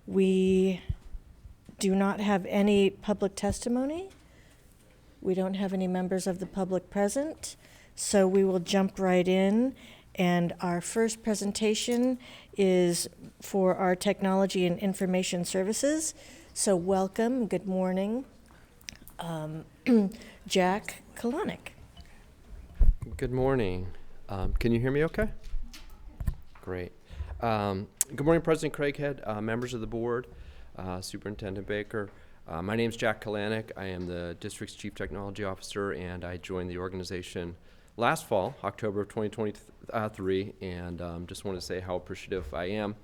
We do not have any public testimony. We don't have any members of the public present, so we will jump right in. And our first presentation is for our Technology and Information Services. So welcome, good morning, Jack Kalanick. Good morning. Can you hear me okay? Great. Good morning, President Craighead, members of the board, Superintendent Baker. My name is Jack Kalanick. I am the district's Chief Technology Officer, and I joined the organization last fall, October of 2023, and just want to say how appreciative I am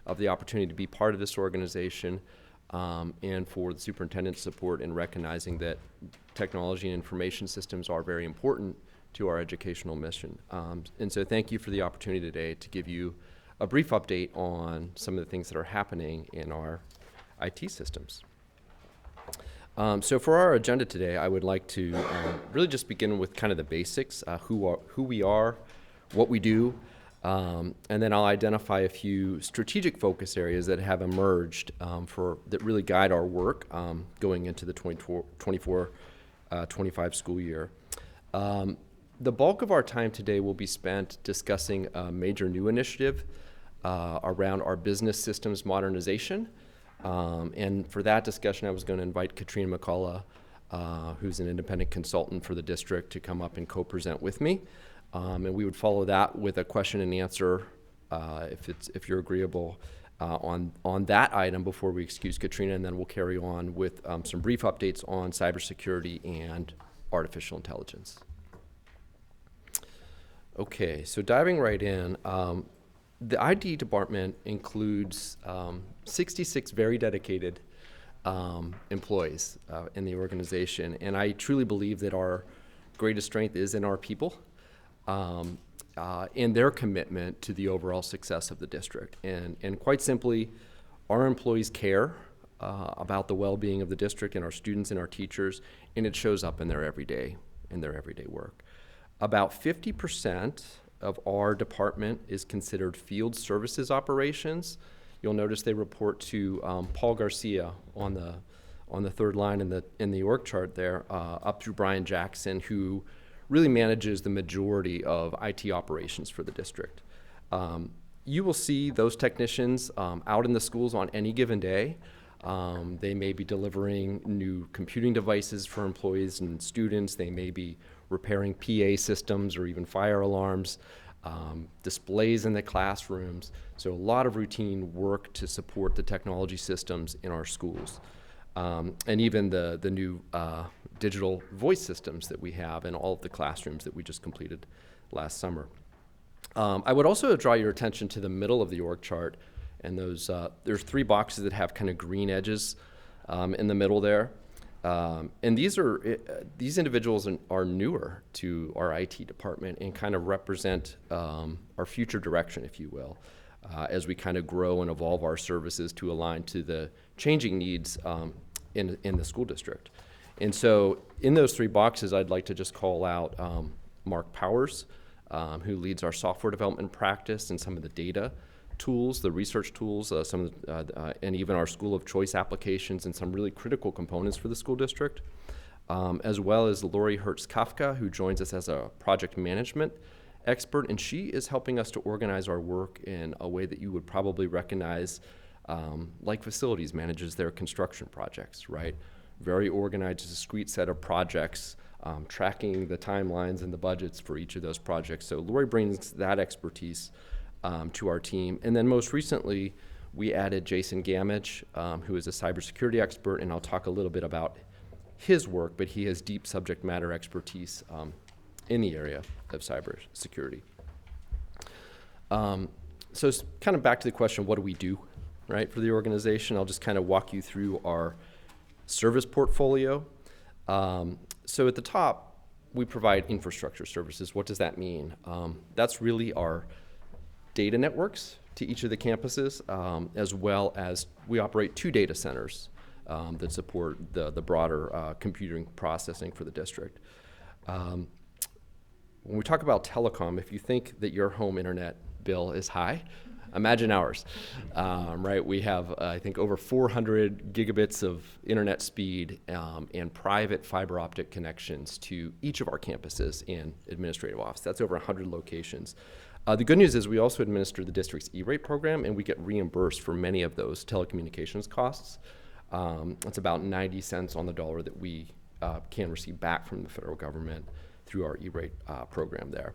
of the opportunity to be part of this organization and for the superintendent's support in recognizing that technology and information systems are very important to our educational mission. And so thank you for the opportunity today to give you a brief update on some of the things that are happening in our IT systems. So for our agenda today, I would like to really just begin with kind of the basics, who we are, what we do, and then I'll identify a few strategic focus areas that have emerged that really guide our work going into the 24-25 school year. The bulk of our time today will be spent discussing a major new initiative around our business systems modernization. And for that discussion, I was going to invite Katrina McCullough, who's an independent consultant for the district, to come up and co-present with me. And we would follow that with a question and answer, if you're agreeable, on that item before we excuse Katrina, and then we'll carry on with some brief updates on cybersecurity and artificial intelligence. Okay, so diving right in, the IT department includes 66 very dedicated employees in the organization, and I truly believe that our greatest strength is in our people and their commitment to the overall success of the district. And quite simply, our employees care about the well-being of the district and our students and our teachers, and it shows up in their everyday work. About 50% of our department is considered field services operations. You'll notice they report to Paul Garcia on the third line in the org chart there, up through Brian Jackson, who really manages the majority of IT operations for the district. You will see those technicians out in the schools on any given day. They may be delivering new computing devices for employees and students. They may be repairing PA systems or even fire alarms, displays in the classrooms. So a lot of routine work to support the technology systems in our schools. And even the new digital voice systems that we have in all of the classrooms that we just completed last summer. I would also draw your attention to the middle of the org chart, and there's 3 boxes that have kind of green edges in the middle there. And these individuals are newer to our IT department and kind of represent our future direction, if you will, as we kind of grow and evolve our services to align to the changing needs in the school district. And so in those 3 boxes, I'd like to just call out Mark Powers, who leads our software development practice and some of the data tools, the research tools, and even our school of choice applications and some really critical components for the school district, as well as Lori Hertz-Kafka, who joins us as a project management expert, and she is helping us to organize our work in a way that you would probably recognize like facilities manages their construction projects, right? Very organized, discrete set of projects, tracking the timelines and the budgets for each of those projects. So Lori brings that expertise to our team. And then most recently, we added Jason Gamage, who is a cybersecurity expert, and I'll talk a little bit about his work, but he has deep subject matter expertise in the area of cybersecurity. So it's kind of back to the question, what do we do, right, for the organization? I'll just kind of walk you through our service portfolio. So at the top, we provide infrastructure services. What does that mean? That's really our data networks to each of the campuses, as well as we operate 2 data centers that support the broader computing processing for the district. When we talk about telecom, if you think that your home internet bill is high, Imagine ours, right? We have, I think, over 400 gigabits of internet speed and private fiber optic connections to each of our campuses and administrative office. That's over 100 locations. The good news is we also administer the district's E-rate program, and we get reimbursed for many of those telecommunications costs. It's about 90 cents on the dollar that we can receive back from the federal government through our E-rate program there.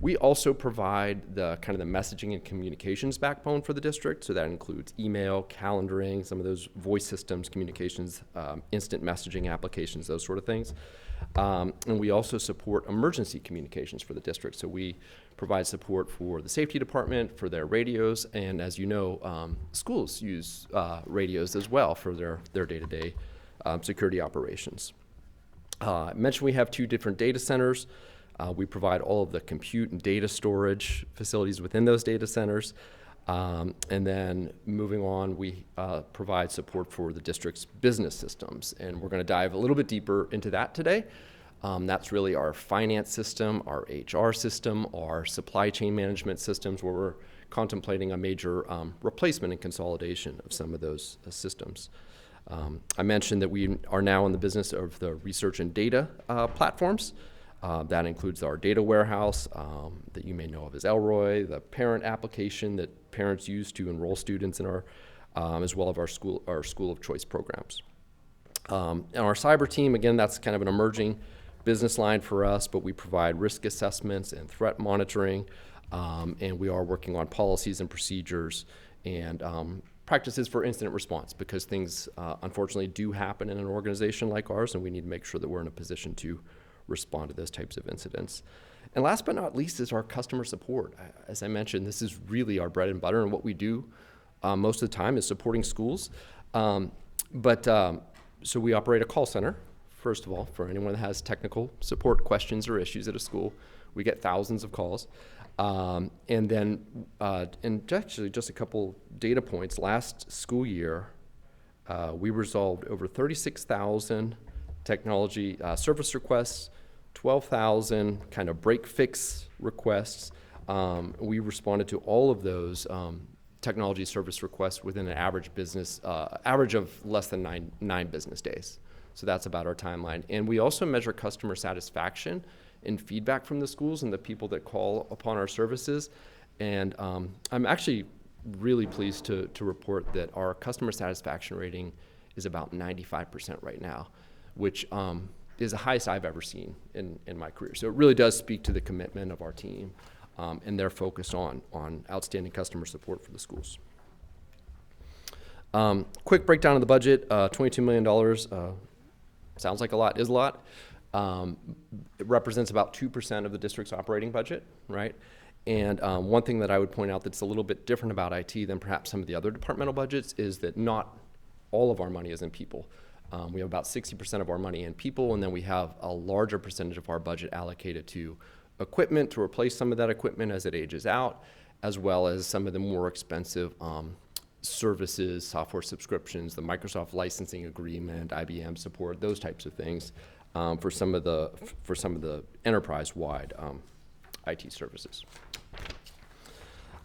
We also provide the kind of the messaging and communications backbone for the district, so that includes email, calendaring, some of those voice systems, communications, instant messaging applications, those sort of things. And we also support emergency communications for the district. So we provide support for the safety department, for their radios, and as you know, schools use radios as well for their day-to-day security operations. I mentioned we have 2 different data centers. We provide all of the compute and data storage facilities within those data centers. And then moving on, we provide support for the district's business systems. And we're going to dive a little bit deeper into that today. That's really our finance system, our HR system, our supply chain management systems, where we're contemplating a major replacement and consolidation of some of those systems. I mentioned that we are now in the business of the research and data platforms. That includes our data warehouse that you may know of as Elroy, the parent application that parents use to enroll students in our, as well as our school of choice programs. And our cyber team, again, that's kind of an emerging business line for us, but we provide risk assessments and threat monitoring, and we are working on policies and procedures and practices for incident response, because things unfortunately do happen in an organization like ours, and we need to make sure that we're in a position to respond to those types of incidents. And last but not least is our customer support. As I mentioned, this is really our bread and butter, and what we do most of the time is supporting schools. So we operate a call center, first of all, for anyone that has technical support questions or issues at a school. We get thousands of calls. And actually just a couple data points. Last school year, we resolved over 36,000 technology service requests, 12,000 kind of break fix requests. We responded to all of those technology service requests within an average of less than nine business days. So that's about our timeline. And we also measure customer satisfaction and feedback from the schools and the people that call upon our services. And I'm actually really pleased to report that our customer satisfaction rating is about 95% right now, which is the highest I've ever seen in my career. So it really does speak to the commitment of our team and their focus on outstanding customer support for the schools. Quick breakdown of the budget, $22 million. Sounds like a lot, is a lot. It represents about 2% of the district's operating budget, right? And one thing that I would point out that's a little bit different about IT than perhaps some of the other departmental budgets is that not all of our money is in people. We have about 60% of our money in people, and then we have a larger percentage of our budget allocated to equipment to replace some of that equipment as it ages out, as well as some of the more expensive services, software subscriptions, the Microsoft licensing agreement, IBM support, those types of things for some of the enterprise-wide IT services.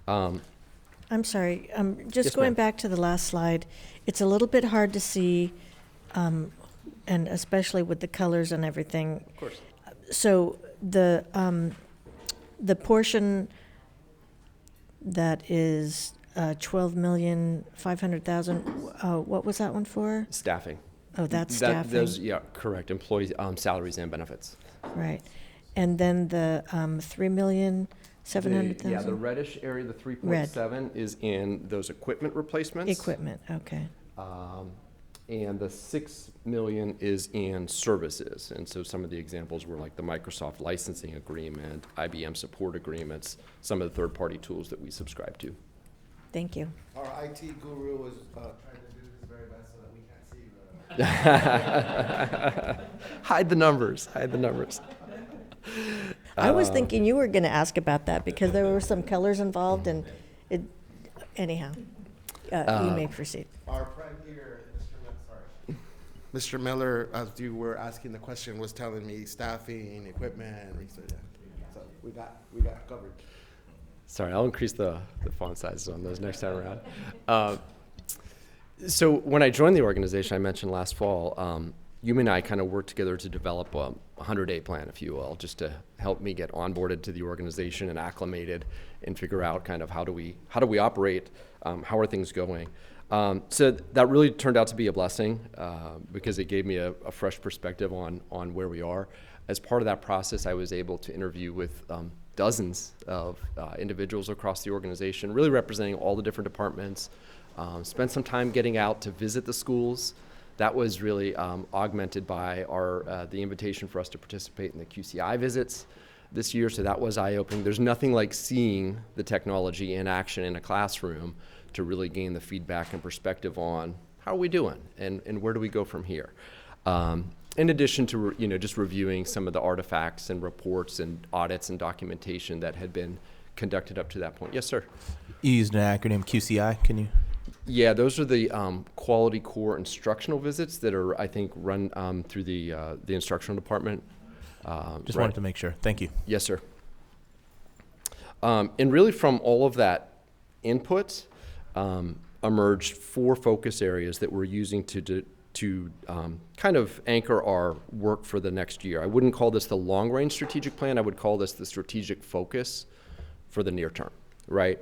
I'm sorry, just Yes, going ma'am. back to the last slide, it's a little bit hard to see, and especially with the colors and everything. Of course. So the portion that is 12,500,000, what was that one for? Staffing. Oh, that's staffing. Yeah, correct. Employees, salaries and benefits. Right. And then the 3,700,000? Yeah, the reddish area, the 3.7 is in those equipment replacements. Equipment, okay. And the 6 million is in services. And so some of the examples were like the Microsoft licensing agreement, IBM support agreements, some of the third-party tools that we subscribe to. Thank you. Our IT guru was trying to do his very best so that we can't see the... Hide the numbers, hide the numbers. I was thinking you were going to ask about that because there were some colors involved, and it, anyhow, you may proceed. Our friend here, Mr. Miller, as you were asking the question, was telling me staffing, equipment, research. So we got covered. Sorry, I'll increase the font sizes on those next time around. So when I joined the organization, I mentioned last fall, Yumi and I kind of worked together to develop a 100-day plan, if you will, just to help me get onboarded to the organization and acclimated and figure out kind of how do we operate, how are things going. So that really turned out to be a blessing because it gave me a fresh perspective on where we are. As part of that process, I was able to interview with dozens of individuals across the organization, really representing all the different departments. Spent some time getting out to visit the schools. That was really augmented by the invitation for us to participate in the QCI visits this year, so that was eye-opening. There's nothing like seeing the technology in action in a classroom to really gain the feedback and perspective on how are we doing and where do we go from here. In addition to just reviewing some of the artifacts and reports and audits and documentation that had been conducted up to that point. Yes, sir. You used an acronym QCI. Can you? Yeah, those are the quality core instructional visits that are, I think, run through the instructional department. Just wanted to make sure. Thank you. Yes, sir. And really from all of that input emerged 4 focus areas that we're using to kind of anchor our work for the next year. I wouldn't call this the long-range strategic plan. I would call this the strategic focus for the near term, right?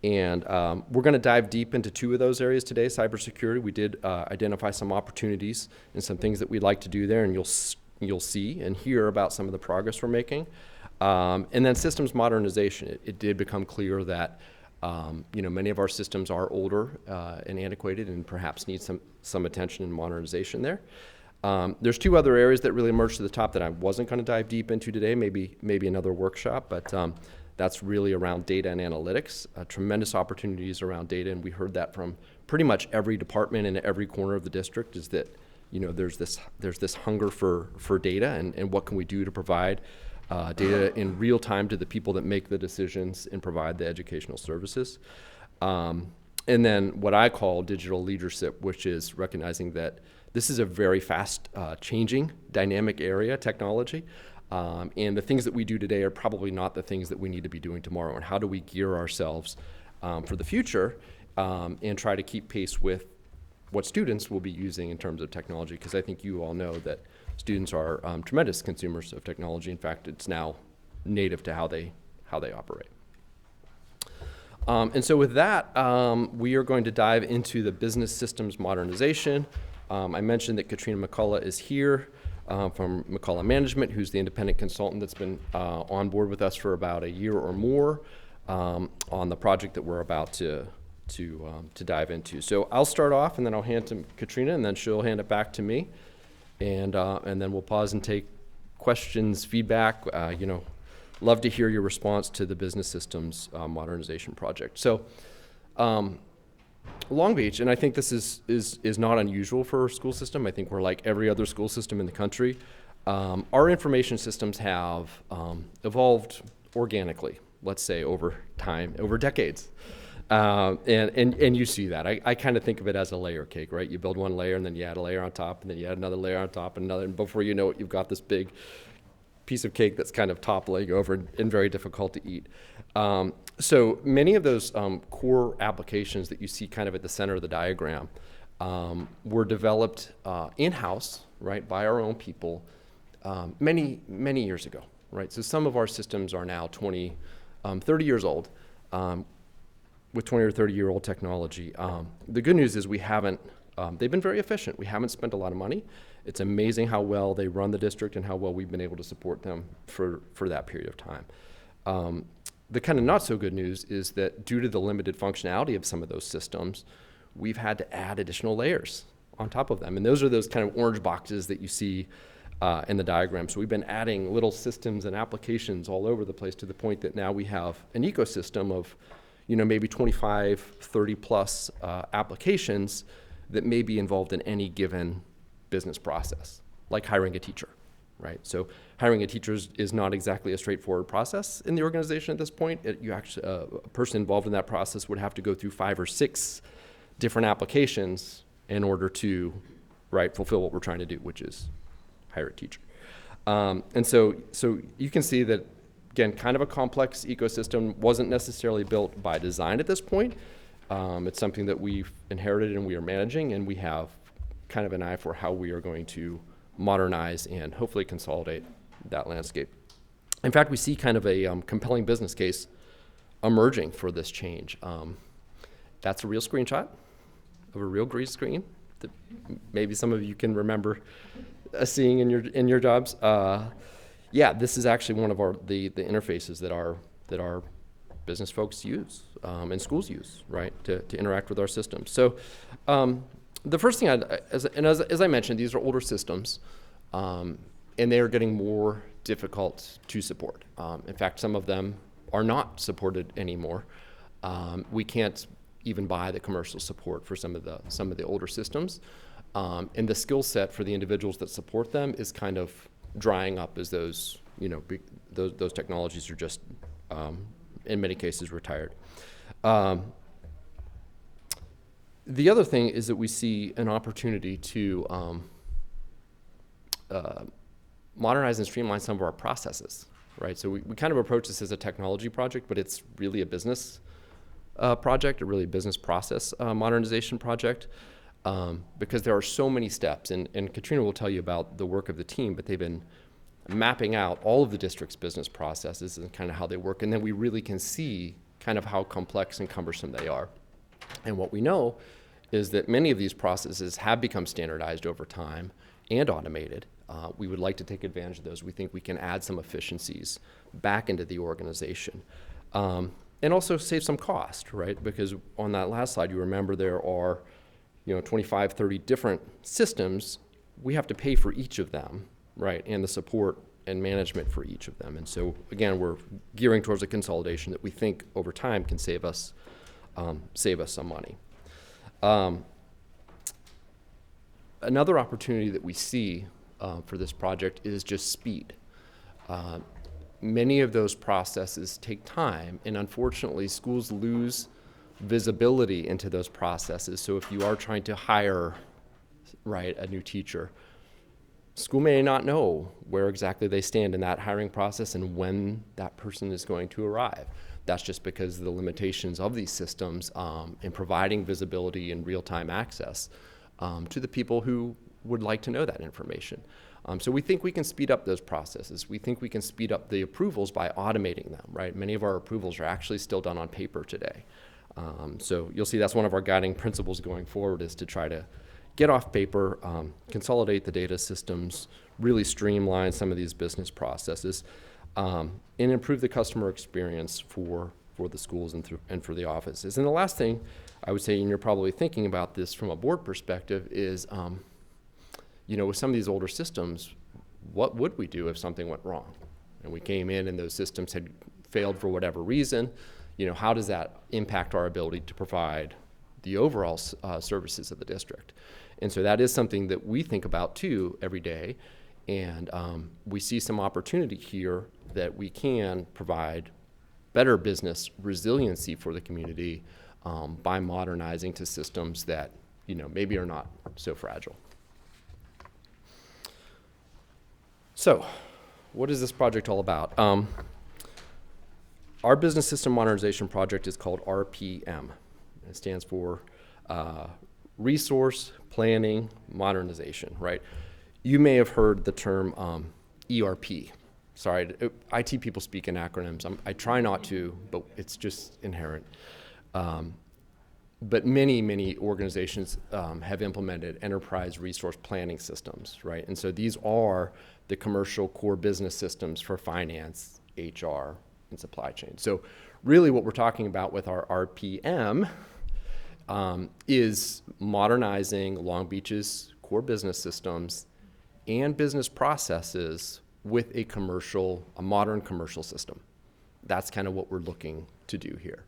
And we're going to dive deep into 2 of those areas today. Cybersecurity, we did identify some opportunities and some things that we'd like to do there, and you'll see and hear about some of the progress we're making. And then systems modernization. It did become clear that many of our systems are older and antiquated and perhaps need some attention and modernization there. There's 2 other areas that really emerged to the top that I wasn't going to dive deep into today, maybe another workshop, but that's really around data and analytics, tremendous opportunities around data, and we heard that from pretty much every department in every corner of the district is that there's this hunger for data and what can we do to provide data in real time to the people that make the decisions and provide the educational services. And then what I call digital leadership, which is recognizing that this is a very fast changing dynamic area, technology. And the things that we do today are probably not the things that we need to be doing tomorrow. And how do we gear ourselves for the future and try to keep pace with what students will be using in terms of technology? Because I think you all know that students are tremendous consumers of technology. In fact, it's now native to how they operate. And so with that, we are going to dive into the business systems modernization. I mentioned that Katrina McCullough is here. From McCullough Management, who's the independent consultant that's been on board with us for about a year or more on the project that we're about to dive into. So I'll start off, and then I'll hand to Katrina, and then she'll hand it back to me, and then we'll pause and take questions, feedback. Love to hear your response to the business systems modernization project. So. Long Beach, and I think this is not unusual for a school system. I think we're like every other school system in the country. Our information systems have evolved organically, let's say over time, over decades. And you see that. I kind of think of it as a layer cake, right? You build one layer and then you add a layer on top and then you add another layer on top and another, and before you know it, you've got this big piece of cake that's kind of toppling over and very difficult to eat. So many of those core applications that you see kind of at the center of the diagram were developed in-house, right, by our own people many, many years ago, right? So some of our systems are now 20, 30 years old with 20 or 30-year-old technology. The good news is we haven't, they've been very efficient. We haven't spent a lot of money. It's amazing how well they run the district and how well we've been able to support them for that period of time. The kind of not so good news is that due to the limited functionality of some of those systems, we've had to add additional layers on top of them. And those are those kind of orange boxes that you see in the diagram. So we've been adding little systems and applications all over the place to the point that now we have an ecosystem of, maybe 25, 30 plus applications that may be involved in any given business process, like hiring a teacher, right? So hiring a teacher is not exactly a straightforward process in the organization at this point. A person involved in that process would have to go through 5 or 6 different applications in order to, right, fulfill what we're trying to do, which is hire a teacher. And so you can see that Again, kind of a complex ecosystem, wasn't necessarily built by design at this point. It's something that we've inherited and we are managing, and we have kind of an eye for how we are going to modernize and hopefully consolidate that landscape. In fact, we see kind of a compelling business case emerging for this change. That's a real screenshot of a real green screen that maybe some of you can remember seeing in your jobs. Yeah, this is actually one of the interfaces that our business folks use and schools use, right, to interact with our systems. So the first thing, as I mentioned, these are older systems, and they are getting more difficult to support. In fact, some of them are not supported anymore. We can't even buy the commercial support for some of the older systems, and the skill set for the individuals that support them is kind of drying up as those technologies are just in many cases retired. The other thing is that we see an opportunity to modernize and streamline some of our processes, right? So we kind of approach this as a technology project, but it's really a business project, a really business process modernization project, because there are so many steps, and Katrina will tell you about the work of the team, but they've been mapping out all of the district's business processes and kind of how they work, and then we really can see kind of how complex and cumbersome they are. And what we know is that many of these processes have become standardized over time and automated. We would like to take advantage of those. We think we can add some efficiencies back into the organization. And also save some cost, right? Because on that last slide, you remember there are 25, 30 different systems. We have to pay for each of them, right? And the support and management for each of them. And so, again, we're gearing towards a consolidation that we think over time can save us some money. Another opportunity that we see for this project is just speed. Many of those processes take time, and unfortunately, schools lose visibility into those processes. So if you are trying to hire, right, a new teacher, school may not know where exactly they stand in that hiring process and when that person is going to arrive. That's just because of the limitations of these systems in providing visibility and real-time access to the people who would like to know that information. So we think we can speed up those processes. We think we can speed up the approvals by automating them, right? Many of our approvals are actually still done on paper today. So you'll see that's one of our guiding principles going forward, is to try to get off paper, consolidate the data systems, really streamline some of these business processes, and improve the customer experience for the schools and for the offices. And the last thing I would say, and you're probably thinking about this from a board perspective, is with some of these older systems, what would we do if something went wrong? And we came in and those systems had failed for whatever reason. How does that impact our ability to provide the overall services of the district? And so that is something that we think about too every day. And we see some opportunity here that we can provide better business resiliency for the community by modernizing to systems that maybe are not so fragile. So, what is this project all about? Our business system modernization project is called RPM. It stands for Resource Planning Modernization, right? You may have heard the term ERP. Sorry, IT people speak in acronyms. I try not to, but it's just inherent. But many organizations have implemented enterprise resource planning systems, right? And so these are the commercial core business systems for finance, HR, and supply chain. So really what we're talking about with our RPM is modernizing Long Beach's core business systems and business processes with a modern commercial system. That's kind of what we're looking to do here.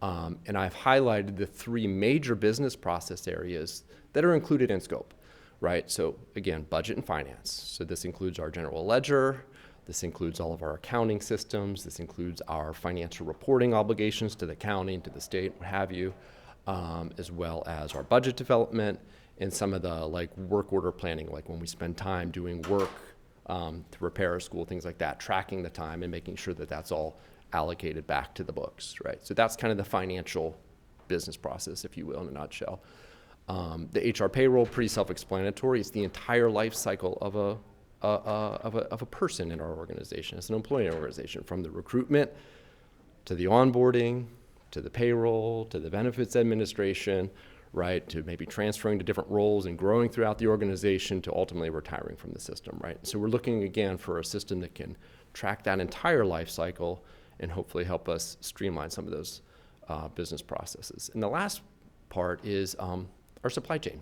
And I've highlighted the three major business process areas that are included in scope, right? So again, budget and finance. So this includes our general ledger. This includes all of our accounting systems. This includes our financial reporting obligations to the county, to the state, what have you, as well as our budget development and some of the work order planning, like when we spend time doing work to repair a school, things like that, tracking the time and making sure that that's all allocated back to the books, right? So that's kind of the financial business process, if you will, in a nutshell. The HR payroll, pretty self-explanatory. It's the entire life cycle of a person in our organization. It's an employee in our organization, from the recruitment to the onboarding, to the payroll, to the benefits administration, right, to maybe transferring to different roles and growing throughout the organization to ultimately retiring from the system, right? So we're looking again for a system that can track that entire life cycle and hopefully help us streamline some of those business processes. And the last part is our supply chain,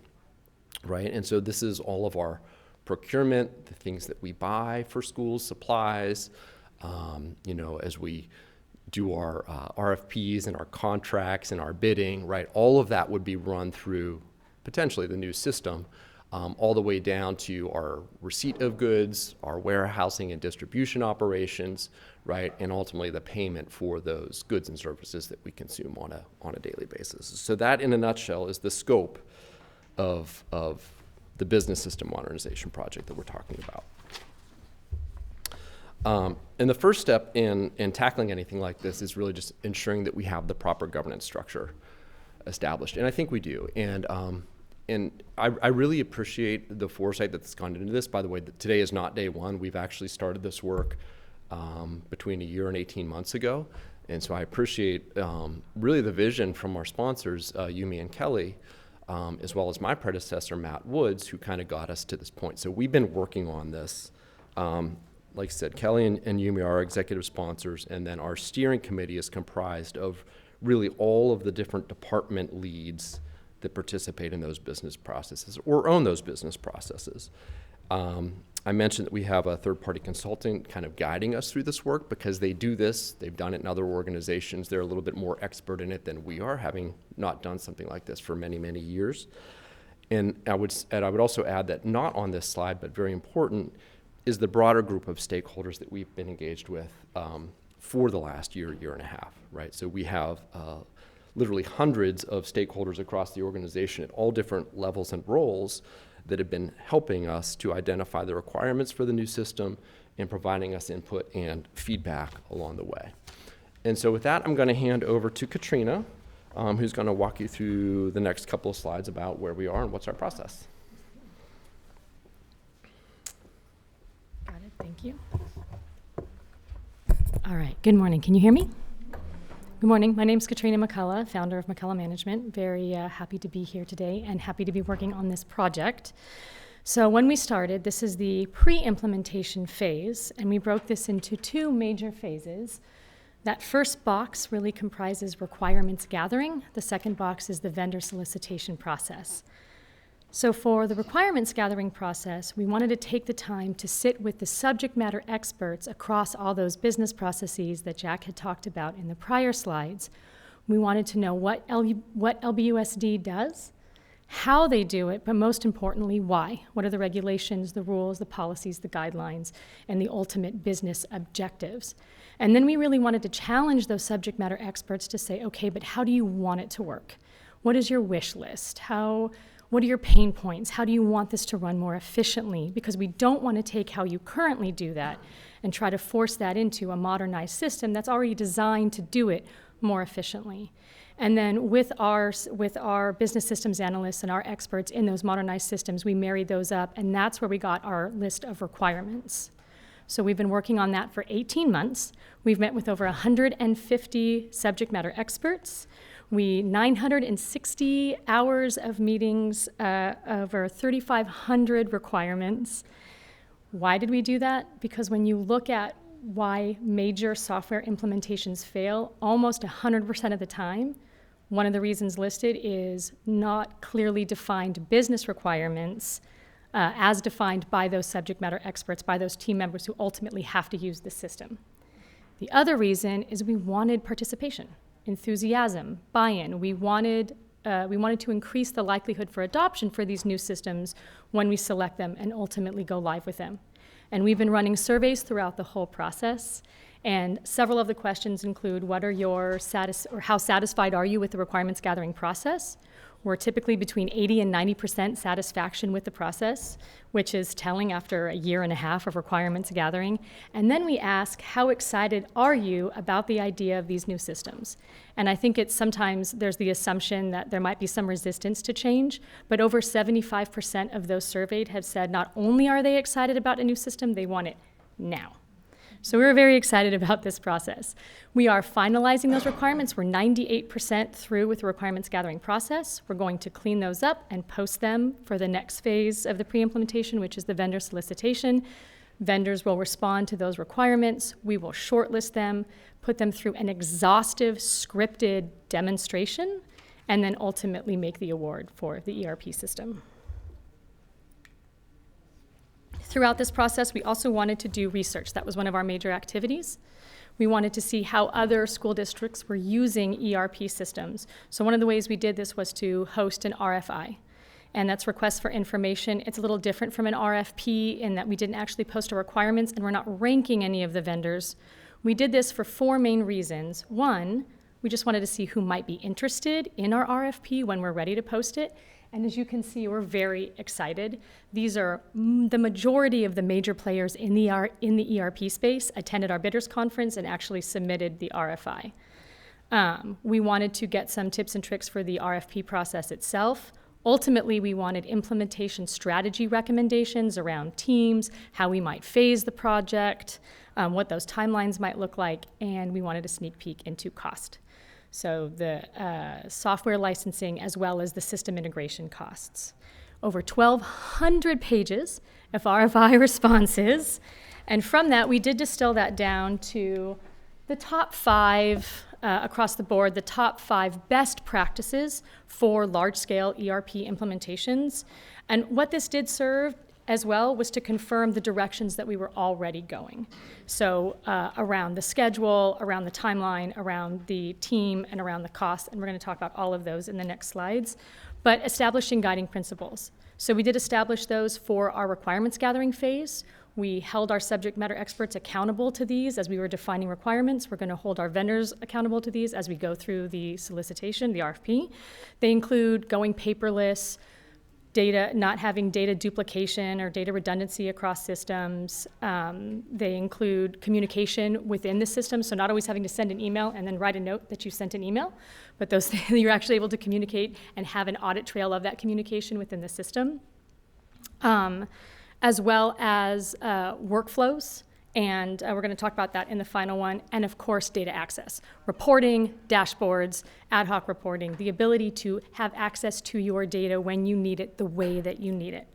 right? And so this is all of our procurement, the things that we buy for schools, supplies, as we do our RFPs and our contracts and our bidding, right? All of that would be run through potentially the new system, all the way down to our receipt of goods, our warehousing and distribution operations, right? And ultimately the payment for those goods and services that we consume on a daily basis. So that, in a nutshell, is the scope of the business system modernization project that we're talking about. And the first step in tackling anything like this is really just ensuring that we have the proper governance structure established. And I think we do. And I really appreciate the foresight that's gone into this. By the way, today is not day one. We've actually started this work between a year and 18 months ago. And so I appreciate really the vision from our sponsors, Yumi and Kelly, as well as my predecessor, Matt Woods, who kind of got us to this point. So we've been working on this. Like I said, Kelly and Yumi are our executive sponsors, and then our steering committee is comprised of really all of the different department leads that participate in those business processes or own those business processes. I mentioned that we have a third-party consultant kind of guiding us through this work because they do this. They've done it in other organizations. They're a little bit more expert in it than we are, having not done something like this for many, many years. And I would also add that not on this slide, but very important, is the broader group of stakeholders that we've been engaged with for the last year and a half, right? So we have literally hundreds of stakeholders across the organization at all different levels and roles that have been helping us to identify the requirements for the new system and providing us input and feedback along the way. And so with that, I'm going to hand over to Katrina, who's going to walk you through the next couple of slides about where we are and what's our process. Got it, thank you. All right, good morning. Can you hear me? Good morning. My name is Katrina McCullough, founder of McCullough Management. Very happy to be here today and happy to be working on this project. So when we started, this is the pre-implementation phase, and we broke this into two major phases. That first box really comprises requirements gathering. The second box is the vendor solicitation process. So for the requirements gathering process, we wanted to take the time to sit with the subject matter experts across all those business processes that Jack had talked about in the prior slides. We wanted to know what LBUSD does, how they do it, but most importantly, why. What are the regulations, the rules, the policies, the guidelines, and the ultimate business objectives? And then we really wanted to challenge those subject matter experts to say, okay, but how do you want it to work? What is your wish list? What are your pain points? How do you want this to run more efficiently? Because we don't want to take how you currently do that and try to force that into a modernized system that's already designed to do it more efficiently. And then with our business systems analysts and our experts in those modernized systems, we married those up, and that's where we got our list of requirements. So we've been working on that for 18 months. We've met with over 150 subject matter experts. 960 hours of meetings, over 3,500 requirements. Why did we do that? Because when you look at why major software implementations fail, almost 100% of the time, one of the reasons listed is not clearly defined business requirements as defined by those subject matter experts, by those team members who ultimately have to use the system. The other reason is we wanted participation. Enthusiasm, buy-in. We wanted to increase the likelihood for adoption for these new systems when we select them and ultimately go live with them. And we've been running surveys throughout the whole process. And several of the questions include, what are your how satisfied are you with the requirements gathering process? We're typically between 80 and 90% satisfaction with the process, which is telling after a year and a half of requirements gathering. And then we ask, how excited are you about the idea of these new systems? And I think it's sometimes there's the assumption that there might be some resistance to change, but over 75% of those surveyed have said not only are they excited about a new system, they want it now. So we're very excited about this process. We are finalizing those requirements. We're 98% through with the requirements gathering process. We're going to clean those up and post them for the next phase of the pre-implementation, which is the vendor solicitation. Vendors will respond to those requirements. We will shortlist them, put them through an exhaustive scripted demonstration, and then ultimately make the award for the ERP system. Throughout this process, we also wanted to do research. That was one of our major activities. We wanted to see how other school districts were using ERP systems. So one of the ways we did this was to host an RFI, and that's request for information. It's a little different from an RFP in that we didn't actually post our requirements and we're not ranking any of the vendors. We did this for 4 main reasons. One, we just wanted to see who might be interested in our RFP when we're ready to post it. And as you can see, we're very excited. These are the majority of the major players in the ERP space attended our bidders conference and actually submitted the RFI. We wanted to get some tips and tricks for the RFP process itself. Ultimately, we wanted implementation strategy recommendations around teams, how we might phase the project, what those timelines might look like, and we wanted a sneak peek into cost. So the software licensing as well as the system integration costs. Over 1,200 pages of RFI responses, and from that we did distill that down to the top 5 across the board, the top 5 best practices for large-scale ERP implementations. And what this did serve as well was to confirm the directions that we were already going. So around the schedule, around the timeline, around the team, and around the cost, and we're going to talk about all of those in the next slides. But establishing guiding principles. So we did establish those for our requirements gathering phase. We held our subject matter experts accountable to these as we were defining requirements. We're going to hold our vendors accountable to these as we go through the solicitation, the RFP. They include going paperless, not having data duplication or data redundancy across systems. They include communication within the system, so not always having to send an email and then write a note that you sent an email, but those you're actually able to communicate and have an audit trail of that communication within the system, as well as workflows. And we're going to talk about that in the final one. And of course, data access, reporting, dashboards, ad hoc reporting, the ability to have access to your data when you need it, the way that you need it.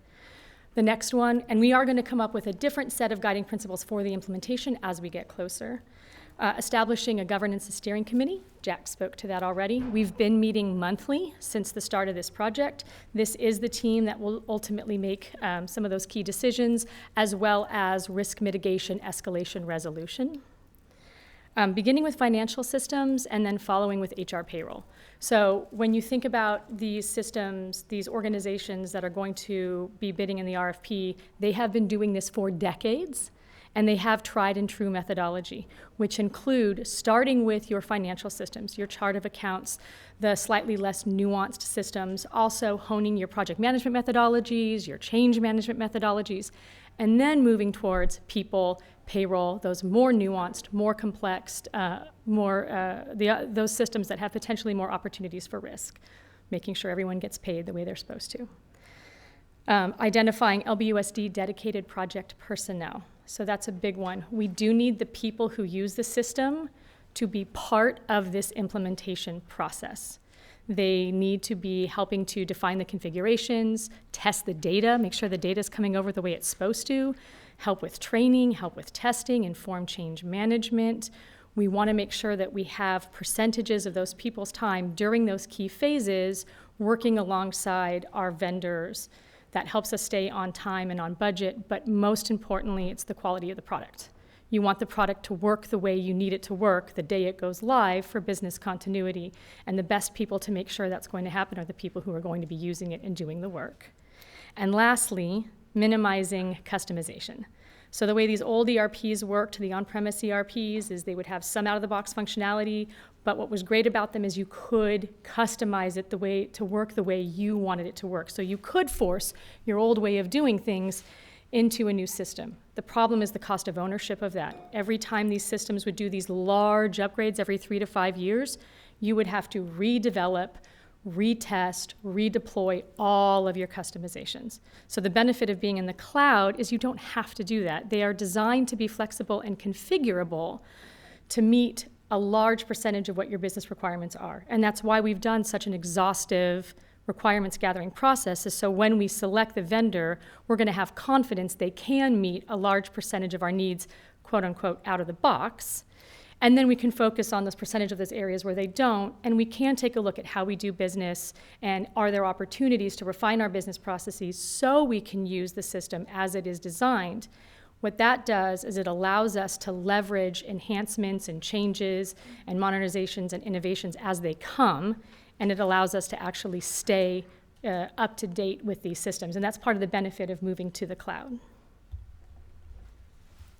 The next one, and we are going to come up with a different set of guiding principles for the implementation as we get closer. Establishing a governance and steering committee. Jack spoke to that already. We've been meeting monthly since the start of this project. This is the team that will ultimately make some of those key decisions, as well as risk mitigation, escalation, resolution. Beginning with financial systems and then following with HR payroll. So when you think about these systems, these organizations that are going to be bidding in the RFP, they have been doing this for decades. And they have tried and true methodology, which include starting with your financial systems, your chart of accounts, the slightly less nuanced systems, also honing your project management methodologies, your change management methodologies, and then moving towards people, payroll, those more nuanced, more complex, those systems that have potentially more opportunities for risk, making sure everyone gets paid the way they're supposed to. Identifying LBUSD dedicated project personnel. So that's a big one. We do need the people who use the system to be part of this implementation process. They need to be helping to define the configurations, test the data, make sure the data is coming over the way it's supposed to, help with training, help with testing, inform change management. We want to make sure that we have percentages of those people's time during those key phases working alongside our vendors. That helps us stay on time and on budget, but most importantly, it's the quality of the product. You want the product to work the way you need it to work the day it goes live for business continuity, and the best people to make sure that's going to happen are the people who are going to be using it and doing the work. And lastly, minimizing customization. So the way these old ERPs worked, the on-premise ERPs, is they would have some out-of-the-box functionality, But what was great about them is you could customize it to work the way you wanted it to work. So you could force your old way of doing things into a new system. The problem is the cost of ownership of that. Every time these systems would do these large upgrades every 3 to 5 years, you would have to redevelop, retest, redeploy all of your customizations. So the benefit of being in the cloud is you don't have to do that. They are designed to be flexible and configurable to meet a large percentage of what your business requirements are. And that's why we've done such an exhaustive requirements gathering process, is so when we select the vendor, we're going to have confidence they can meet a large percentage of our needs, quote unquote, out of the box. And then we can focus on this percentage of those areas where they don't, and we can take a look at how we do business and are there opportunities to refine our business processes so we can use the system as it is designed. What that does is it allows us to leverage enhancements and changes and modernizations and innovations as they come, and it allows us to actually stay up to date with these systems. And that's part of the benefit of moving to the cloud.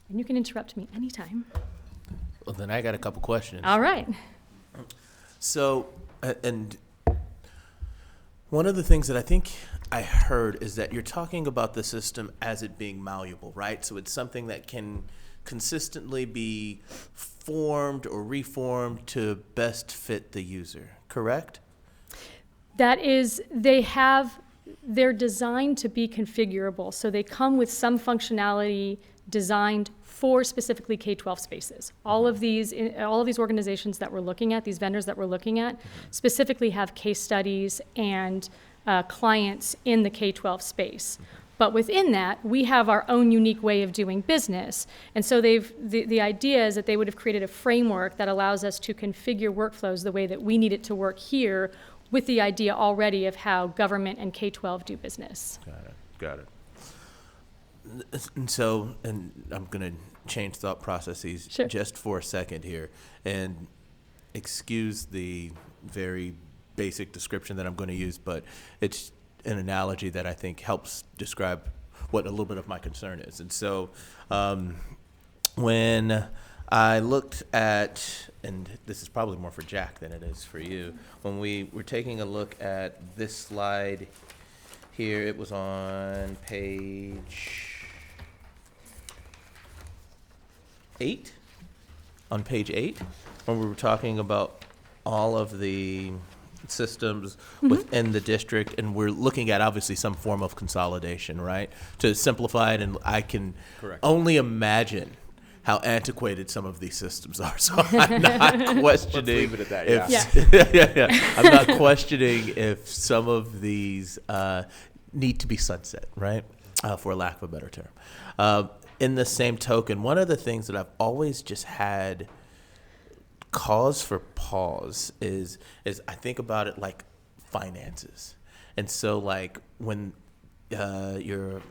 And you can interrupt me anytime. Well, then I got a couple questions. All right. So, and one of the things that I think I heard is that you're talking about the system as it being malleable, right? So it's something that can consistently be formed or reformed to best fit the user, correct? That is, they're designed to be configurable. So they come with some functionality designed for specifically K-12 spaces. All of these organizations that we're looking at, these vendors that we're looking at, specifically have case studies and clients in the K-12 space. But within that, we have our own unique way of doing business. And so the idea is that they would have created a framework that allows us to configure workflows the way that we need it to work here, with the idea already of how government and K-12 do business. Got it. And so, and I'm going to change thought processes Sure. just for a second here, and excuse the very basic description that I'm going to use, but it's an analogy that I think helps describe what a little bit of my concern is. And so when I looked at, and this is probably more for Jack than it is for you, when we were taking a look at this slide here, it was on page 8, on page 8, when we were talking about all of the systems within the district, and we're looking at obviously some form of consolidation, right? To simplify it, and I can only imagine how antiquated some of these systems are. So I'm not questioning. Let's leave it at that, I'm not questioning if some of these need to be sunset, right? For lack of a better term. In the same token, one of the things that I've always just had cause for pause is I think about it like finances. And so like when your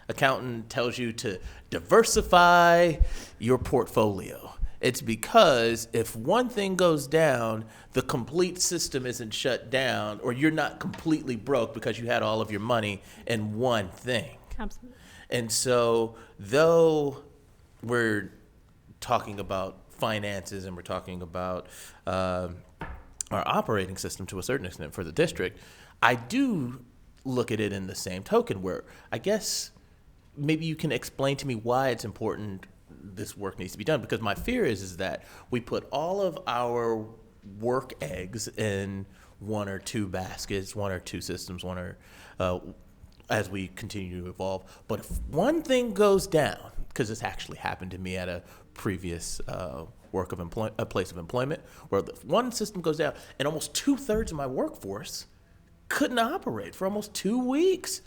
accountant tells you to diversify your portfolio, it's because if one thing goes down, the complete system isn't shut down, or you're not completely broke because you had all of your money in one thing. Absolutely. And so though we're talking about finances and we're talking about our operating system to a certain extent for the district, I do look at it in the same token where I guess maybe you can explain to me why it's important this work needs to be done, because my fear is that we put all of our work eggs in one or two baskets, one or two systems, one or as we continue to evolve. But if one thing goes down, because this actually happened to me at a previous a place of employment, where the one system goes down and almost 2/3 of my workforce couldn't operate for almost 2 weeks.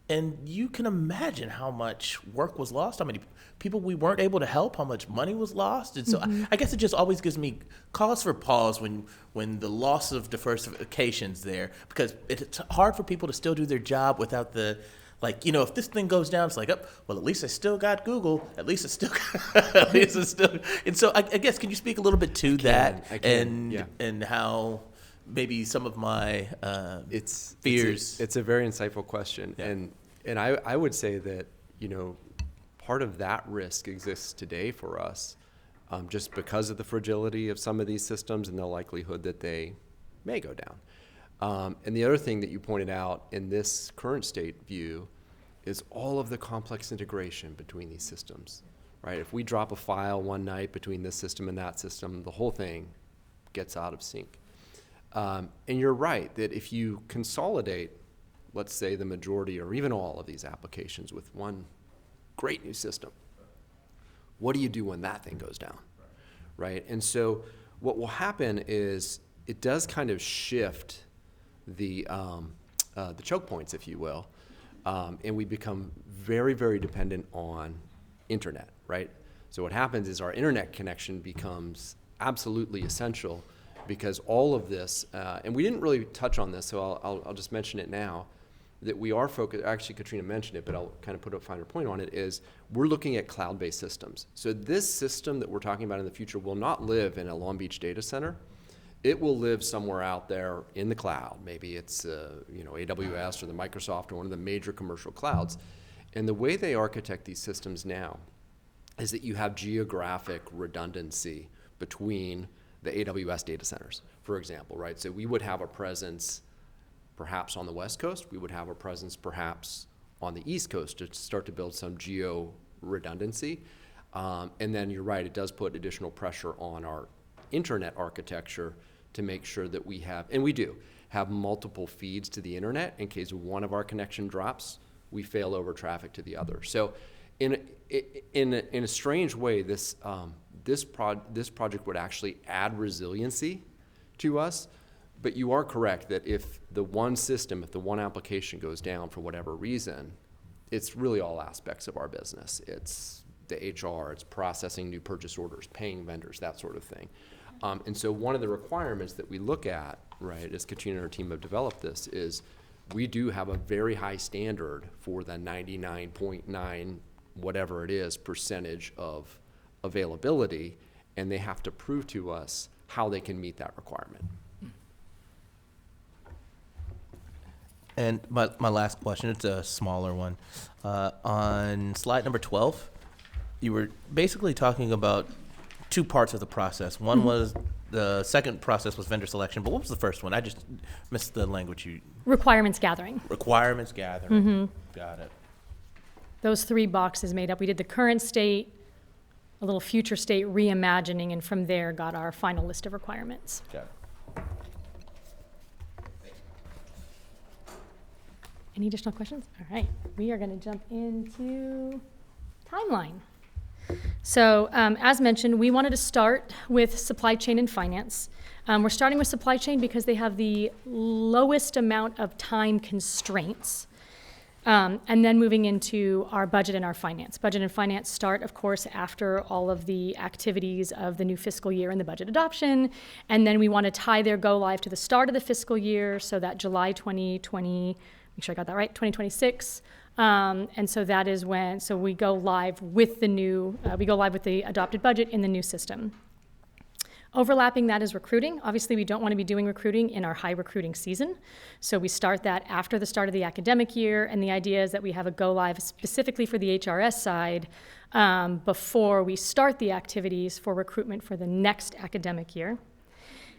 And you can imagine how much work was lost, how many people we weren't able to help, how much money was lost. And so I guess it just always gives me cause for pause when the loss of diversification's there, because it's hard for people to still do their job without the, like, you know, if this thing goes down, it's like, oh, well, at least I still got Google. At least it's still, and so I guess, can you speak a little bit to that and how maybe some of my fears. It's a very insightful question, and I would say that, you know, part of that risk exists today for us just because of the fragility of some of these systems and the likelihood that they may go down. And the other thing that you pointed out in this current state view is all of the complex integration between these systems, right? If we drop a file one night between this system and that system, the whole thing gets out of sync. And you're right that if you consolidate, let's say, the majority or even all of these applications with one great new system, what do you do when that thing goes down, right? And so what will happen is it does kind of shift the choke points, if you will, and we become very, very dependent on internet, right? So what happens is our internet connection becomes absolutely essential because all of this, and we didn't really touch on this, so I'll just mention it now, that we are focused, actually Katrina mentioned it, but I'll kind of put a finer point on it, is we're looking at cloud-based systems. So this system that we're talking about in the future will not live in a Long Beach data center. It will live somewhere out there in the cloud. Maybe it's AWS or the Microsoft or one of the major commercial clouds. And the way they architect these systems now is that you have geographic redundancy between the AWS data centers, for example, right? So we would have a presence perhaps on the West Coast. We would have a presence perhaps on the East Coast to start to build some geo redundancy. And then you're right, it does put additional pressure on our internet architecture to make sure that we have, and we do, have multiple feeds to the internet in case one of our connection drops, we fail over traffic to the other. So in a strange way, this project would actually add resiliency to us. But you are correct that if the one system, if the one application goes down for whatever reason, it's really all aspects of our business. It's the HR, it's processing new purchase orders, paying vendors, that sort of thing. And so one of the requirements that we look at, right, as Katrina and her team have developed this, is we do have a very high standard for the 99.9 whatever it is percentage of availability, and they have to prove to us how they can meet that requirement. And my last question, it's a smaller one. On slide number 12, you were basically talking about two parts of the process. One was, the second process was vendor selection, but what was the first one? I just missed the language you... Requirements gathering. Requirements gathering. Got it. Those 3 boxes made up. We did the current state, a little future state reimagining, and from there got our final list of requirements. Got it. Any additional questions? All right, we are going to jump into timeline. So as mentioned, we wanted to start with supply chain and finance. We're starting with supply chain because they have the lowest amount of time constraints. And then moving into our budget and our finance. Budget and finance start, of course, after all of the activities of the new fiscal year and the budget adoption. And then we want to tie their go live to the start of the fiscal year, so that July 2020, make sure I got that right, 2026. And so that is when, so we go live with the new, we go live with the adopted budget in the new system. Overlapping that is recruiting. Obviously, we don't want to be doing recruiting in our high recruiting season. So we start that after the start of the academic year, and the idea is that we have a go live specifically for the HRS side before we start the activities for recruitment for the next academic year.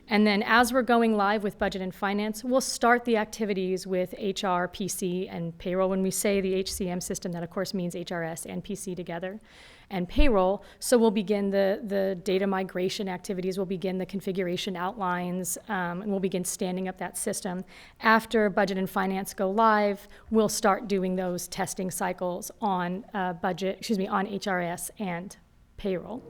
And then as we're going live with budget and finance, we'll start the activities with HR, PC, and payroll. When we say the HCM system, that of course means HRS and PC together, and payroll. So we'll begin the data migration activities, we'll begin the configuration outlines, and we'll begin standing up that system. After budget and finance go live, we'll start doing those testing cycles on on HRS and payroll.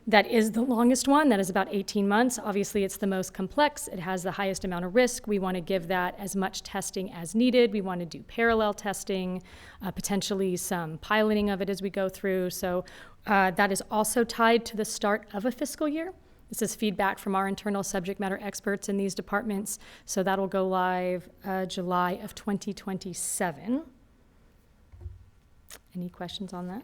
That is the longest one. That is about 18 months. Obviously, it's the most complex. It has the highest amount of risk. We want to give that as much testing as needed. We want to do parallel testing, potentially some piloting of it as we go through. So that is also tied to the start of a fiscal year. This is feedback from our internal subject matter experts in these departments. So that'll go live July of 2027. Any questions on that?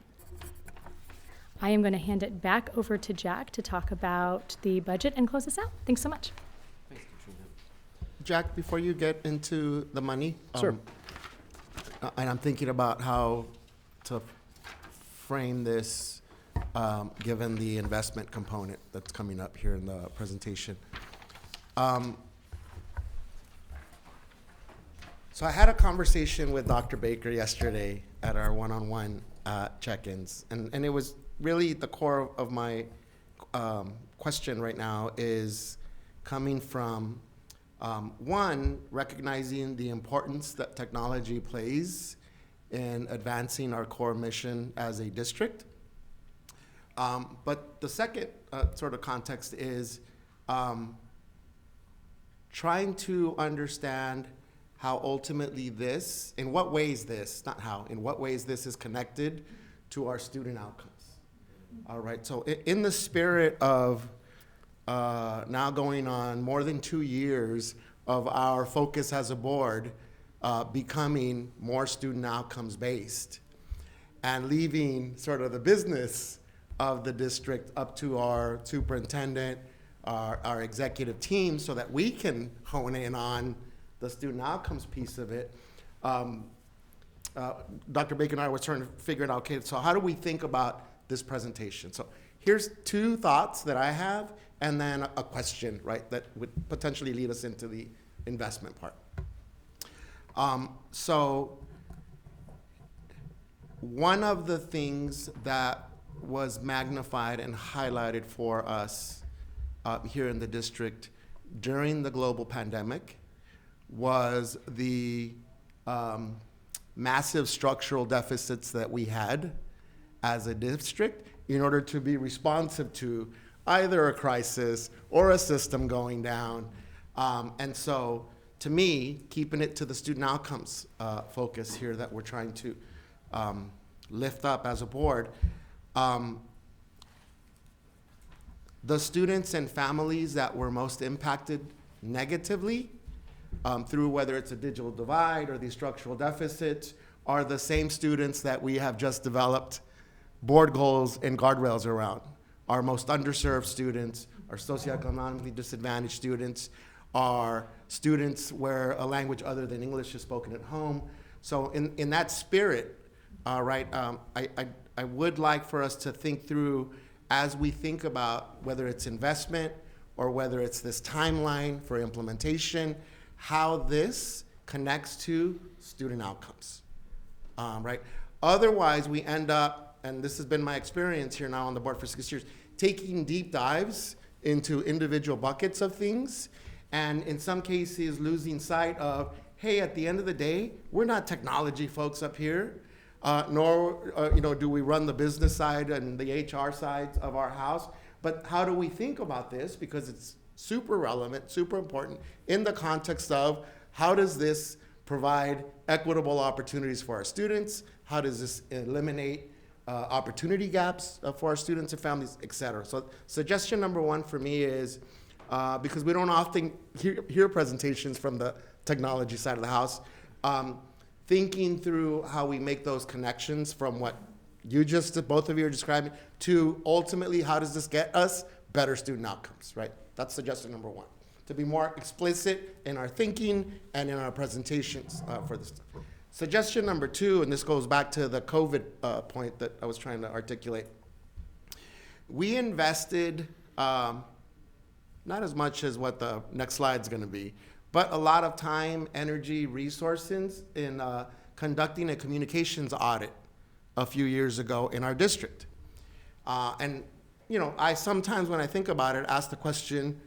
I am going to hand it back over to Jack to talk about the budget and close this out. Thanks so much. Thanks, Katrina. Jack, before you get into the money, Sure. And I'm thinking about how to frame this given the investment component that's coming up here in the presentation. So I had a conversation with Dr. Baker yesterday at our one-on-one check-ins, and it was really the core of my question right now is coming from one, recognizing the importance that technology plays in advancing our core mission as a district. But the second sort of context is trying to understand how ultimately this, in what ways this, not how, in what ways this is connected to our student outcomes. All right, so in the spirit of now going on more than 2 years of our focus as a board becoming more student outcomes based and leaving sort of the business of the district up to our superintendent, our executive team, so that we can hone in on the student outcomes piece of it. Dr. Baker and I were trying to figure it out, okay, so how do we think about this presentation? So here's 2 thoughts that I have, and then a question, right, that would potentially lead us into the investment part. So one of the things that was magnified and highlighted for us here in the district during the global pandemic was the massive structural deficits that we had as a district in order to be responsive to either a crisis or a system going down. And so, to me, keeping it to the student outcomes focus here that we're trying to lift up as a board, the students and families that were most impacted negatively through whether it's a digital divide or these structural deficits are the same students that we have just developed board goals and guardrails around. Our most underserved students, our socioeconomically disadvantaged students, our students where a language other than English is spoken at home. So in that spirit, right, I would like for us to think through as we think about whether it's investment or whether it's this timeline for implementation, how this connects to student outcomes, right? Otherwise, we end up, and this has been my experience here now on the board for 6 years, taking deep dives into individual buckets of things, and in some cases losing sight of, hey, at the end of the day, we're not technology folks up here, nor do we run the business side and the HR sides of our house, but how do we think about this? Because it's super relevant, super important in the context of how does this provide equitable opportunities for our students? How does this eliminate opportunity gaps for our students and families, et cetera? So suggestion number 1 for me is, because we don't often hear presentations from the technology side of the house, thinking through how we make those connections from what both of you are describing to ultimately how does this get us better student outcomes, right? That's suggestion number 1, to be more explicit in our thinking and in our presentations for this stuff. Suggestion number 2, and this goes back to the COVID point that I was trying to articulate. We invested not as much as what the next slide's gonna be, but a lot of time, energy, resources in conducting a communications audit a few years ago in our district. And I sometimes, when I think about it, ask the question,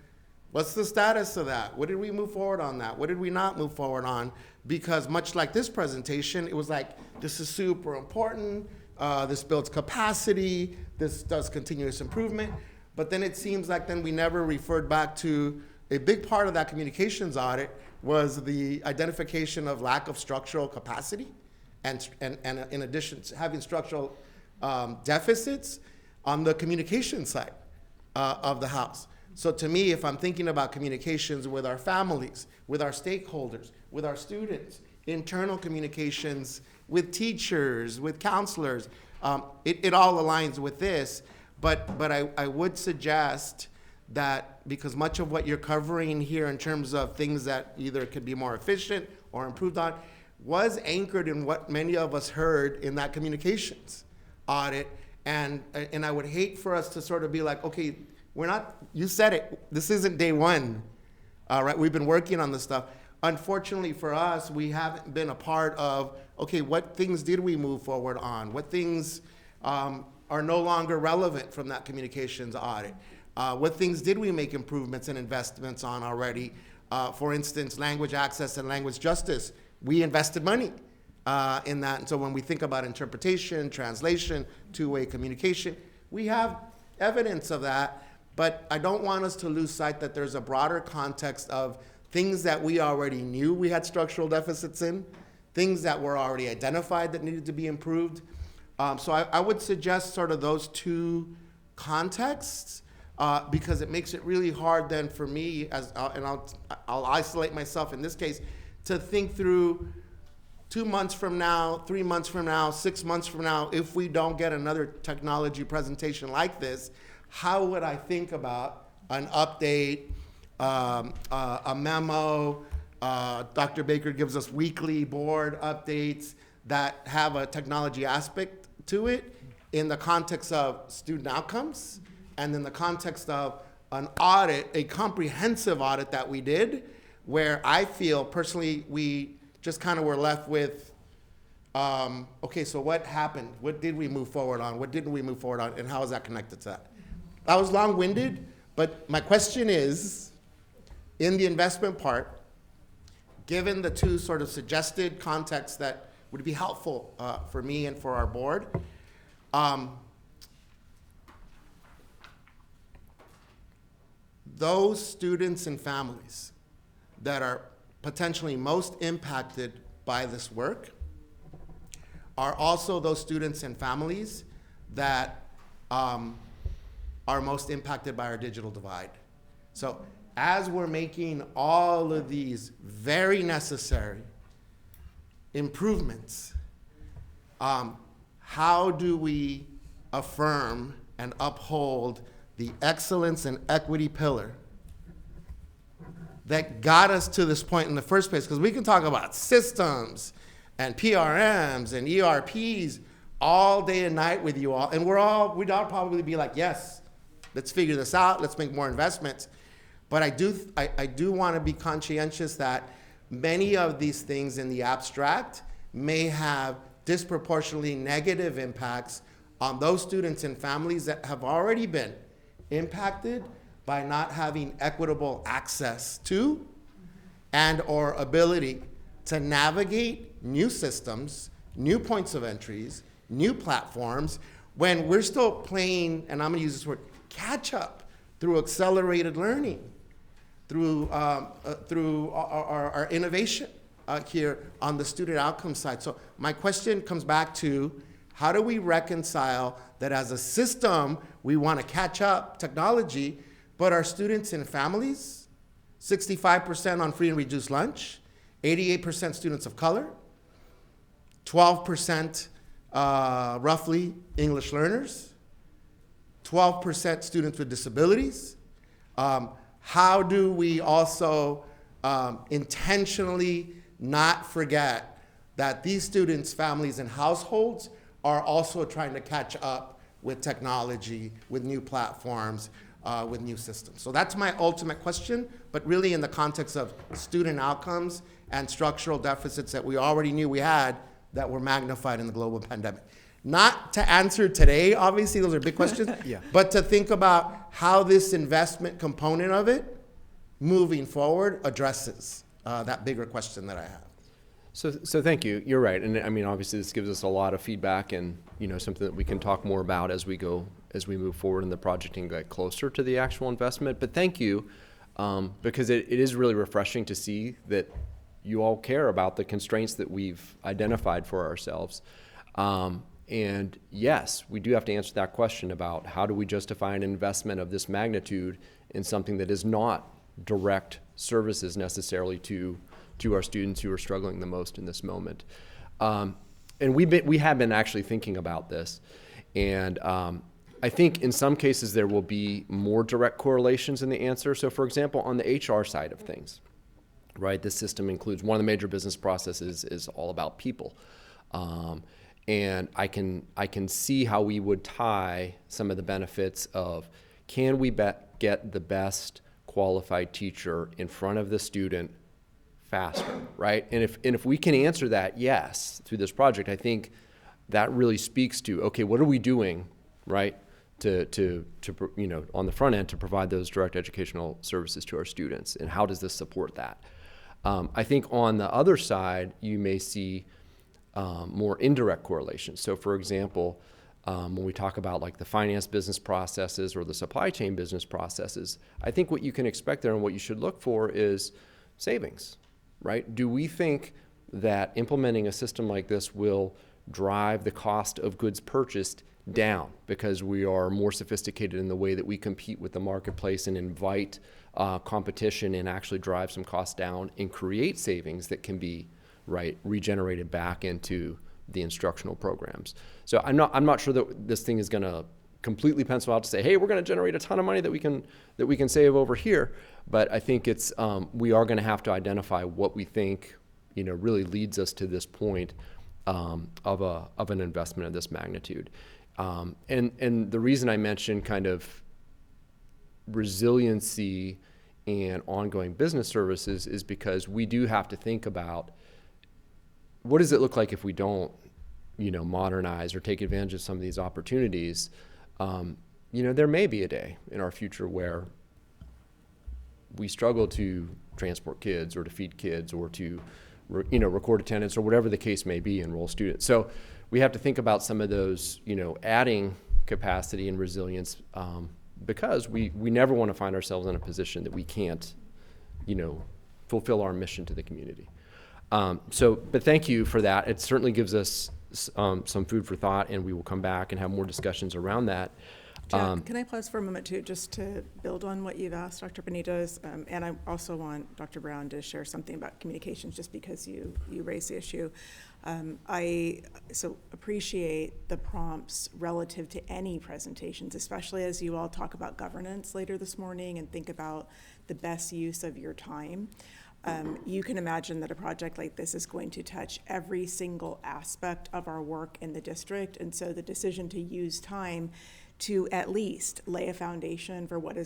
what's the status of that? What did we move forward on that? What did we not move forward on? Because much like this presentation, it was like, this is super important, this builds capacity, this does continuous improvement, but then it seems like then we never referred back to a big part of that communications audit was the identification of lack of structural capacity, and in addition to having structural deficits on the communication side of the house. So to me, if I'm thinking about communications with our families, with our stakeholders, with our students, internal communications with teachers, with counselors, it all aligns with this. But I would suggest that because much of what you're covering here in terms of things that either could be more efficient or improved on was anchored in what many of us heard in that communications audit. And I would hate for us to sort of be like, okay, we're not, you said it, this isn't day one, right? We've been working on this stuff. Unfortunately for us, we haven't been a part of, okay, what things did we move forward on? What things are no longer relevant from that communications audit? What things did we make improvements and investments on already? For instance, language access and language justice, we invested money in that. And so when we think about interpretation, translation, two-way communication, we have evidence of that. But I don't want us to lose sight that there's a broader context of things that we already knew we had structural deficits in, things that were already identified that needed to be improved. So I would suggest sort of those two contexts because it makes it really hard then for me, and I'll isolate myself in this case, to think through 2 months from now, 3 months from now, 6 months from now, if we don't get another technology presentation like this, how would I think about an update, a memo? Dr. Baker gives us weekly board updates that have a technology aspect to it in the context of student outcomes and in the context of an audit, a comprehensive audit that we did, where I feel personally we just kind of were left with, okay, so what happened? What did we move forward on? What didn't we move forward on? And how is that connected to that? I was long-winded, but my question is, in the investment part, given the two sort of suggested contexts that would be helpful for me and for our board, those students and families that are potentially most impacted by this work are also those students and families that are most impacted by our digital divide. So as we're making all of these very necessary improvements, how do we affirm and uphold the excellence and equity pillar that got us to this point in the first place? Because we can talk about systems and PRMs and ERPs all day and night with you all, and we'd all probably be like, yes, let's figure this out, let's make more investments. But I do want to be conscientious that many of these things in the abstract may have disproportionately negative impacts on those students and families that have already been impacted by not having equitable access to and or ability to navigate new systems, new points of entries, new platforms, when we're still playing, and I'm gonna use this word, catch up through accelerated learning, through our innovation here on the student outcome side. So my question comes back to, how do we reconcile that as a system, we want to catch up technology, but our students and families, 65% on free and reduced lunch, 88% students of color, 12% roughly English learners, 12% students with disabilities. How do we also intentionally not forget that these students, families, and households are also trying to catch up with technology, with new platforms, with new systems? So that's my ultimate question, but really in the context of student outcomes and structural deficits that we already knew we had that were magnified in the global pandemic. Not to answer today, obviously, those are big questions, Yeah. but to think about how this investment component of it moving forward addresses that bigger question that I have. So thank you. You're right, and I mean, obviously, this gives us a lot of feedback, and something that we can talk more about as we move forward in the project and get closer to the actual investment. But thank you, because it is really refreshing to see that you all care about the constraints that we've identified for ourselves. And yes, we do have to answer that question about how do we justify an investment of this magnitude in something that is not direct services necessarily to our students who are struggling the most in this moment. And we have been actually thinking about this. And I think in some cases there will be more direct correlations in the answer. So for example, on the HR side of things, right, this system includes one of the major business processes is all about people. And I can see how we would tie some of the benefits of, can we get the best qualified teacher in front of the student faster, right? And if we can answer that yes through this project, I think that really speaks to, okay, what are we doing, right, to on the front end to provide those direct educational services to our students, and how does this support that? I think on the other side, you may see more indirect correlations. So for example, when we talk about like the finance business processes or the supply chain business processes, I think what you can expect there and what you should look for is savings, right? Do we think that implementing a system like this will drive the cost of goods purchased down because we are more sophisticated in the way that we compete with the marketplace and invite competition and actually drive some costs down and create savings that can be regenerated back into the instructional programs? So I'm not sure that this thing is going to completely pencil out to say, hey, we're going to generate a ton of money that we can save over here. But I think it's we are going to have to identify what we think really leads us to this point of an investment of this magnitude. And the reason I mentioned kind of resiliency and ongoing business services is because we do have to think about, what does it look like if we don't, modernize or take advantage of some of these opportunities? There may be a day in our future where we struggle to transport kids or to feed kids or to, record attendance or whatever the case may be, enroll students. So we have to think about some of those, adding capacity and resilience, because we never want to find ourselves in a position that we can't, fulfill our mission to the community. But thank you for that. It certainly gives us some food for thought, and we will come back and have more discussions around that. Jack, can I pause for a moment too, just to build on what you've asked Dr. Benitez, and I also want Dr. Brown to share something about communications, just because you raised the issue. I so appreciate the prompts relative to any presentations, especially as you all talk about governance later this morning and think about the best use of your time. You can imagine that a project like this is going to touch every single aspect of our work in the district, and so the decision to use time to at least lay a foundation for what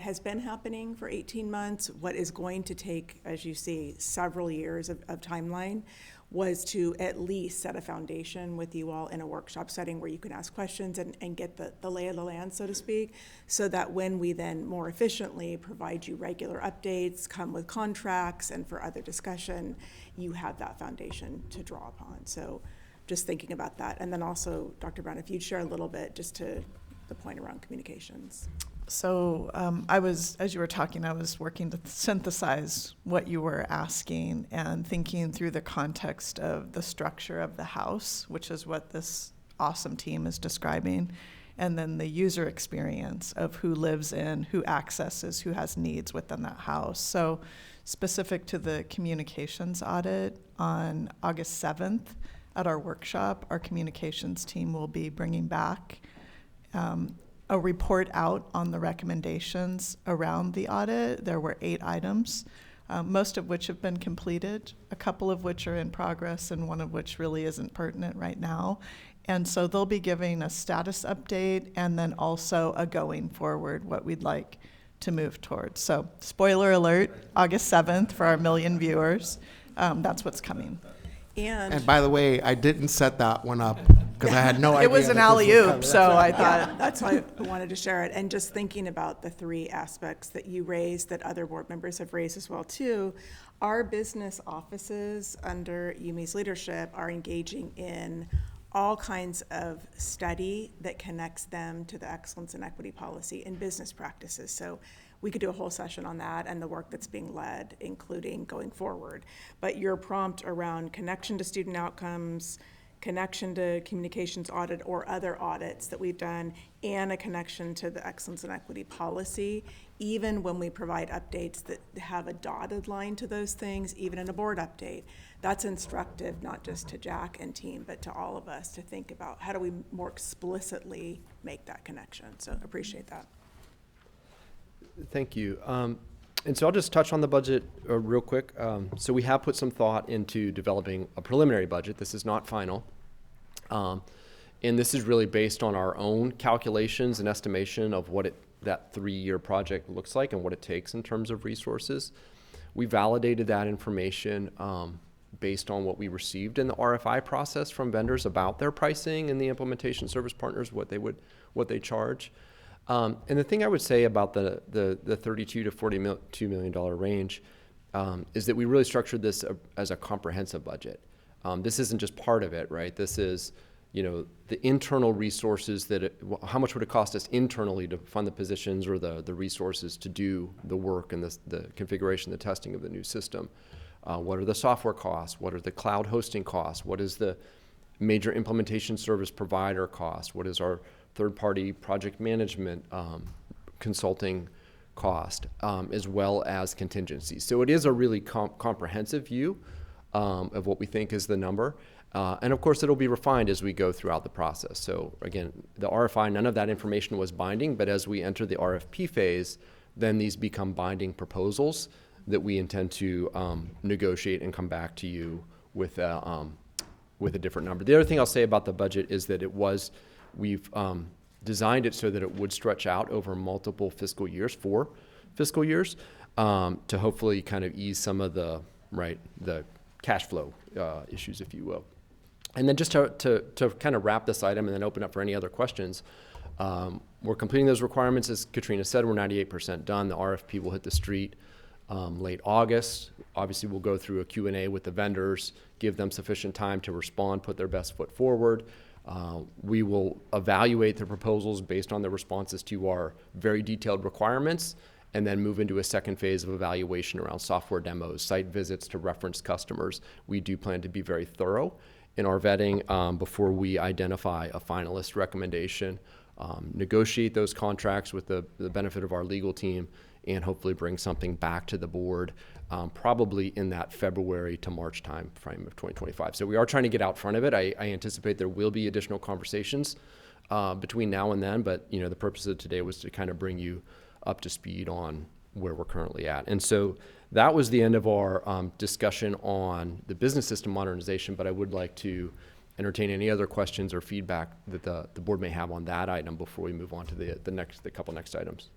has been happening for 18 months, what is going to take, as you see, several years of timeline, was to at least set a foundation with you all in a workshop setting where you can ask questions and get the lay of the land, so to speak, so that when we then more efficiently provide you regular updates, come with contracts, and for other discussion, you have that foundation to draw upon. So just thinking about that. And then also, Dr. Brown, if you'd share a little bit just to the point around communications. So as you were talking, I was working to synthesize what you were asking and thinking through the context of the structure of the house, which is what this awesome team is describing, and then the user experience of who lives in, who accesses, who has needs within that house. So specific to the communications audit, on August 7th at our workshop, our communications team will be bringing back a report out on the recommendations around the audit. There were 8 items, most of which have been completed, a couple of which are in progress, and one of which really isn't pertinent right now. And so they'll be giving a status update and then also a going forward, what we'd like to move towards. So spoiler alert, August 7th for our 1 million viewers, that's what's coming. And by the way, I didn't set that one up because I had no idea. It was an alley-oop, so I thought. that's why I wanted to share it. And just thinking about the 3 aspects that you raised, that other board members have raised as well too, our business offices under Yumi's leadership are engaging in all kinds of study that connects them to the excellence and equity policy in business practices. So we could do a whole session on that and the work that's being led, including going forward. But your prompt around connection to student outcomes, connection to communications audit or other audits that we've done, and a connection to the excellence and equity policy, even when we provide updates that have a dotted line to those things, even in a board update, that's instructive, not just to Jack and team, but to all of us to think about how do we more explicitly make that connection. So appreciate that. Thank you. And so I'll just touch on the budget real quick. So we have put some thought into developing a preliminary budget. This is not final. And this is really based on our own calculations and estimation of what that 3-year project looks like and what it takes in terms of resources. We validated that information based on what we received in the RFI process from vendors about their pricing and the implementation service partners, what they charge. And the thing I would say about the $32 to $42 million range is that we really structured this as a comprehensive budget. This isn't just part of it, right? This is, the internal resources how much would it cost us internally to fund the positions or the resources to do the work and the configuration, the testing of the new system? What are the software costs? What are the cloud hosting costs? What is the major implementation service provider cost? What is our third-party project management consulting cost, as well as contingencies? So it is a really comprehensive view of what we think is the number. And of course, it'll be refined as we go throughout the process. So again, the RFI, none of that information was binding, but as we enter the RFP phase, then these become binding proposals that we intend to negotiate and come back to you with a different number. The other thing I'll say about the budget is that we've designed it so that it would stretch out over multiple fiscal years, 4 fiscal years, to hopefully kind of ease some of the cash flow issues, if you will. And then just to kind of wrap this item and then open up for any other questions, we're completing those requirements. As Katrina said, we're 98% done. The RFP will hit the street late August. Obviously, we'll go through a Q&A with the vendors, give them sufficient time to respond, put their best foot forward. We will evaluate the proposals based on the responses to our very detailed requirements, and then move into a second phase of evaluation around software demos, site visits to reference customers. We do plan to be very thorough in our vetting before we identify a finalist recommendation, negotiate those contracts with the benefit of our legal team, and hopefully bring something back to the board probably in that February to March time frame of 2025. So we are trying to get out front of it. I anticipate there will be additional conversations between now and then, but the purpose of today was to kind of bring you up to speed on where we're currently at. And so that was the end of our discussion on the business system modernization, but I would like to entertain any other questions or feedback that the board may have on that item before we move on to the couple next items.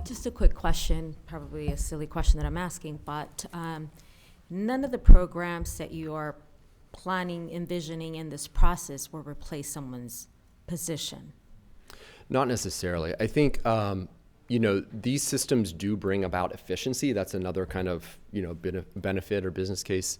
Just a quick question, probably a silly question that I'm asking, but none of the programs that you are planning, envisioning in this process will replace someone's position. Not necessarily. I think, these systems do bring about efficiency. That's another kind of, benefit or business case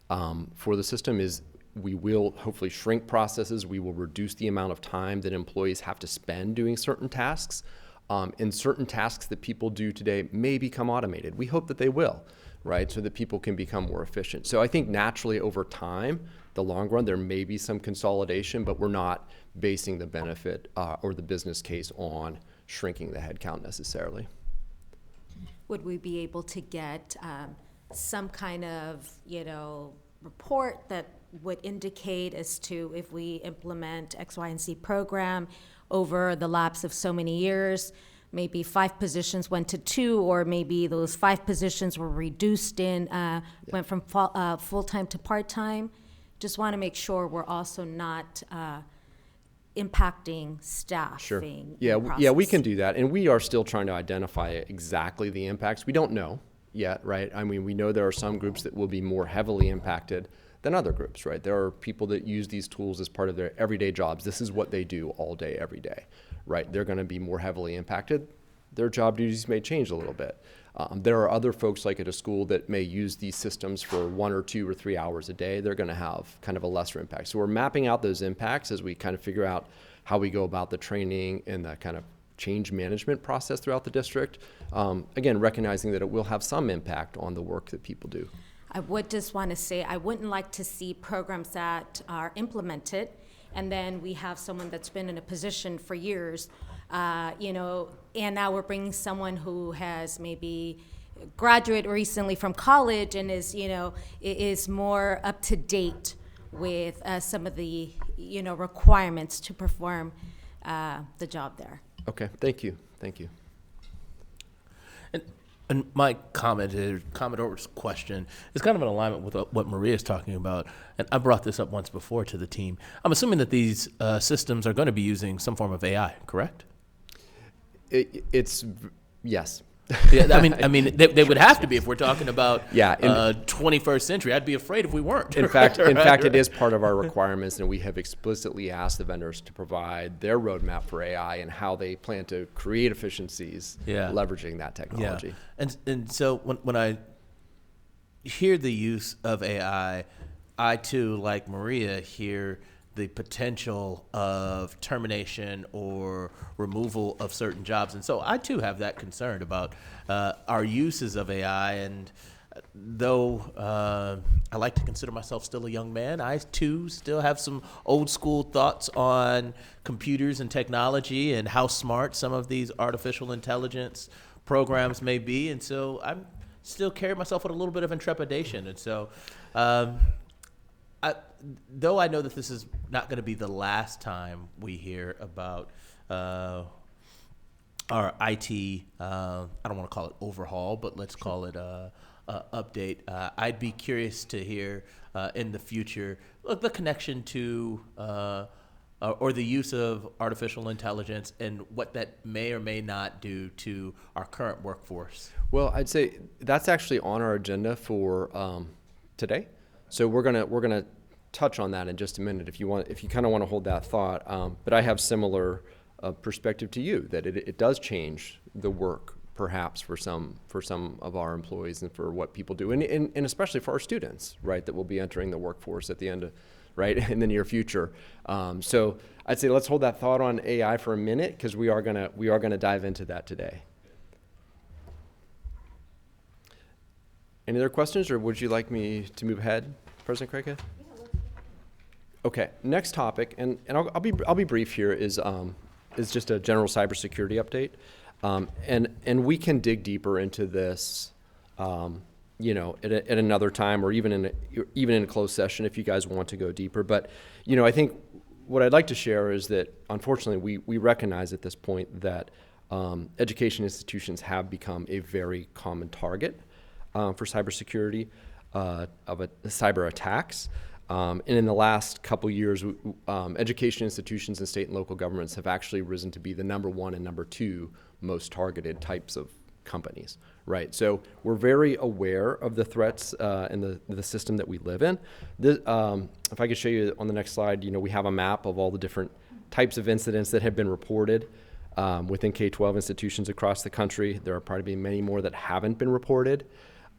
for the system is we will hopefully shrink processes. We will reduce the amount of time that employees have to spend doing certain tasks. And certain tasks that people do today may become automated. We hope that they will, right? So that people can become more efficient. So I think naturally over time, the long run, there may be some consolidation, but we're not basing the benefit or the business case on shrinking the headcount necessarily. Would we be able to get some kind of, report that would indicate as to if we implement X, Y, and Z program over the lapse of so many years, maybe 5 positions went to 2, or maybe those 5 positions were reduced went from full-time to part-time? Just want to make sure we're also not impacting staffing. Sure. in Yeah, the yeah, we process. can do that. And we are still trying to identify exactly the impacts. We don't know yet, right? I mean, we know there are some groups that will be more heavily impacted than other groups, right? There are people that use these tools as part of their everyday jobs. This is what they do all day, every day, right? They're going to be more heavily impacted. Their job duties may change a little bit. There are other folks like at a school that may use these systems for 1 or 2 or 3 hours a day. They're going to have kind of a lesser impact. So we're mapping out those impacts as we kind of figure out how we go about the training and the kind of change management process throughout the district. Again, recognizing that it will have some impact on the work that people do. I would just want to say, I wouldn't like to see programs that are implemented, and then we have someone that's been in a position for years, and now we're bringing someone who has maybe graduated recently from college and is more up to date with some of the, requirements to perform the job there. Okay, thank you. Thank you. And And my Commodore's question is kind of in alignment with what Maria is talking about. And I brought this up once before to the team. I'm assuming that these systems are going to be using some form of AI, correct? Yes. Yeah, I mean, they would have to be if we're talking about Yeah, 21st century. I'd be afraid if we weren't. In fact, it is part of our requirements, and we have explicitly asked the vendors to provide their roadmap for AI and how they plan to create efficiencies leveraging that technology. Yeah. And so when I hear the use of AI, I too, like Maria, hear the potential of termination or removal of certain jobs. And so I too have that concern about our uses of AI. And though I like to consider myself still a young man, I too still have some old school thoughts on computers and technology and how smart some of these artificial intelligence programs may be. And so I'm still carry myself with a little bit of intrepidation. And so though I know that this is not going to be the last time we hear about our IT, I don't want to call it overhaul, but let's call it update. I'd be curious to hear in the future the connection to or the use of artificial intelligence and what that may or may not do to our current workforce. Well, I'd say that's actually on our agenda for today. So we're gonna touch on that in just a minute if you kind of want to hold that thought. But I have similar perspective to you that it does change the work perhaps for some of our employees and for what people do, and especially for our students, right, that will be entering the workforce at the end of, right, in the near future. So I'd say let's hold that thought on AI for a minute because we are gonna dive into that today. Any other questions, or would you like me to move ahead, President Craig? Okay, next topic, and I'll be brief here, is just a general cybersecurity update, and we can dig deeper into this, at another time, or even in a closed session if you guys want to go deeper. But I think what I'd like to share is that unfortunately we recognize at this point that education institutions have become a very common target for cybersecurity of cyber attacks. And in the last couple years, education institutions and state and local governments have actually risen to be the number one and number two most targeted types of companies, right? So we're very aware of the threats in the system that we live in. If I could show you on the next slide, we have a map of all the different types of incidents that have been reported within K-12 institutions across the country. There are probably many more that haven't been reported.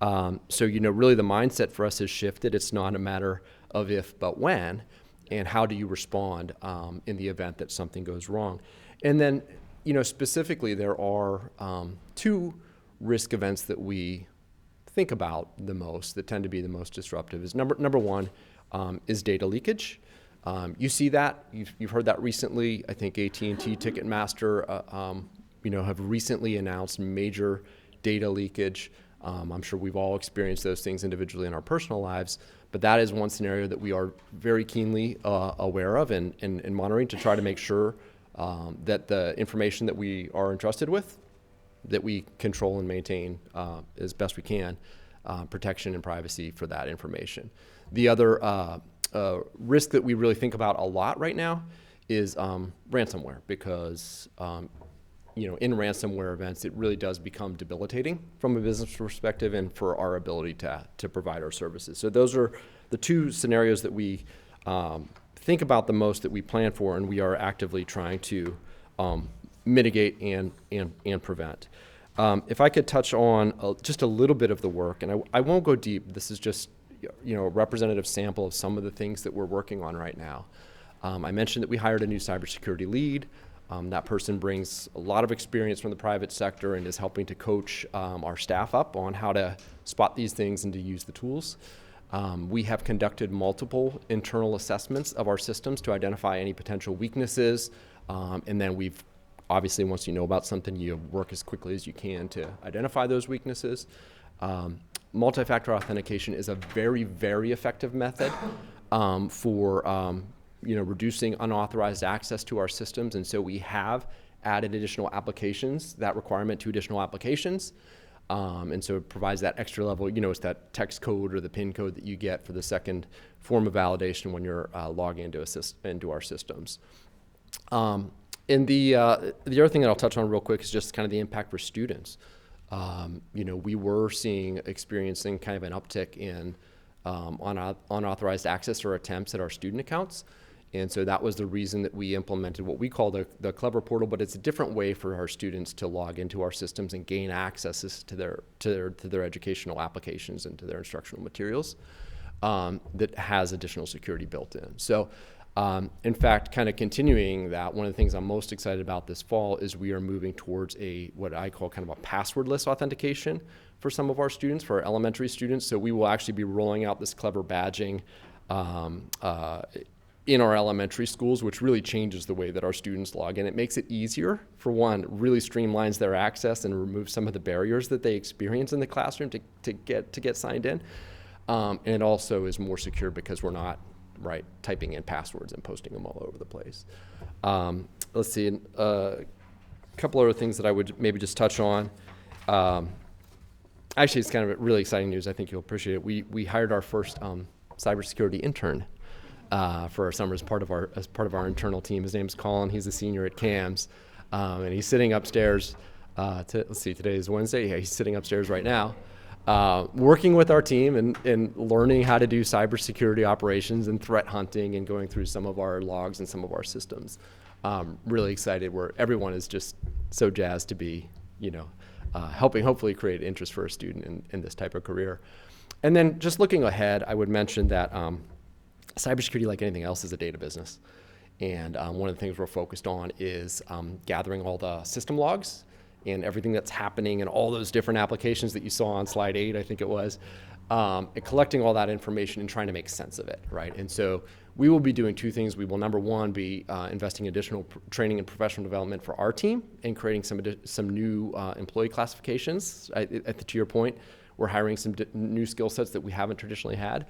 So really the mindset for us has shifted. It's not a matter of if, but when, and how do you respond in the event that something goes wrong. And then, specifically there are two risk events that we think about the most that tend to be the most disruptive. Is number one is data leakage. You see that, you've heard that recently. I think AT&T, Ticketmaster, have recently announced major data leakage. I'm sure we've all experienced those things individually in our personal lives, but that is one scenario that we are very keenly aware of and monitoring to try to make sure that the information that we are entrusted with, that we control and maintain as best we can, protection and privacy for that information. The other risk that we really think about a lot right now is ransomware, because in ransomware events, it really does become debilitating from a business perspective and for our ability to provide our services. So those are the two scenarios that we think about the most, that we plan for, and we are actively trying to mitigate and prevent. If I could touch on just a little bit of the work, and I won't go deep. This is just a representative sample of some of the things that we're working on right now. I mentioned that we hired a new cybersecurity lead. That person brings a lot of experience from the private sector and is helping to coach our staff up on how to spot these things and to use the tools. We have conducted multiple internal assessments of our systems to identify any potential weaknesses, and then we've obviously, once you know about something, you work as quickly as you can to identify those weaknesses. Multi-factor authentication is a very, very effective method for reducing unauthorized access to our systems, and so we have added additional applications, that requirement to additional applications. And so it provides that extra level, it's that text code or the PIN code that you get for the second form of validation when you're logging into our systems. And the other thing that I'll touch on real quick is just kind of the impact for students. We were experiencing kind of an uptick in unauthorized access or attempts at our student accounts. And so that was the reason that we implemented what we call the Clever Portal, but it's a different way for our students to log into our systems and gain access to their educational applications and to their instructional materials that has additional security built in. So in fact, kind of continuing that, one of the things I'm most excited about this fall is we are moving towards what I call kind of a passwordless authentication for some of our students, for our elementary students. So we will actually be rolling out this Clever badging in our elementary schools, which really changes the way that our students log in. It makes it easier, for one, really streamlines their access and removes some of the barriers that they experience in the classroom to get signed in. And it also is more secure because we're not typing in passwords and posting them all over the place. Let's see, a couple other things that I would maybe just touch on. Actually, it's kind of really exciting news. I think you'll appreciate it. We hired our first cybersecurity intern for our summer as part of our internal team. His name's Colin. He's a senior at CAMS, and he's sitting upstairs. Let's see, today is Wednesday. Yeah, he's sitting upstairs right now, working with our team and learning how to do cybersecurity operations and threat hunting and going through some of our logs and some of our systems. Really excited. Where everyone is just so jazzed to be, helping hopefully create interest for a student in this type of career. And then just looking ahead, I would mention that cybersecurity, like anything else, is a data business. And one of the things we're focused on is gathering all the system logs and everything that's happening in all those different applications that you saw on slide 8, I think it was, and collecting all that information and trying to make sense of it, right? And so we will be doing two things. We will, number one, be investing additional training and professional development for our team and creating some new employee classifications. To your point, we're hiring some new skill sets that we haven't traditionally had.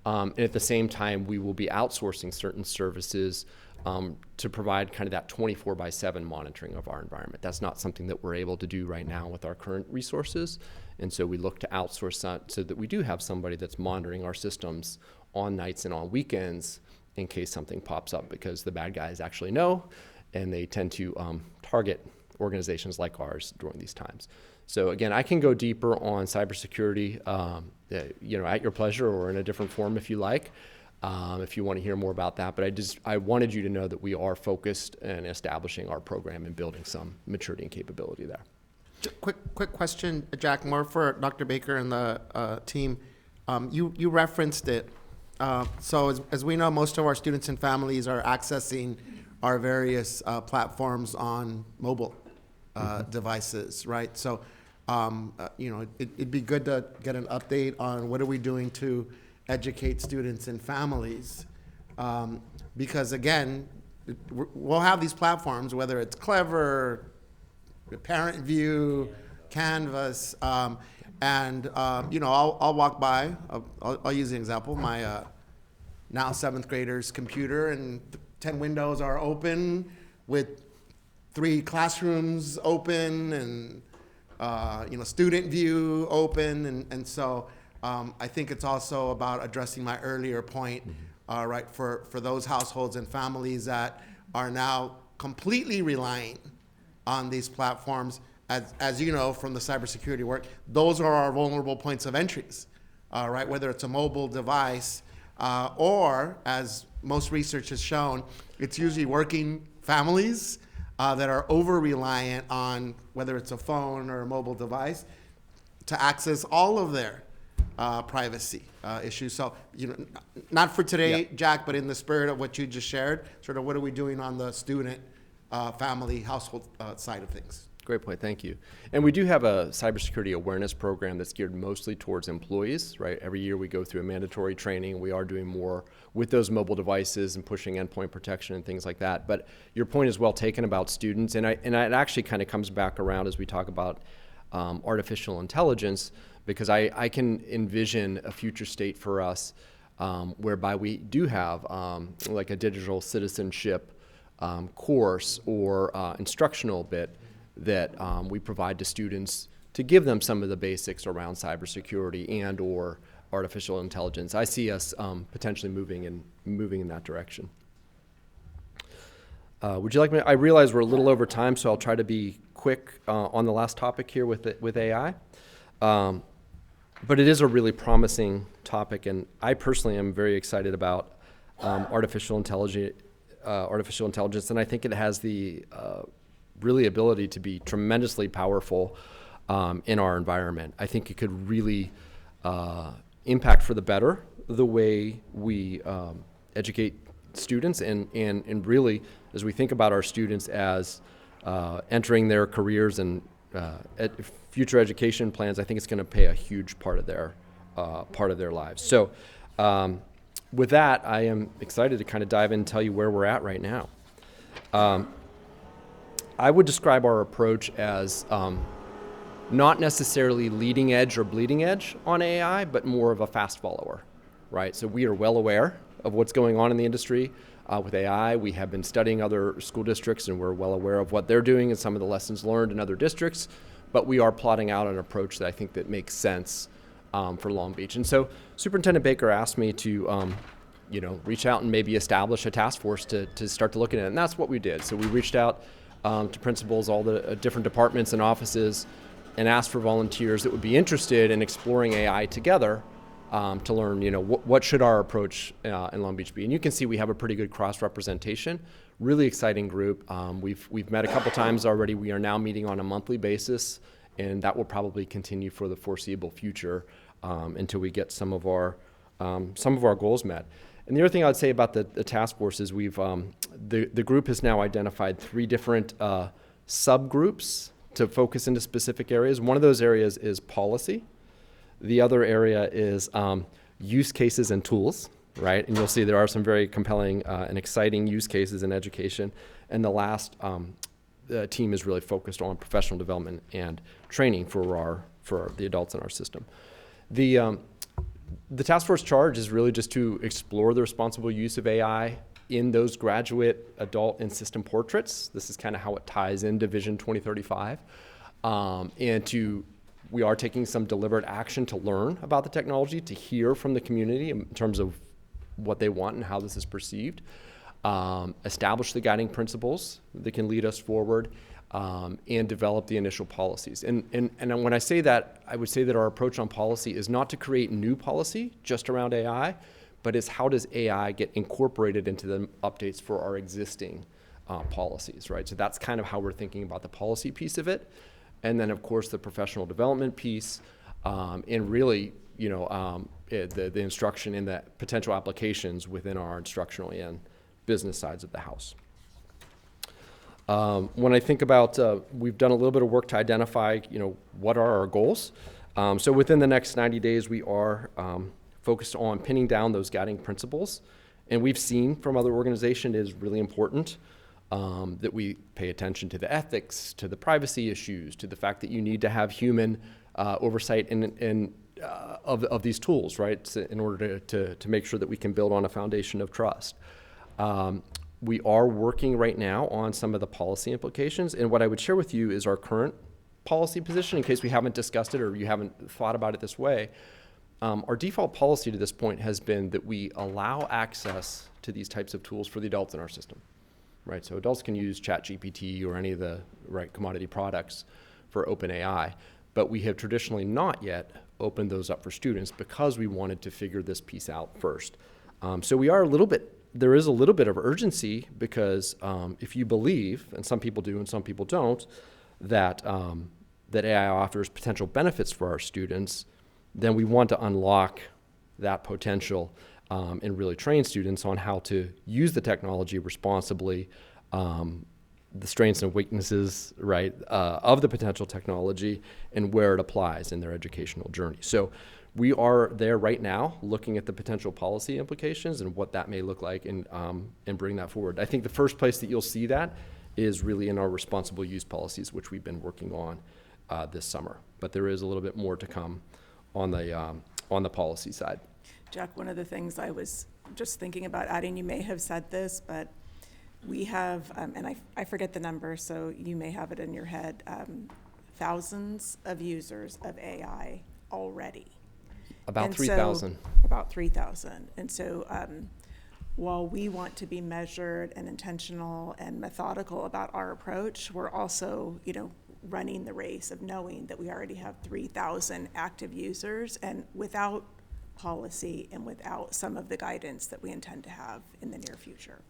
And at the same time, we will be outsourcing certain services to provide kind of that 24/7 monitoring of our environment. That's not something that we're able to do right now with our current resources. And so we look to outsource that so that we do have somebody that's monitoring our systems on nights and on weekends in case something pops up, because the bad guys actually know, and they tend to target organizations like ours during these times. So again, I can go deeper on cybersecurity, at your pleasure or in a different form if you like, if you want to hear more about that. But I wanted you to know that we are focused in establishing our program and building some maturity and capability there. Quick question, Jack, more for Dr. Baker and the team. You referenced it. So as we know, most of our students and families are accessing our various platforms on mobile devices, right? So, it'd be good to get an update on what are we doing to educate students and families. Because again, we'll have these platforms, whether it's Clever, Parent View, Canvas, I'll walk by, I'll use the example, my now 7th grader's computer, and 10 windows are open with 3 classrooms open and, student view open. And so I think it's also about addressing my earlier point, right, for those households and families that are now completely relying on these platforms. As you know from the cybersecurity work, those are our vulnerable points of entries, right? Whether it's a mobile device or, as most research has shown, it's usually working families that are over-reliant on whether it's a phone or a mobile device to access all of their privacy issues. So, not for today, Jack, but in the spirit of what you just shared, sort of what are we doing on the student, family, household side of things? Great point, thank you. And we do have a cybersecurity awareness program that's geared mostly towards employees, right? Every year we go through a mandatory training. We are doing more with those mobile devices and pushing endpoint protection and things like that. But your point is well taken about students, and it actually kind of comes back around as we talk about artificial intelligence, because I can envision a future state for us whereby we do have like a digital citizenship course or instructional bit that we provide to students to give them some of the basics around cybersecurity and or artificial intelligence. I see us potentially moving in that direction. Would you like me? I realize we're a little over time, so I'll try to be quick on the last topic here with AI. But it is a really promising topic, and I personally am very excited about artificial intelligence, and I think it has the really ability to be tremendously powerful in our environment. I think it could really impact for the better the way we educate students, and really, as we think about our students as entering their careers and future education plans, I think it's going to play a huge part of their lives. So with that, I am excited to kind of dive in and tell you where we're at right now. I would describe our approach as not necessarily leading edge or bleeding edge on AI, but more of a fast follower, right? So we are well aware of what's going on in the industry with AI. We have been studying other school districts, and we're well aware of what they're doing and some of the lessons learned in other districts, but we are plotting out an approach that I think that makes sense for Long Beach. And so Superintendent Baker asked me to reach out and maybe establish a task force to start to look at it, and that's what we did. So we reached out to principals, all the different departments and offices, and asked for volunteers that would be interested in exploring AI together to learn, what should our approach in Long Beach be. And you can see we have a pretty good cross-representation, really exciting group. We've met a couple times already. We are now meeting on a monthly basis, and that will probably continue for the foreseeable future until we get some of our goals met. And the other thing I would say about the task force is the group has now identified 3 different subgroups to focus into specific areas. One of those areas is policy. The other area is use cases and tools, right? And you'll see there are some very compelling and exciting use cases in education. And the last team is really focused on professional development and training for the adults in our system. The task force charge is really just to explore the responsible use of AI in those graduate, adult, and system portraits. This is kind of how it ties into Vision 2035. We are taking some deliberate action to learn about the technology, to hear from the community in terms of what they want and how this is perceived, establish the guiding principles that can lead us forward, and develop the initial policies. And when I say that, I would say that our approach on policy is not to create new policy just around AI, but is how does AI get incorporated into the updates for our existing policies, right? So that's kind of how we're thinking about the policy piece of it. And then, of course, the professional development piece, and really, the instruction in the potential applications within our instructional and business sides of the house. When I think about, we've done a little bit of work to identify, what are our goals. So within the next 90 days, we are focused on pinning down those guiding principles. And we've seen from other organizations it is really important that we pay attention to the ethics, to the privacy issues, to the fact that you need to have human oversight of these tools, right, in order to make sure that we can build on a foundation of trust. We are working right now on some of the policy implications, and what I would share with you is our current policy position in case we haven't discussed it or you haven't thought about it this way. Our default policy to this point has been that we allow access to these types of tools for the adults in our system, right? So adults can use ChatGPT or any of the commodity products for OpenAI, but we have traditionally not yet opened those up for students because we wanted to figure this piece out first. So there is a little bit of urgency because if you believe, and some people do and some people don't, that AI offers potential benefits for our students, then we want to unlock that potential and really train students on how to use the technology responsibly, the strengths and weaknesses, right, of the potential technology and where it applies in their educational journey. So we are there right now looking at the potential policy implications and what that may look like and bring that forward. I think the first place that you'll see that is really in our responsible use policies, which we've been working on this summer. But there is a little bit more to come on the policy side. Jack, one of the things I was just thinking about adding, you may have said this, but we have, and I forget the number, so you may have it in your head, thousands of users of AI already. About And so- 3,000. About 3,000. And so while we want to be measured and intentional and methodical about our approach, we're also, running the race of knowing that we already have 3,000 active users, and without policy and without some of the guidance that we intend to have in the near future.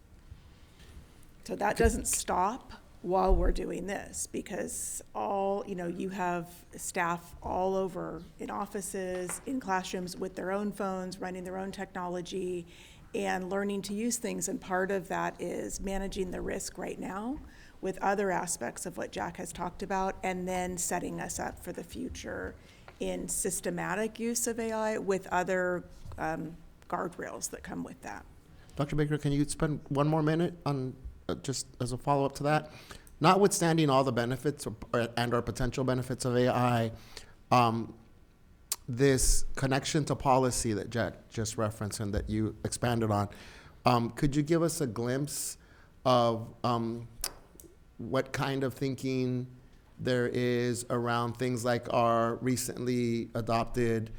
So that doesn't stop while we're doing this, because you have staff all over in offices, in classrooms with their own phones, running their own technology and learning to use things. And part of that is managing the risk right now with other aspects of what Jack has talked about, and then setting us up for the future in systematic use of AI with other guardrails that come with that. Dr. Baker, can you spend one more minute on, just as a follow-up to that? Notwithstanding all the benefits and/or potential benefits of AI, this connection to policy that Jack just referenced and that you expanded on, could you give us a glimpse of what kind of thinking there is around things like our recently adopted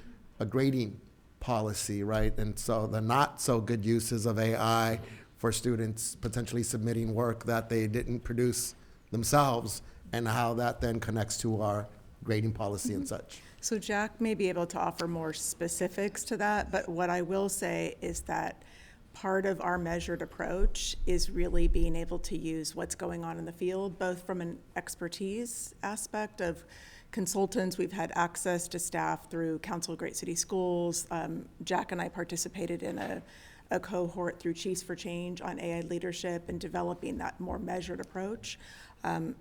grading policy, right? And so the not so good uses of AI for students potentially submitting work that they didn't produce themselves, and how that then connects to our grading policy and such. So Jack may be able to offer more specifics to that, but what I will say is that part of our measured approach is really being able to use what's going on in the field, both from an expertise aspect of consultants. We've had access to staff through Council of Great City Schools. Jack and I participated in a cohort through Chiefs for Change on AI leadership and developing that more measured approach,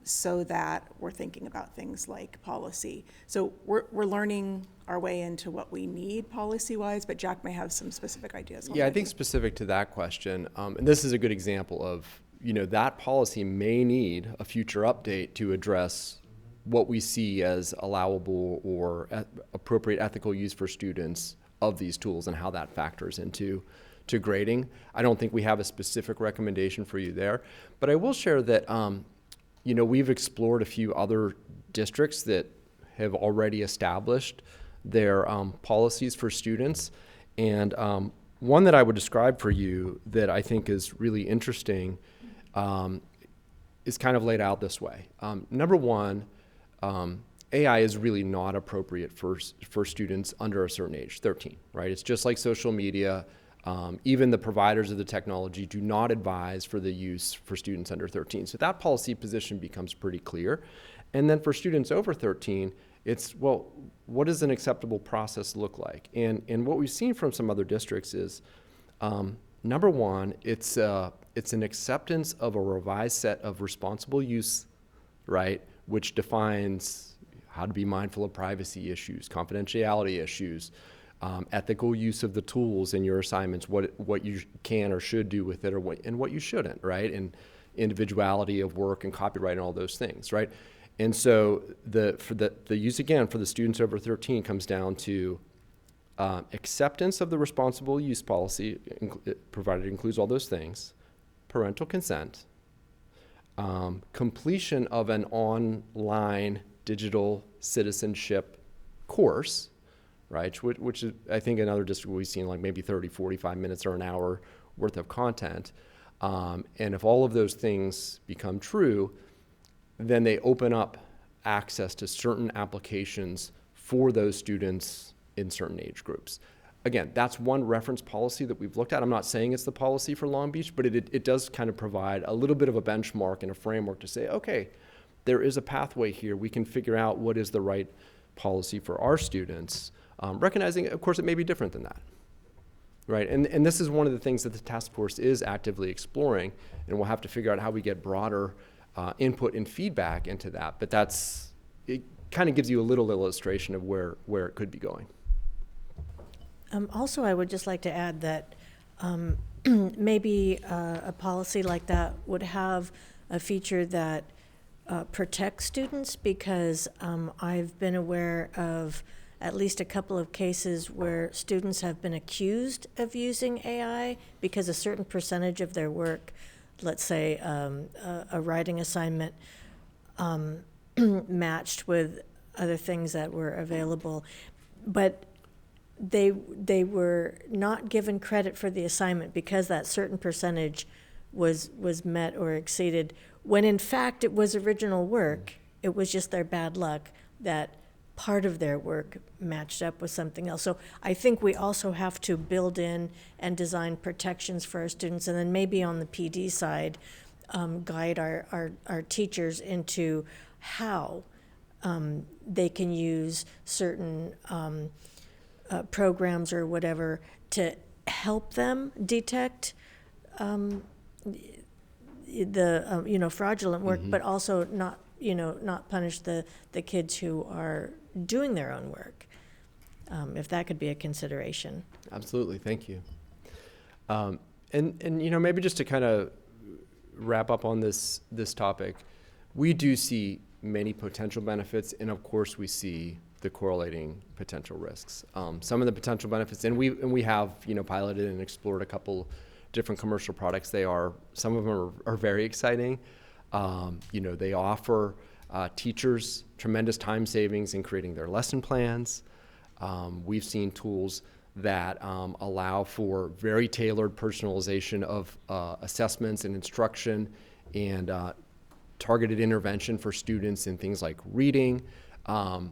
so that we're thinking about things like policy. So we're learning our way into what we need policy-wise, but Jack may have some specific ideas. Yeah, I think specific to that question, and this is a good example of, that policy may need a future update to address what we see as allowable or appropriate ethical use for students of these tools and how that factors into grading. I don't think we have a specific recommendation for you there, but I will share that we've explored a few other districts that have already established their policies for students, and one that I would describe for you that I think is really interesting is kind of laid out this way. Number one, AI is really not appropriate for students under a certain age, 13, right? It's just like social media. Even the providers of the technology do not advise for the use for students under 13. So that policy position becomes pretty clear. And then for students over 13, it's, well, what does an acceptable process look like? And what we've seen from some other districts is, number one, it's an acceptance of a revised set of responsible use, right, which defines how to be mindful of privacy issues, confidentiality issues, ethical use of the tools in your assignments, what you can or should do with it, or what you shouldn't, right? And individuality of work and copyright and all those things, right? And so the use, again, for the students over 13 comes down to acceptance of the responsible use policy, provided it includes all those things, parental consent, completion of an online digital citizenship course, right, which is, I think, another district we've seen like maybe 30, 45 minutes or an hour worth of content. And if all of those things become true, then they open up access to certain applications for those students in certain age groups. Again, that's one reference policy that we've looked at. I'm not saying it's the policy for Long Beach, but it does kind of provide a little bit of a benchmark and a framework to say, okay, there is a pathway here. We can figure out what is the right policy for our students, recognizing, of course, it may be different than that, right? And this is one of the things that the task force is actively exploring, and we'll have to figure out how we get broader input and feedback into that. But it kind of gives you a little illustration of where it could be going. Also, I would just like to add that maybe a policy like that would have a feature that protects students, because I've been aware of at least a couple of cases where students have been accused of using AI because a certain percentage of their work, let's say a writing assignment, matched with other things that were available. But they were not given credit for the assignment because that certain percentage was met or exceeded, when in fact it was original work. It was just their bad luck that part of their work matched up with something else. So I think we also have to build in and design protections for our students, and then maybe on the PD side, guide our teachers into how they can use certain programs or whatever to help them detect the fraudulent work, but also not punish the kids who are doing their own work, if that could be a consideration. Absolutely, thank you. And maybe just to kind of wrap up on this topic, we do see many potential benefits, and of course we see the correlating potential risks. Some of the potential benefits, and we have piloted and explored a couple different commercial products. Some of them are very exciting. They offer teachers tremendous time savings in creating their lesson plans. We've seen tools that allow for very tailored personalization of assessments and instruction, and targeted intervention for students in things like reading. And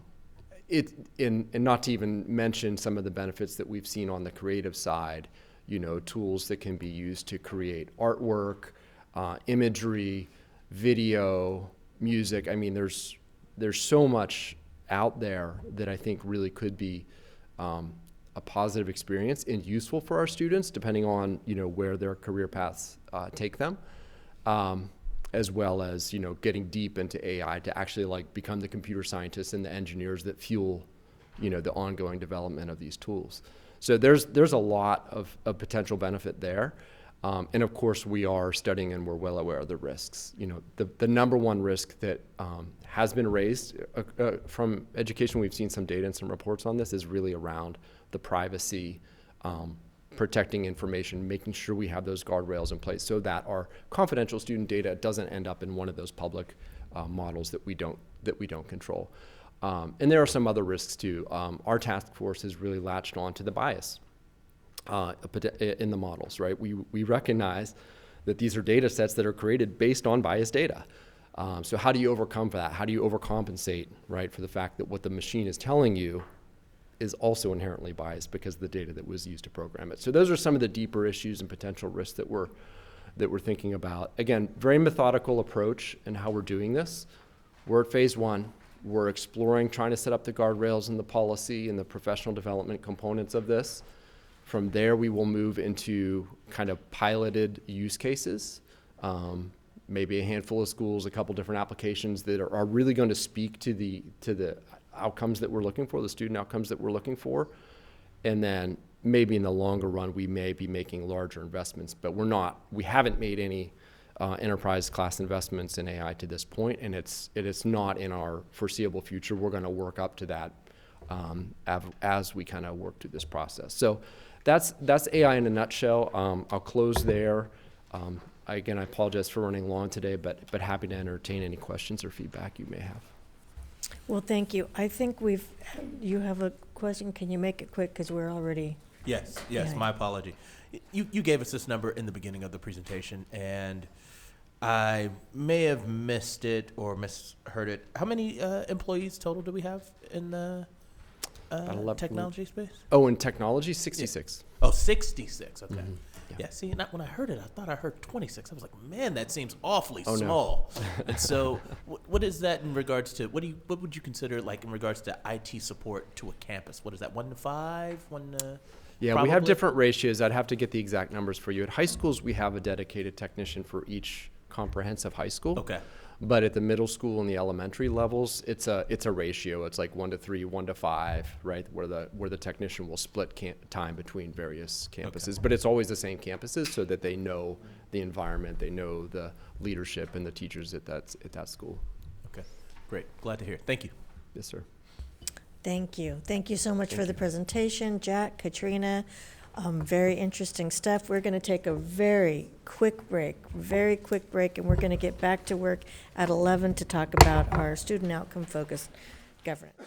not to even mention some of the benefits that we've seen on the creative side, tools that can be used to create artwork, imagery, video, music. I mean, there's so much out there that I think really could be a positive experience and useful for our students, depending on where their career paths take them, as well as getting deep into AI to actually become the computer scientists and the engineers that fuel the ongoing development of these tools. So there's a lot of potential benefit there. And of course, we are studying and we're well aware of the risks. The number one risk that has been raised from education, we've seen some data and some reports on this, is really around the privacy, protecting information, making sure we have those guardrails in place so that our confidential student data doesn't end up in one of those public models that we don't control. And there are some other risks too. Our task force has really latched on to the bias in the models, right? We recognize that these are data sets that are created based on biased data. So how do you overcome that? How do you overcompensate, right, for the fact that what the machine is telling you is also inherently biased because of the data that was used to program it? So those are some of the deeper issues and potential risks that we're thinking about. Again, very methodical approach in how we're doing this. We're at phase one. We're exploring, trying to set up the guardrails and the policy and the professional development components of this. From there, we will move into kind of piloted use cases, maybe a handful of schools, a couple different applications that are really going to speak to the outcomes that we're looking for, the student outcomes that we're looking for. And then maybe in the longer run, we may be making larger investments, but we haven't made any enterprise class investments in AI to this point, and it's not in our foreseeable future. We're going to work up to that as we kind of work through this process. So that's AI in a nutshell. I'll close there. Again, I apologize for running long today, but happy to entertain any questions or feedback you may have. Well, thank you. I think you have a question. Can you make it quick, because we're already... Yes, Yeah. my apology. You gave us this number in the beginning of the presentation, and I may have missed it or misheard it. How many employees total do we have in the technology space? Oh, in technology, 66. Oh, 66. Okay. Mm-hmm. Yeah, see, when I heard it, I thought I heard 26. I was like, man, that seems awfully Oh, no. small. And so what is that in regards to, what would you consider like in regards to IT support to a campus? What is that, 1 to 5? Yeah, probably? we have different ratios. I'd have to get the exact numbers for you. At high schools, we have a dedicated technician for each comprehensive high school. Okay. But at the middle school and the elementary levels, it's a ratio. It's like 1 to 3, 1 to 5, right? Where the technician will split time between various campuses. Okay. But it's always the same campuses, so that they know the environment, they know the leadership and the teachers at that school. Okay, great. Glad to hear. Thank you. Yes, sir. Thank you. Thank you so much for the presentation, Jack, Katrina. Very interesting stuff. We're going to take a very quick break, and we're going to get back to work at 11 to talk about our student outcome focused governance.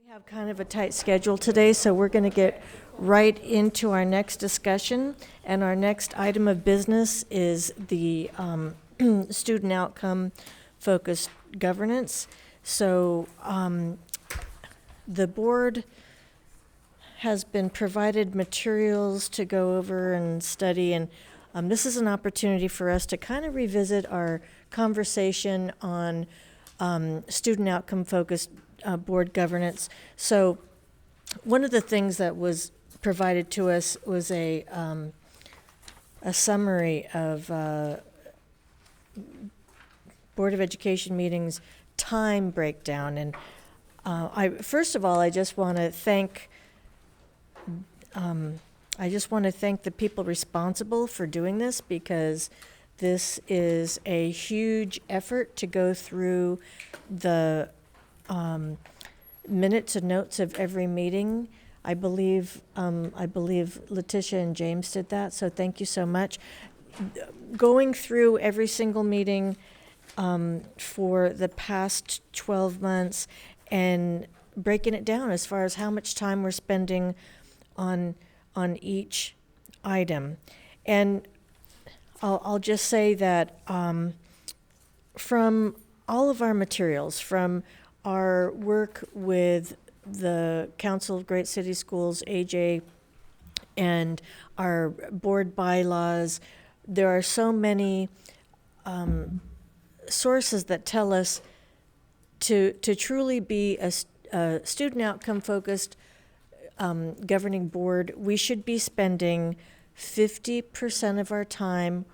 We have kind of a tight schedule today, so we're going to get right into our next discussion. And our next item of business is the student outcome focused governance. So the board has been provided materials to go over and study, and this is an opportunity for us to kind of revisit our conversation on student outcome focused board governance. So one of the things that was provided to us was a summary of Board of Education meetings time breakdown. And first of all, I just want to thank the people responsible for doing this, because this is a huge effort to go through the minutes and notes of every meeting. I believe Letitia and James did that, so thank you so much. Going through every single meeting for the past 12 months and breaking it down as far as how much time we're spending on each item. And I'll just say that from all of our materials, from our work with the Council of Great City Schools, AJ, and our board bylaws, there are so many sources that tell us to truly be a student outcome focused governing board, we should be spending 50% of our time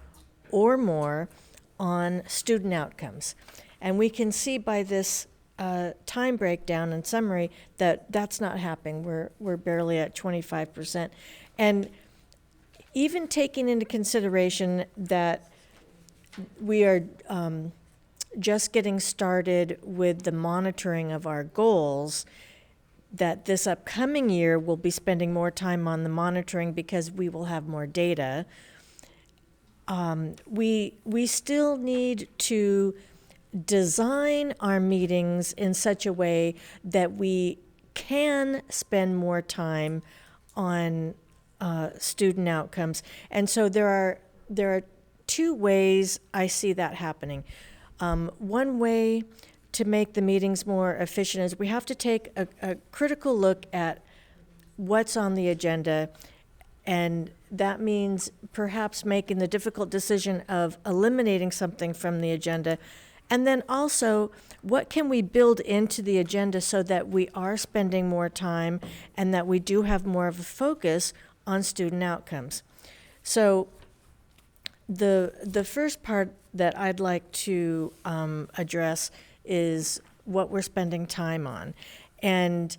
or more on student outcomes. And we can see by this time breakdown and summary that that's not happening. We're barely at 25%. And even taking into consideration that we are just getting started with the monitoring of our goals, that this upcoming year we'll be spending more time on the monitoring because we will have more data. We still need to design our meetings in such a way that we can spend more time on student outcomes. And so there are two ways I see that happening. One way to make the meetings more efficient is we have to take a critical look at what's on the agenda, and that means perhaps making the difficult decision of eliminating something from the agenda. And then also, what can we build into the agenda so that we are spending more time and that we do have more of a focus on student outcomes? So the first part that I'd like to address is what we're spending time on. And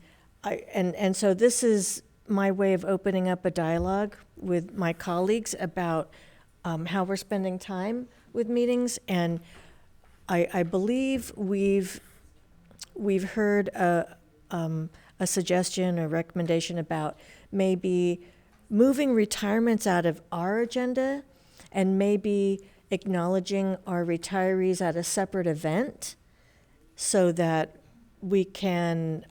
so this is my way of opening up a dialogue with my colleagues about how we're spending time with meetings. And I believe we've heard a suggestion or recommendation about maybe moving retirements out of our agenda and maybe acknowledging our retirees at a separate event so that we can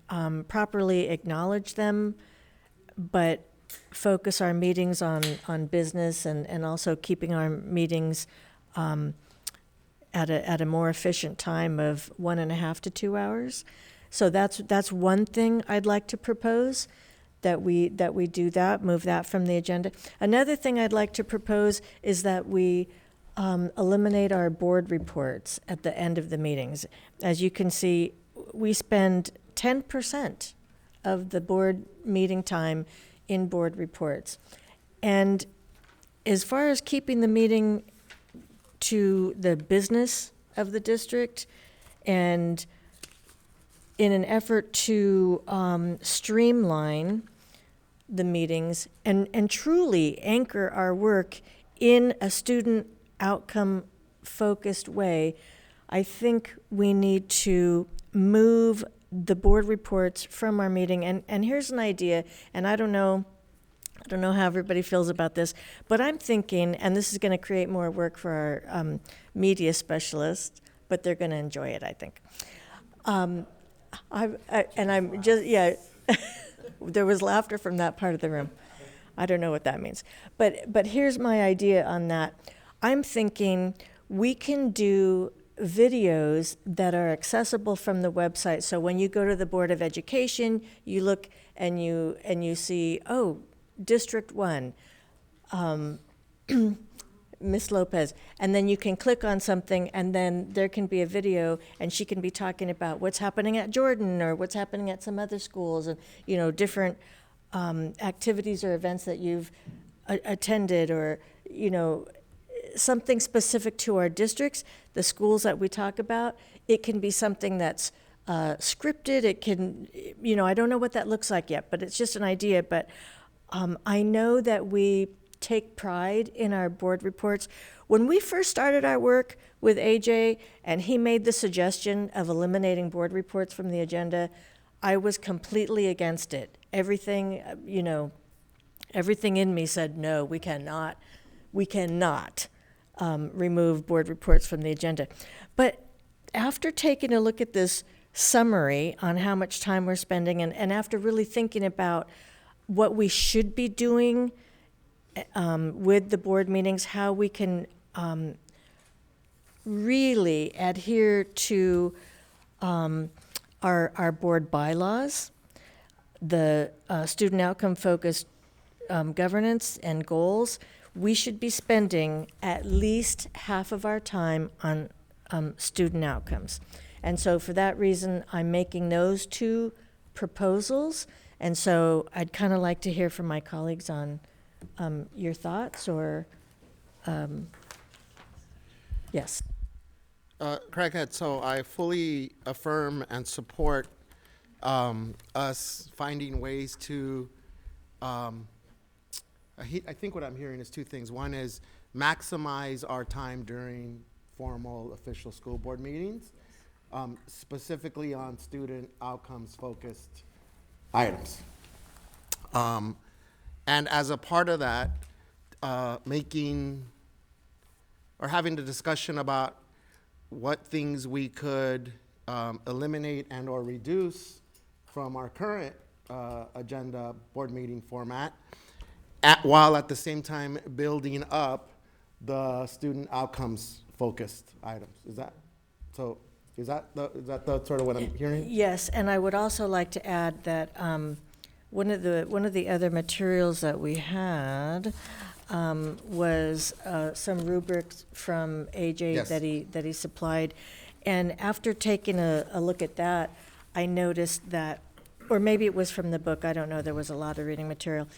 properly acknowledge them, but focus our meetings on business and also keeping our meetings at a more efficient time of 1.5 to 2 hours. So that's one thing I'd like to propose, that we do that, move that from the agenda. Another thing I'd like to propose is that we eliminate our board reports at the end of the meetings. As you can see, we spend 10% of the board meeting time in board reports. And as far as keeping the meeting to the business of the district, and in an effort to streamline the meetings and truly anchor our work in a student outcome focused way, I think we need to move the board reports from our meeting. And here's an idea, and I don't know how everybody feels about this, but I'm thinking, and this is going to create more work for our media specialists, but they're going to enjoy it, I think. And I'm just, yeah, there was laughter from that part of the room. I don't know what that means. But here's my idea on that. I'm thinking we can do videos that are accessible from the website. So when you go to the Board of Education, you look and you see, oh, District 1, Miss Lopez, and then you can click on something, and then there can be a video, and she can be talking about what's happening at Jordan or what's happening at some other schools, and different activities or events that you've attended, or something specific to our districts, the schools that we talk about. It can be something that's scripted. It can, I don't know what that looks like yet, but it's just an idea. But I know that we take pride in our board reports. When we first started our work with AJ and he made the suggestion of eliminating board reports from the agenda, I was completely against it. Everything, everything in me said, no, we cannot remove board reports from the agenda. But after taking a look at this summary on how much time we're spending, and after really thinking about what we should be doing with the board meetings, how we can really adhere to our board bylaws, the student outcome focused governance and goals, we should be spending at least half of our time on student outcomes. And so for that reason, I'm making those two proposals. And so I'd kind of like to hear from my colleagues on your thoughts, or, yes. Craighead, so I fully affirm and support us finding ways to, I think what I'm hearing is two things. One is maximize our time during formal official school board meetings, specifically on student outcomes focused items. And as a part of that, making or having the discussion about what things we could eliminate and or reduce from our current agenda board meeting format, while at the same time building up the student outcomes focused items. Is that the sort of what I'm hearing? Yes, and I would also like to add that one of the other materials that we had was some rubrics from AJ Yes. that he supplied, and after taking a look at that, I noticed that, or maybe it was from the book, I don't know, there was a lot of reading material,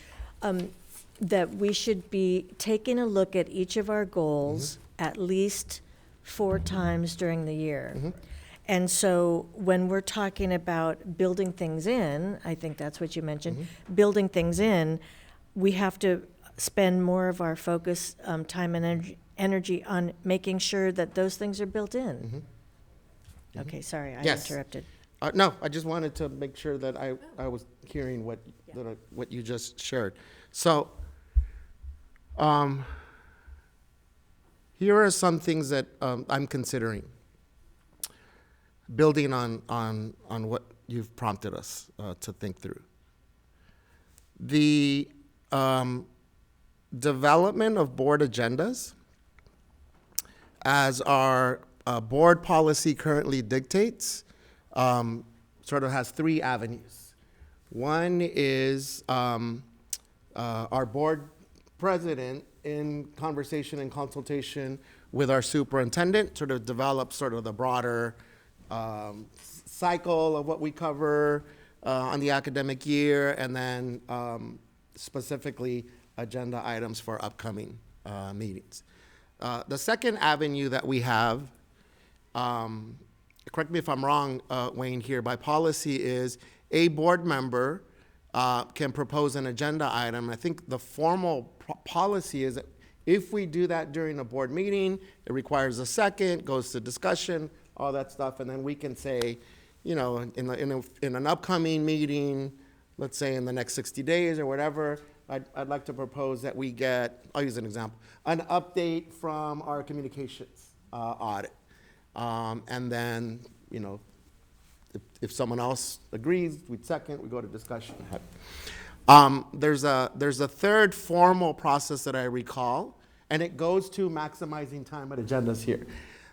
that we should be taking a look at each of our goals at least 4 times during the year. And so when we're talking about building things in, I think that's what you mentioned, building things in, we have to spend more of our focus, time and energy on making sure that those things are built in. Okay, sorry, I Yes. interrupted. No, I just wanted to make sure that I was hearing what you just shared. So, here are some things that I'm considering, building on what you've prompted us to think through. The development of board agendas, as our board policy currently dictates, sort of has 3 avenues. One is our board president, in conversation and consultation with our superintendent, sort of develops sort of the broader cycle of what we cover on the academic year, and then specifically agenda items for upcoming meetings. The second avenue that we have, correct me if I'm wrong, Wayne, here, by policy is a board member can propose an agenda item. I think the formal policy is that if we do that during a board meeting, it requires a second, goes to discussion, all that stuff, and then we can say, in an upcoming meeting, let's say in the next 60 days or whatever, I'd like to propose that we get, I'll use an example, an update from our communications audit. And then, if someone else agrees, we'd second, we go to discussion. There's a third formal process that I recall, and it goes to maximizing time at agendas here,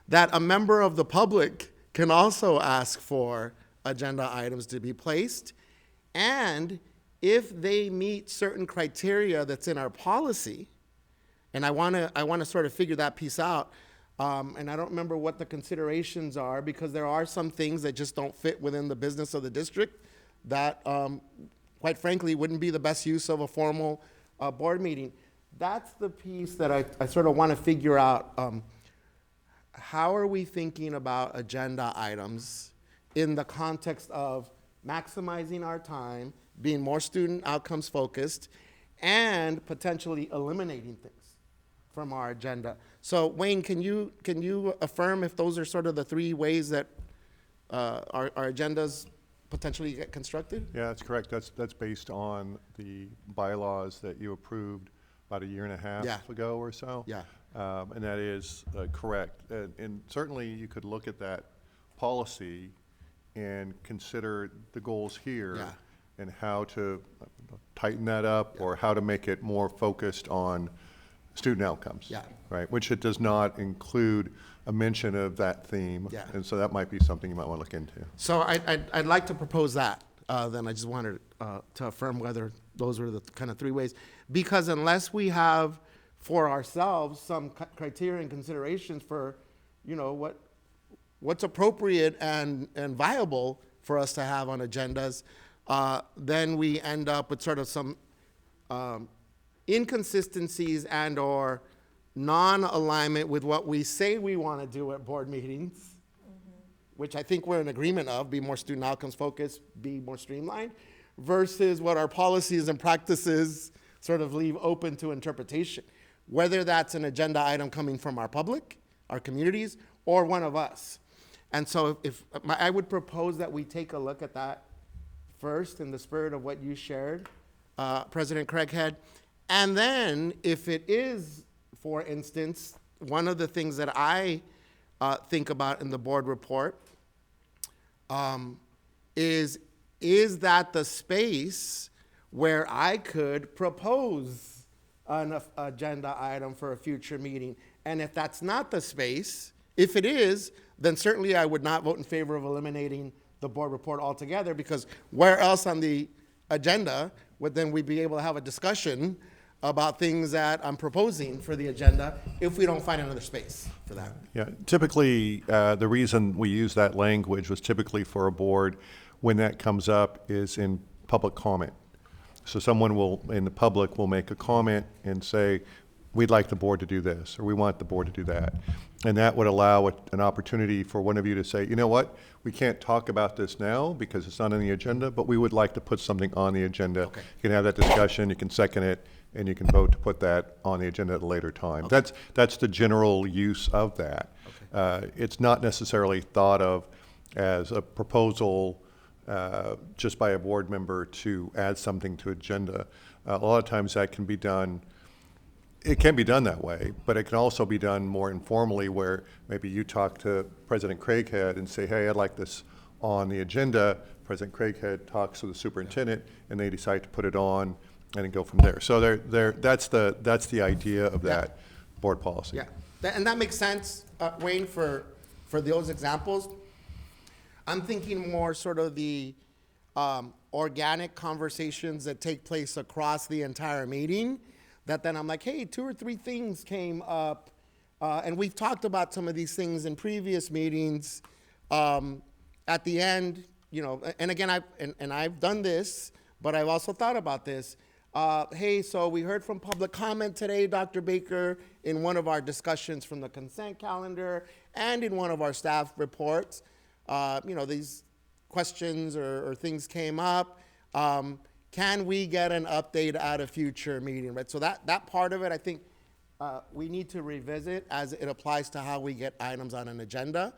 that a member of the public can also ask for agenda items to be placed, and if they meet certain criteria that's in our policy, and I want to sort of figure that piece out, and I don't remember what the considerations are, because there are some things that just don't fit within the business of the district that, quite frankly, wouldn't be the best use of a formal board meeting. That's the piece that I sort of want to figure out. How are we thinking about agenda items in the context of maximizing our time, being more student outcomes focused, and potentially eliminating things from our agenda? So Wayne, can you affirm if those are sort of the three ways that our agendas potentially get constructed? Yeah, that's correct. That's based on the bylaws that you approved about a year and a half ago or so. Yeah. And that is correct. And certainly you could look at that policy and consider the goals here and how to tighten that up or how to make it more focused on student outcomes, right? Which it does not include a mention of that theme. Yeah. And so that might be something you might want to look into. So I'd like to propose that. Then I just wanted to affirm whether those were the kind of three ways. Because unless we have for ourselves some criteria and considerations for, what's appropriate and viable for us to have on agendas, then we end up with sort of some inconsistencies and or non-alignment with what we say we want to do at board meetings, which I think we're in agreement of, be more student outcomes focused, be more streamlined, versus what our policies and practices sort of leave open to interpretation, whether that's an agenda item coming from our public, our communities, or one of us. And so I would propose that we take a look at that first in the spirit of what you shared, President Craighead. And then if it is, for instance, one of the things that I think about in the board report is that the space where I could propose an agenda item for a future meeting? And if that's not the space, if it is, then certainly I would not vote in favor of eliminating the board report altogether, because where else on the agenda would then we be able to have a discussion about things that I'm proposing for the agenda if we don't find another space for that? Yeah, typically, the reason we use that language was typically for a board when that comes up is in public comment. So someone in the public will make a comment and say, we'd like the board to do this, or we want the board to do that. And that would allow an opportunity for one of you to say, you know what, we can't talk about this now because it's not on the agenda, but we would like to put something on the agenda. Okay. You can have that discussion, you can second it, and you can vote to put that on the agenda at a later time. Okay. That's the general use of that. Okay. It's not necessarily thought of as a proposal just by a board member to add something to agenda. A lot of times that can be done, it can be done that way, but it can also be done more informally where maybe you talk to President Craighead and say, hey, I'd like this on the agenda. President Craighead talks to the superintendent and they decide to put it on and then go from there. So that's the idea of that board policy. Yeah, and that makes sense, Wayne, for those examples. I'm thinking more sort of the organic conversations that take place across the entire meeting, that then I'm like, hey, 2 or 3 things came up, and we've talked about some of these things in previous meetings. At the end, and again, I've done this, but I've also thought about this. Hey, so we heard from public comment today, Dr. Baker, in one of our discussions from the consent calendar and in one of our staff reports. These questions or things came up. Can we get an update at a future meeting, right? So that part of it, I think we need to revisit as it applies to how we get items on an agenda.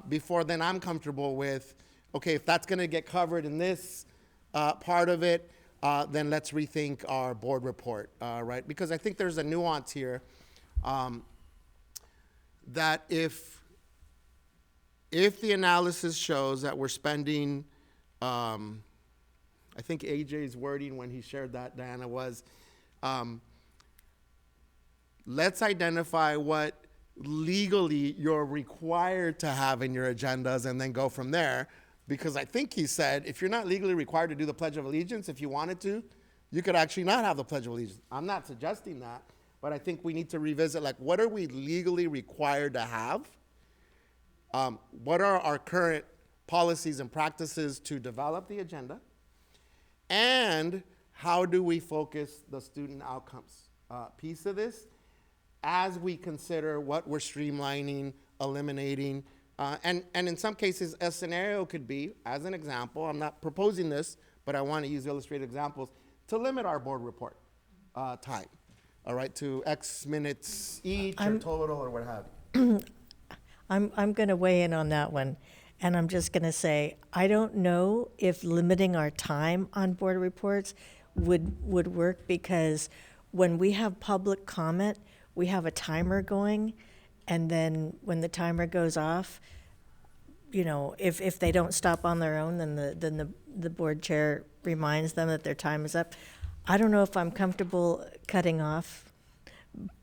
Before then, I'm comfortable with, okay, if that's gonna get covered in this part of it, then let's rethink our board report, right? Because I think there's a nuance here that if if the analysis shows that we're spending, I think AJ's wording when he shared that, Diana, was, let's identify what legally you're required to have in your agendas and then go from there. Because I think he said, if you're not legally required to do the Pledge of Allegiance, if you wanted to, you could actually not have the Pledge of Allegiance. I'm not suggesting that, but I think we need to revisit, like, what are we legally required to have? What are our current policies and practices to develop the agenda? And how do we focus the student outcomes piece of this as we consider what we're streamlining, eliminating, and in some cases, a scenario could be, as an example, I'm not proposing this, but I want to use illustrated examples, to limit our board report time, all right, to X minutes each or total or what have you. I'm going to weigh in on that one, and I'm just going to say, I don't know if limiting our time on board reports would work, because when we have public comment, we have a timer going, and then when the timer goes off, you know, if they don't stop on their own, then the board chair reminds them that their time is up. I don't know if I'm comfortable cutting off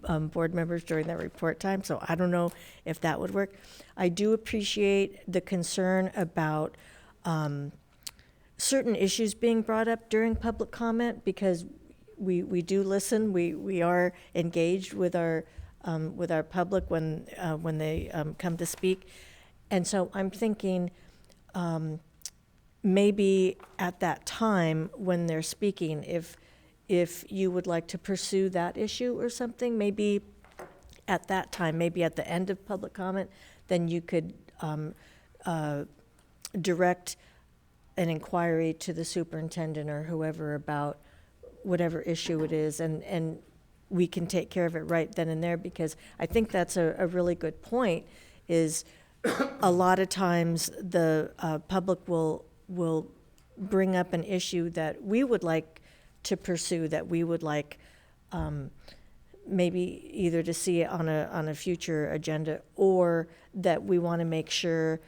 board members during their report time, so I don't know if that would work. I do appreciate the concern about certain issues being brought up during public comment, because we do listen. We are engaged with our public when they come to speak, and so I'm thinking maybe at that time when they're speaking, if you would like to pursue that issue or something, maybe at that time, maybe at the end of public comment, then you could direct an inquiry to the superintendent or whoever about whatever issue it is, and we can take care of it right then and there, because I think that's a really good point, is a lot of times the public will bring up an issue that we would like to pursue, that we would like maybe either to see on a future agenda, or that we want to make sure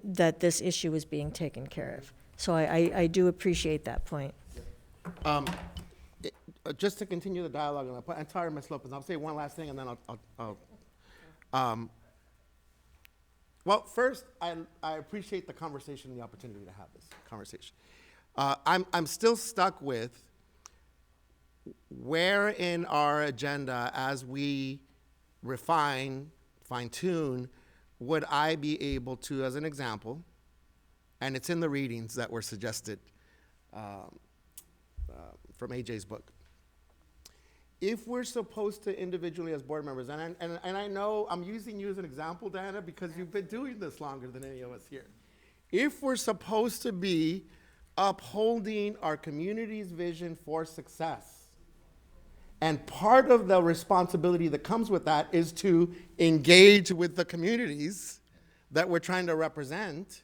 that this issue is being taken care of. So I do appreciate that point. Just to continue the dialogue on that point, I'm tired of Ms. Lopez. I'll say one last thing and then I'll well, first, I appreciate the conversation and the opportunity to have this conversation. I'm still stuck with where in our agenda, as we refine, fine-tune, would I be able to, as an example, and it's in the readings that were suggested from AJ's book. If we're supposed to individually as board members, and I know I'm using you as an example, Diana, because you've been doing this longer than any of us here. If we're supposed to be upholding our community's vision for success, and part of the responsibility that comes with that is to engage with the communities that we're trying to represent,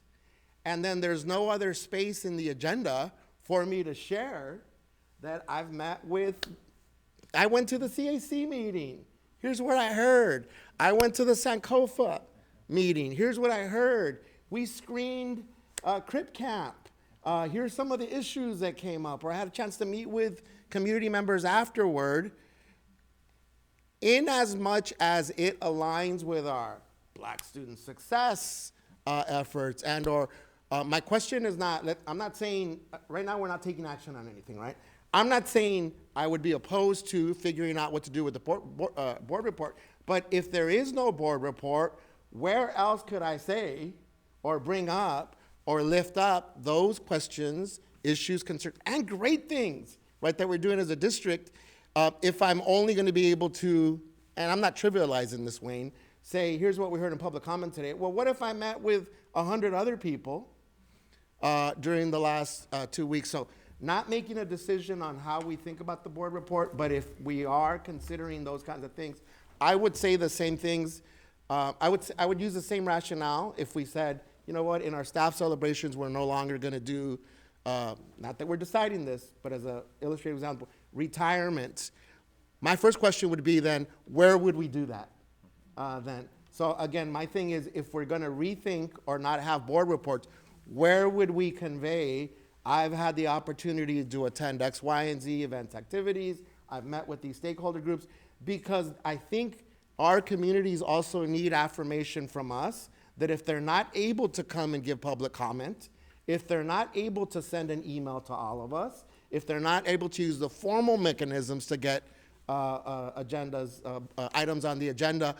and then there's no other space in the agenda for me to share that I've met with. I went to the CAC meeting. Here's what I heard. I went to the Sankofa meeting. Here's what I heard. We screened Crip Camp. Here's some of the issues that came up. Or I had a chance to meet with community members afterward. In as much as it aligns with our Black student success efforts, and or my question is not, I'm not saying, right now we're not taking action on anything, right? I'm not saying I would be opposed to figuring out what to do with the board report, but if there is no board report, where else could I say or bring up or lift up those questions, issues, concerns, and great things, right, that we're doing as a district, if I'm only going to be able to, and I'm not trivializing this, Wayne, say, here's what we heard in public comment today. Well, what if I met with 100 other people during the last 2 weeks? So not making a decision on how we think about the board report, but if we are considering those kinds of things, I would say the same things. I would use the same rationale if we said, you know what, in our staff celebrations, we're no longer going to do, not that we're deciding this, but as an illustrative example, retirement. My first question would be then, where would we do that then? So again, my thing is, if we're gonna rethink or not have board reports, where would we convey, I've had the opportunity to attend X, Y, and Z events, activities, I've met with these stakeholder groups, because I think our communities also need affirmation from us that if they're not able to come and give public comment, if they're not able to send an email to all of us, if they're not able to use the formal mechanisms to get items on the agenda,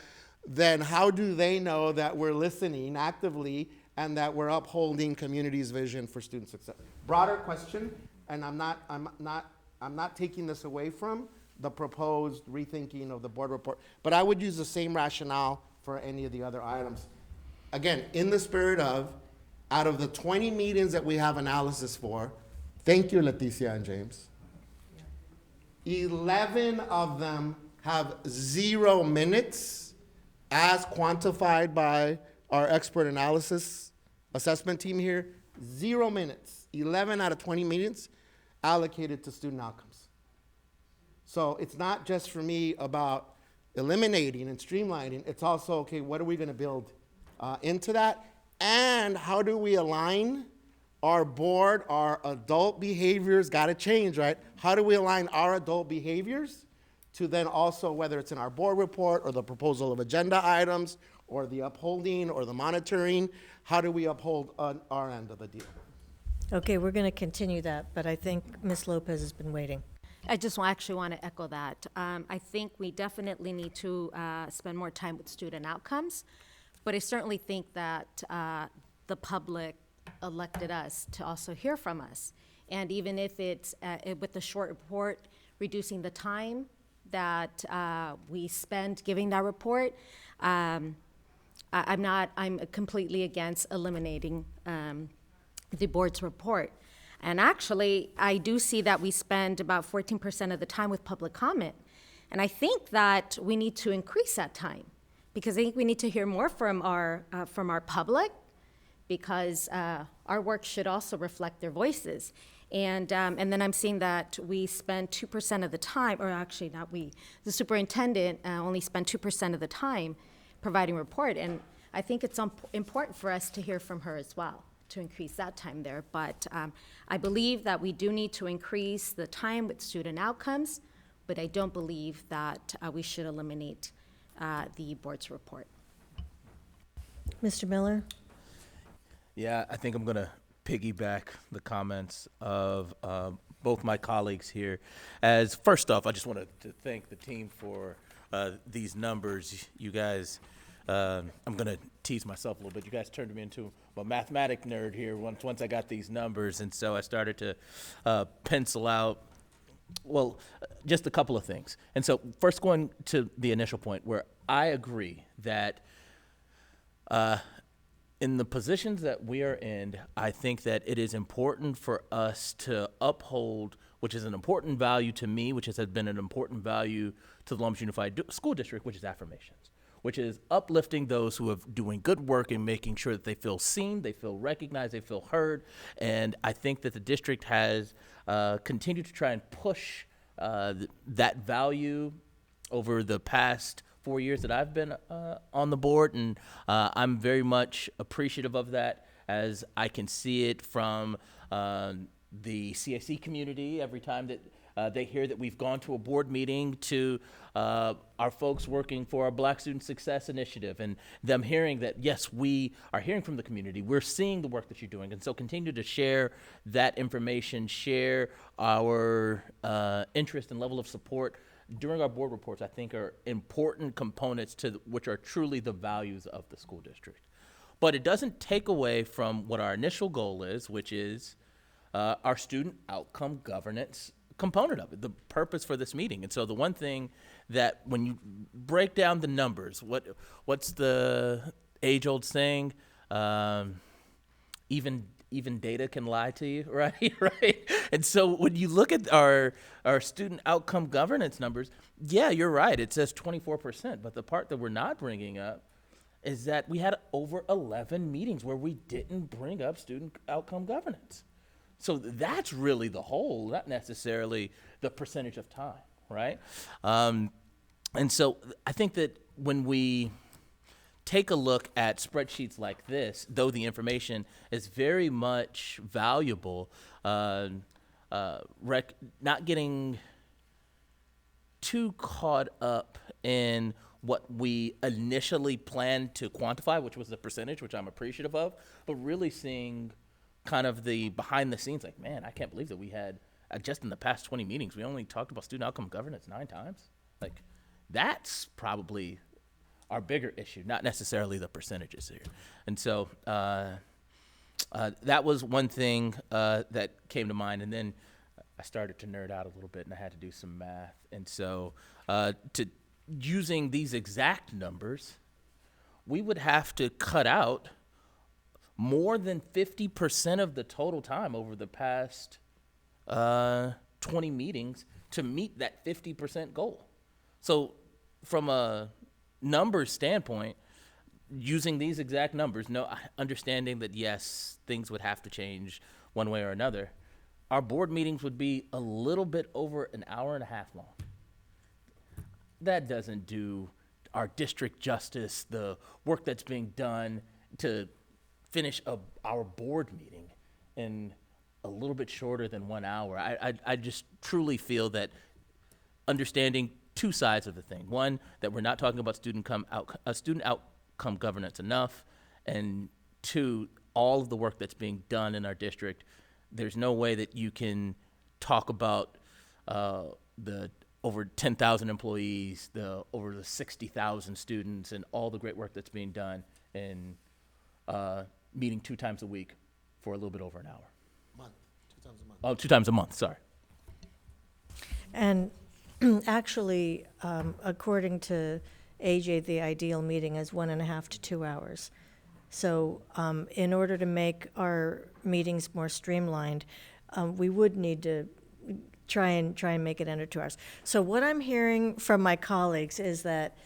then how do they know that we're listening actively and that we're upholding community's vision for student success? Broader question, and I'm not taking this away from the proposed rethinking of the board report, but I would use the same rationale for any of the other items. Again, in the spirit of, out of the 20 meetings that we have analysis for, thank you, Leticia and James, 11 of them have 0 minutes as quantified by our expert analysis assessment team here. 0 minutes, 11 out of 20 meetings allocated to student outcomes. So it's not just for me about eliminating and streamlining, it's also, okay, what are we gonna build into that? And how do we align our board, our adult behaviors gotta change, right? How do we align our adult behaviors to then also, whether it's in our board report or the proposal of agenda items or the upholding or the monitoring, how do we uphold on our end of the deal? Okay, we're going to continue that, but I think Ms. Lopez has been waiting. I just actually want to echo that. I think we definitely need to spend more time with student outcomes, but I certainly think that the public elected us to also hear from us. And even if it's with the short report, reducing the time that we spend giving that report, I'm completely against eliminating the board's report. And actually, I do see that we spend about 14% of the time with public comment. And I think that we need to increase that time, because I think we need to hear more from our public, because our work should also reflect their voices. And then I'm seeing that we spend 2% of the time, or actually not we, the superintendent only spent 2% of the time providing report. And I think it's important for us to hear from her as well, to increase that time there. But I believe that we do need to increase the time with student outcomes, but I don't believe that we should eliminate the board's report. Mr. Miller? Yeah, I think I'm going to piggyback the comments of both my colleagues here. As first off, I just wanted to thank the team for these numbers. You guys, I'm going to tease myself a little bit. You guys turned me into a mathematic nerd here once I got these numbers, and so I started to pencil out, well, just a couple of things. And so first, going to the initial point where I agree that in the positions that we are in, I think that it is important for us to uphold, which is an important value to me, which has been an important value to the Long Beach Unified School District, which is affirmations, which is uplifting those who are doing good work and making sure that they feel seen, they feel recognized, they feel heard. And I think that the district has continued to try and push that value over the past 4 years that I've been on the board, and I'm very much appreciative of that, as I can see it from the CIC community every time that they hear that we've gone to a board meeting, to our folks working for our Black Student Success Initiative, and them hearing that, yes, we are hearing from the community, we're seeing the work that you're doing. And so continue to share that information, share our interest and level of support during our board reports, I think, are important components to which are truly the values of the school district. But it doesn't take away from what our initial goal is, which is our student outcome governance component of it, the purpose for this meeting. And so the one thing that when you break down the numbers, what's the age-old saying? Even data can lie to you, right? Right. And so when you look at our student outcome governance numbers, yeah, you're right. It says 24%. But the part that we're not bringing up is that we had over 11 meetings where we didn't bring up student outcome governance. So that's really the whole, not necessarily the percentage of time, right? And so I think that when we take a look at spreadsheets like this, though the information is very much valuable, not getting too caught up in what we initially planned to quantify, which was the percentage, which I'm appreciative of, but really seeing kind of the behind the scenes, like, man, I can't believe that we had, just in the past 20 meetings, we only talked about student outcome governance 9 times. Like, that's probably our bigger issue, not necessarily the percentages here. And so that was one thing that came to mind. And then I started to nerd out a little bit, and I had to do some math. And so using these exact numbers, we would have to cut out more than 50% of the total time over the past 20 meetings to meet that 50% goal. So from a numbers standpoint, using these exact numbers, understanding that, yes, things would have to change one way or another, our board meetings would be a little bit over an hour and a half long. That doesn't do our district justice, the work that's being done to finish our board meeting in a little bit shorter than 1 hour. I just truly feel that understanding 2 sides of the thing. One, that we're not talking about student outcome governance enough, and 2, all of the work that's being done in our district. There's no way that you can talk about the over 10,000 employees, over the 60,000 students, and all the great work that's being done in meeting 2 times a week for a little bit over an hour. 2 times a month. Oh, 2 times a month, sorry. And actually, according to AJ, the ideal meeting is 1.5 to 2 hours. So in order to make our meetings more streamlined, we would need to try and make it under 2 hours. So what I'm hearing from my colleagues is that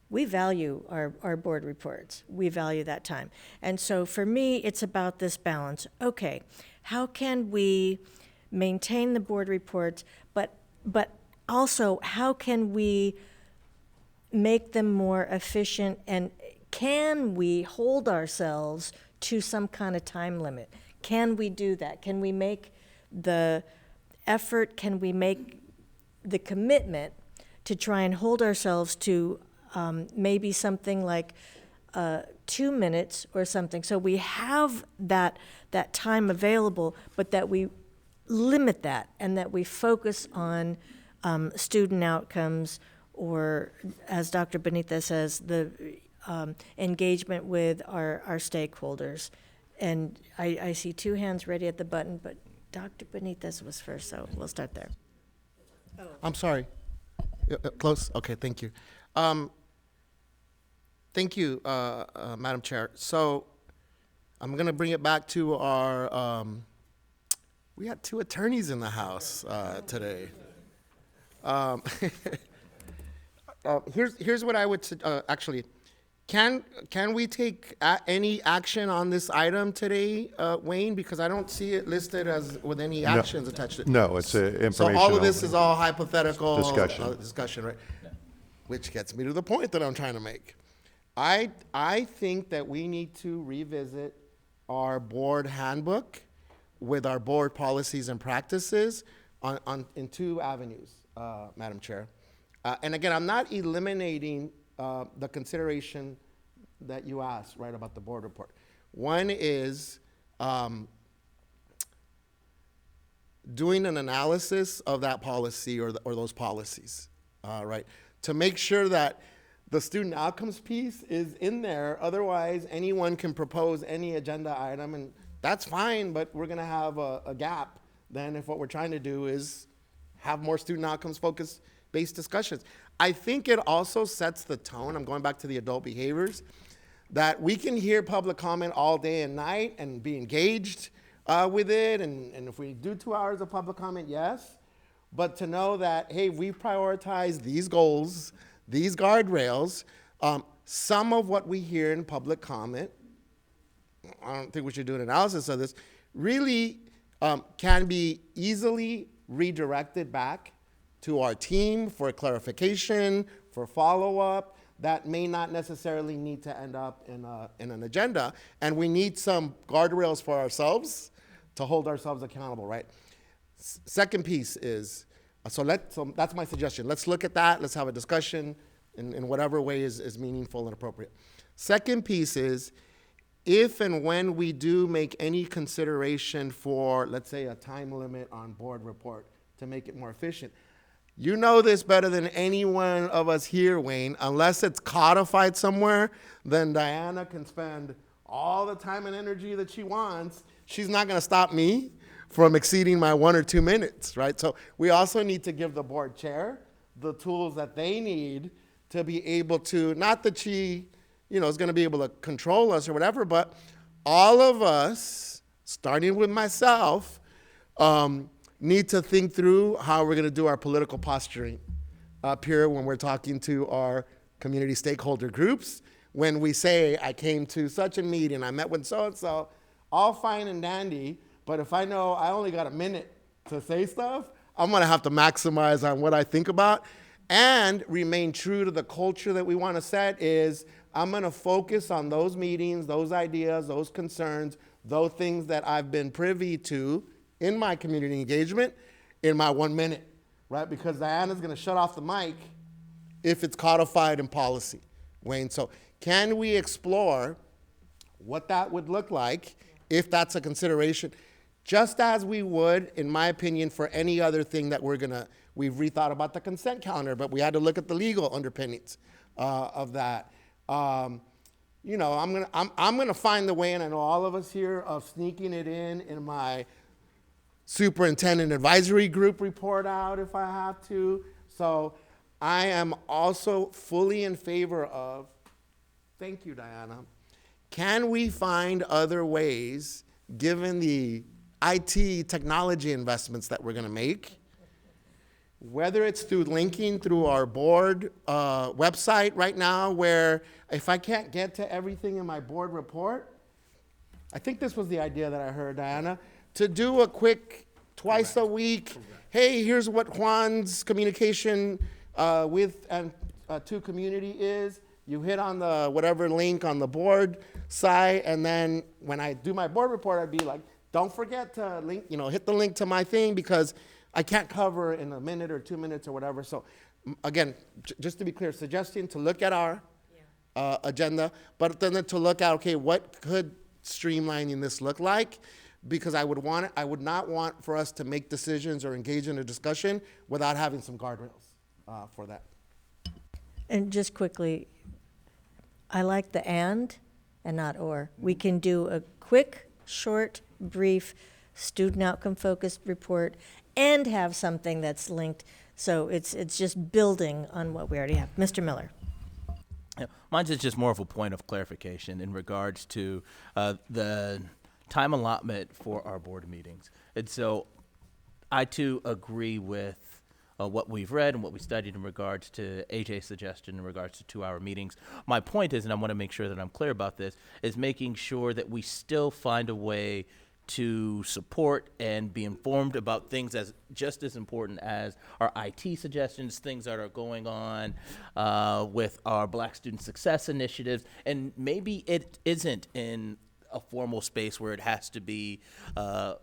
we value our board reports. We value that time. And so for me, it's about this balance. Okay, how can we maintain the board reports, but also how can we make them more efficient, and can we hold ourselves to some kind of time limit? Can we do that? Can we make the effort, can we make the commitment to try and hold ourselves to maybe something like 2 minutes or something, so we have that time available, but that we limit that and that we focus on student outcomes, or as Dr. Benitez says, the engagement with our stakeholders. And I see 2 hands ready at the button, but Dr. Benitez was first, so we'll start there. I'm sorry. Close? Okay, thank you. Thank you, Madam Chair. So I'm going to bring it back to our, we had 2 attorneys in the house today. Here's what I would actually. Can we take any action on this item today, Wayne? Because I don't see it listed as with any actions attached to it. No, it's information. So all of this only. is all hypothetical Discussion. right? No. Which gets me to the point that I'm trying to make. I think that we need to revisit our board handbook with our board policies and practices in 2 avenues, Madam Chair. And again, I'm not eliminating the consideration that you asked, right, about the board report. One is doing an analysis of that policy or those policies, right, to make sure that the student outcomes piece is in there. Otherwise, anyone can propose any agenda item, and that's fine, but we're going to have a gap then if what we're trying to do is have more student outcomes focused based discussions. I think it also sets the tone, I'm going back to the adult behaviors, that we can hear public comment all day and night and be engaged with it, and if we do 2 hours of public comment, yes, but to know that, hey, we prioritize these goals, these guardrails, some of what we hear in public comment, I don't think we should do an analysis of this, really can be easily redirected back to our team for clarification, for follow-up, that may not necessarily need to end up in an agenda. And we need some guardrails for ourselves to hold ourselves accountable, right? Second piece is, so that's my suggestion. Let's look at that. Let's have a discussion in whatever way is meaningful and appropriate. Second piece is, if and when we do make any consideration for, let's say, a time limit on board report to make it more efficient, you know this better than any one of us here, Wayne. Unless it's codified somewhere, then Diana can spend all the time and energy that she wants. She's not going to stop me from exceeding my 1 or 2 minutes, right? So we also need to give the board chair the tools that they need to be able to, not that she, is going to be able to control us or whatever, but all of us, starting with myself, need to think through how we're going to do our political posturing up here when we're talking to our community stakeholder groups. When we say, I came to such a meeting, I met with so-and-so, all fine and dandy, but if I know I only got a minute to say stuff, I'm going to have to maximize on what I think about and remain true to the culture that we want to set. Is I'm going to focus on those meetings, those ideas, those concerns, those things that I've been privy to in my community engagement in my 1 minute, right? Because Diana's going to shut off the mic if it's codified in policy, Wayne. So can we explore what that would look like if that's a consideration, just as we would, in my opinion, for any other thing that we've rethought about the consent calendar, but we had to look at the legal underpinnings of that. I'm gonna find the way, and I know all of us here, of sneaking it in my superintendent advisory group report out if I have to. So I am also fully in favor of, thank you, Diana, can we find other ways, given the IT technology investments that we're gonna make, whether it's through linking through our board website right now, where if I can't get to everything in my board report, I think this was the idea that I heard, Diana, to do a quick twice a week, hey, here's what Juan's communication with and to community is. You hit on the whatever link on the board site, and then when I do my board report, I'd be like, don't forget to link, hit the link to my thing, because I can't cover in a minute or 2 minutes or whatever. So again, just to be clear, suggesting to look at our agenda, but then to look at, okay, what could streamlining this look like? Because I would not want for us to make decisions or engage in a discussion without having some guardrails for that. And just quickly, I like the and not or. We can do a quick, short, brief, student outcome focused report and have something that's linked. So it's just building on what we already have. Mr. Miller. Yeah, mine's is just more of a point of clarification in regards to the time allotment for our board meetings. And so I too agree with what we've read and what we studied in regards to AJ's suggestion in regards to 2-hour meetings. My point is, and I want to make sure that I'm clear about this, is making sure that we still find a way to support and be informed about things as just as important as our IT suggestions, things that are going on with our Black Student Success initiatives. And maybe it isn't in a formal space where it has to be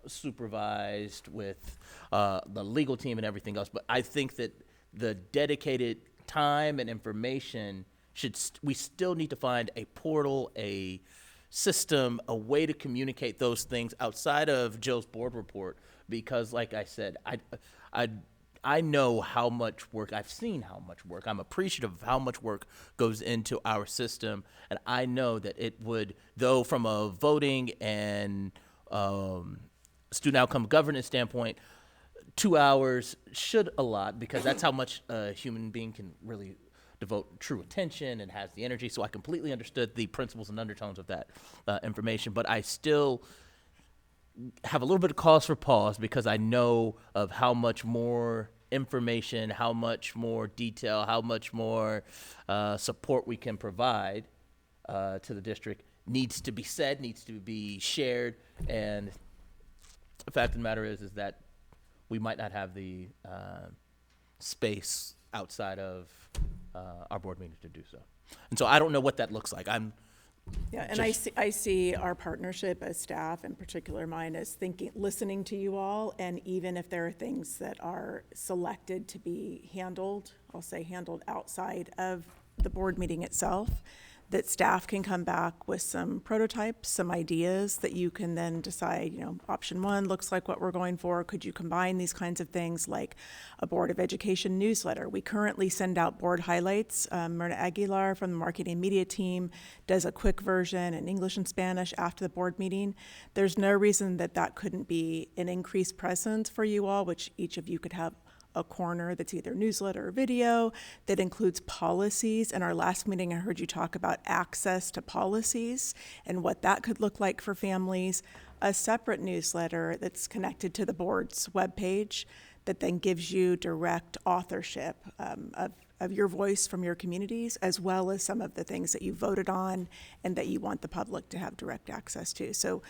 supervised with the legal team and everything else. But I think that the dedicated time and information we still need to find a portal, a system, a way to communicate those things outside of Joe's board report, because like I said, I know how much work, I've seen how much work, I'm appreciative of how much work goes into our system, and I know that it would, though from a voting and student outcome governance standpoint, 2 hours should allot, because that's how much a human being can really devote true attention and has the energy. So I completely understood the principles and undertones of that information, but I still have a little bit of cause for pause, because I know of how much more information, how much more detail, how much more support we can provide to the district needs to be said, needs to be shared. And the fact of the matter is that we might not have the space outside of our board meetings to do so. And so I don't know what that looks like. Yeah, and I see our partnership as staff, in particular mine, as listening to you all, and even if there are things that are selected to be handled, I'll say handled outside of the board meeting itself, that staff can come back with some prototypes, some ideas that you can then decide, option one looks like what we're going for. Could you combine these kinds of things like a Board of Education newsletter? We currently send out board highlights. Myrna Aguilar from the marketing and media team does a quick version in English and Spanish after the board meeting. There's no reason that couldn't be an increased presence for you all, which each of you could have a corner that's either newsletter or video that includes policies. In our last meeting, I heard you talk about access to policies and what that could look like for families. A separate newsletter that's connected to the board's webpage that then gives you direct authorship of your voice from your communities, as well as some of the things that you voted on and that you want the public to have direct access to. So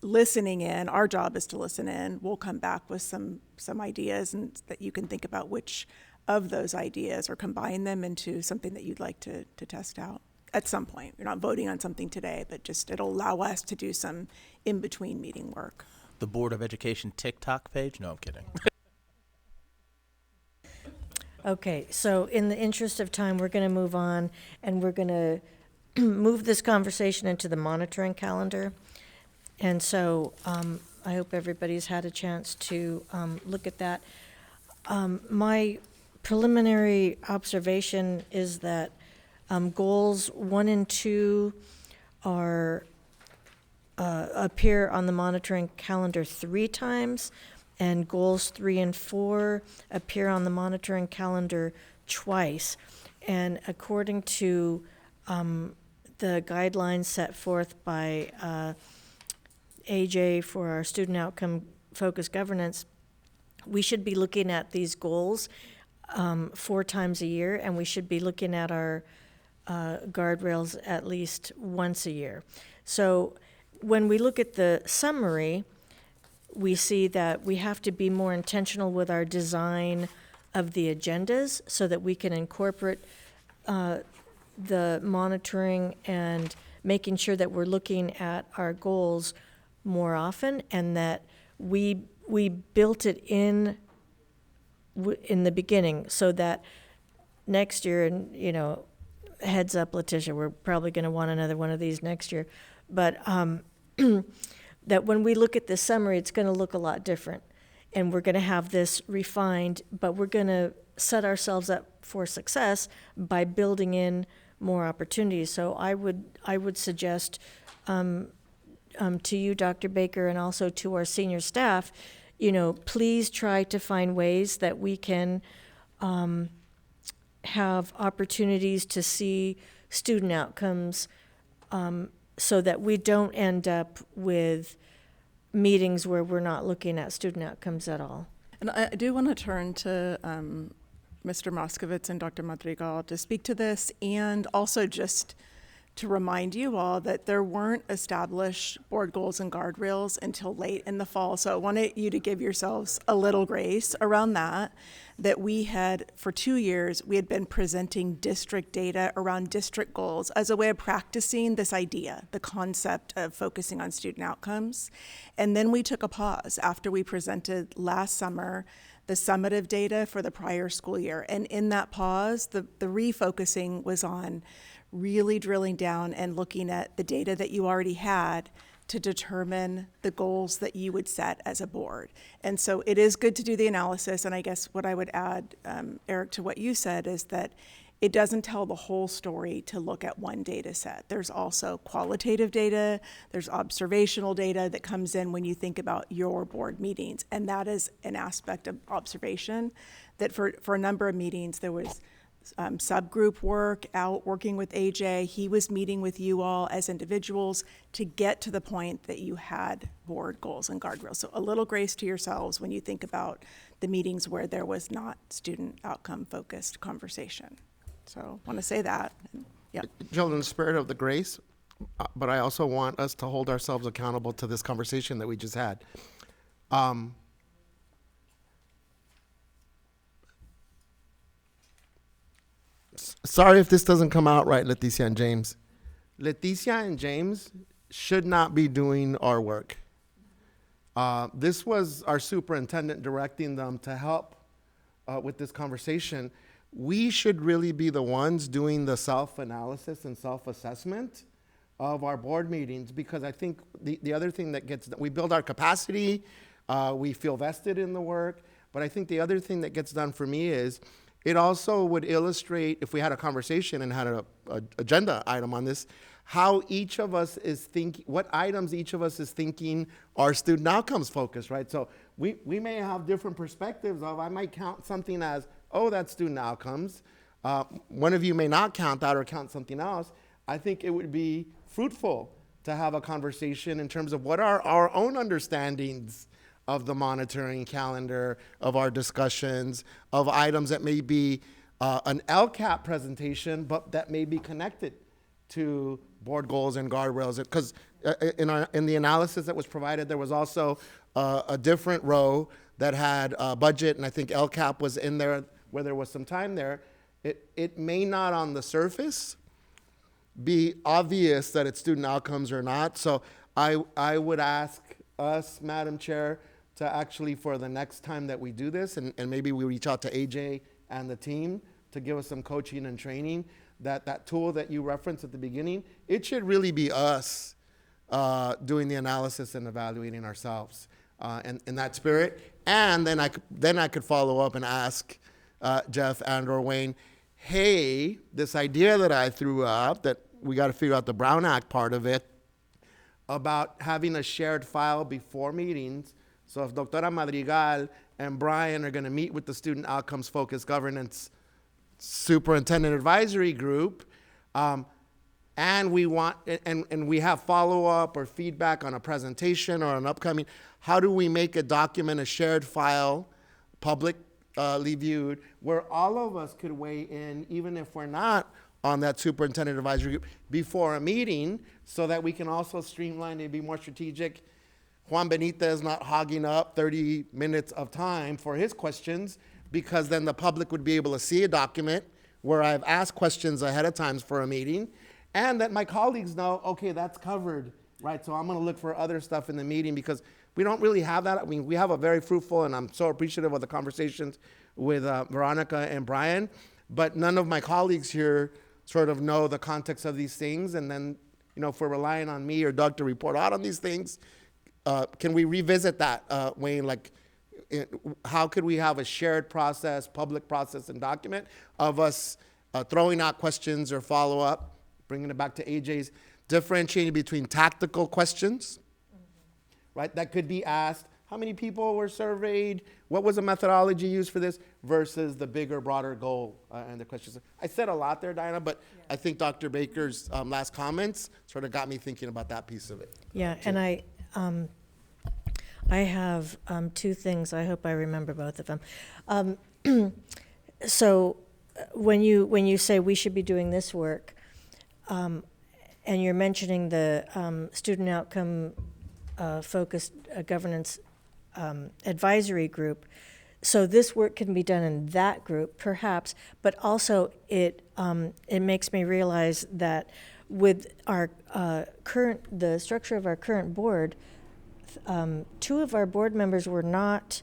listening in, our job is to listen in. We'll come back with some ideas, and that you can think about which of those ideas or combine them into something that you'd like to test out at some point. You're not voting on something today, but just it'll allow us to do some in-between meeting work. The Board of Education TikTok page? No, I'm kidding. Okay, so in the interest of time, we're going to move on, and we're going to move this conversation into the monitoring calendar. And so I hope everybody's had a chance to look at that. My preliminary observation is that goals 1 and 2 appear on the monitoring calendar 3 times, and goals 3 and 4 appear on the monitoring calendar twice. And according to the guidelines set forth by AJ for our student outcome focused governance, we should be looking at these goals 4 times a year, and we should be looking at our guardrails at least once a year. So when we look at the summary, we see that we have to be more intentional with our design of the agendas so that we can incorporate the monitoring and making sure that we're looking at our goals more often, and that we built it in the beginning so that next year, and heads up, Letitia, we're probably going to want another one of these next year, but that when we look at the summary, it's going to look a lot different, and we're going to have this refined, but we're going to set ourselves up for success by building in more opportunities. So I would suggest to you, Dr. Baker, and also to our senior staff, please try to find ways that we can have opportunities to see student outcomes so that we don't end up with meetings where we're not looking at student outcomes at all. And I do want to turn to Mr. Moskowitz and Dr. Madrigal to speak to this, and also just to remind you all that there weren't established board goals and guardrails until late in the fall. So I wanted you to give yourselves a little grace around that we had, for 2 years, we had been presenting district data around district goals as a way of practicing this idea, the concept of focusing on student outcomes. And then we took a pause after we presented last summer the summative data for the prior school year. And in that pause, the refocusing was on really drilling down and looking at the data that you already had to determine the goals that you would set as a board. And so it is good to do the analysis, and I guess what I would add, Eric, to what you said is that it doesn't tell the whole story to look at one data set. There's also qualitative data, there's observational data that comes in when you think about your board meetings, and that is an aspect of observation that for a number of meetings there was subgroup work out working with AJ. He was meeting with you all as individuals to get to the point that you had board goals and guardrails. So a little grace to yourselves when you think about the meetings where there was not student outcome focused conversation. So I want to say that. Yeah. Jill, in the spirit of the grace, but I also want us to hold ourselves accountable to this conversation that we just had. Sorry if this doesn't come out right, Leticia and James. Leticia and James should not be doing our work. This was our superintendent directing them to help with this conversation. We should really be the ones doing the self-analysis and self-assessment of our board meetings, because I think the other thing that gets, we build our capacity, we feel vested in the work, but I think the other thing that gets done for me is it also would illustrate, if we had a conversation and had a agenda item on this, how each of us is thinking, what items each of us is thinking are student outcomes focused, right? So we may have different perspectives of, I might count something as, oh, that's student outcomes. One of you may not count that or count something else. I think it would be fruitful to have a conversation in terms of what are our own understandings of the monitoring calendar, of our discussions, of items that may be an LCAP presentation, but that may be connected to board goals and guardrails. Because in the analysis that was provided, there was also a different row that had budget, and I think LCAP was in there where there was some time there. It may not on the surface be obvious that it's student outcomes or not. So I would ask us, Madam Chair, to actually, for the next time that we do this, and maybe we reach out to AJ and the team to give us some coaching and training, that tool that you referenced at the beginning, it should really be us doing the analysis and evaluating ourselves in that spirit. And then I could follow up and ask Jeff and or Wayne, hey, this idea that I threw up, that we got to figure out the Brown Act part of it, about having a shared file before meetings. So if Doctora Madrigal and Brian are going to meet with the Student Outcomes Focused Governance Superintendent Advisory Group, and we want, and we have follow-up or feedback on a presentation or an upcoming, how do we make a document, a shared file, publicly viewed, where all of us could weigh in, even if we're not on that superintendent advisory group, before a meeting, so that we can also streamline and be more strategic. Juan Benitez not hogging up 30 minutes of time for his questions, because then the public would be able to see a document where I've asked questions ahead of time for a meeting, and that my colleagues know, okay, that's covered, right? So I'm gonna look for other stuff in the meeting, because we don't really have that. I mean, we have a very fruitful, and I'm so appreciative of the conversations with Veronica and Brian, but none of my colleagues here sort of know the context of these things. And then, you know, if we're relying on me or Doug to report out on these things, can we revisit that, Wayne? Like, how could we have a shared process, public process and document of us throwing out questions or follow-up, bringing it back to AJ's, differentiating between tactical questions, right, that could be asked, how many people were surveyed, what was the methodology used for this, versus the bigger, broader goal and the questions. I said a lot there, Diana, but yeah. I think Dr. Baker's last comments sort of got me thinking about that piece of it. Yeah, too. And I have two things. I hope I remember both of them. So when you say we should be doing this work, and you're mentioning the student outcome focused governance advisory group, so this work can be done in that group, perhaps, but also it makes me realize that with our the structure of our current board, two of our board members were not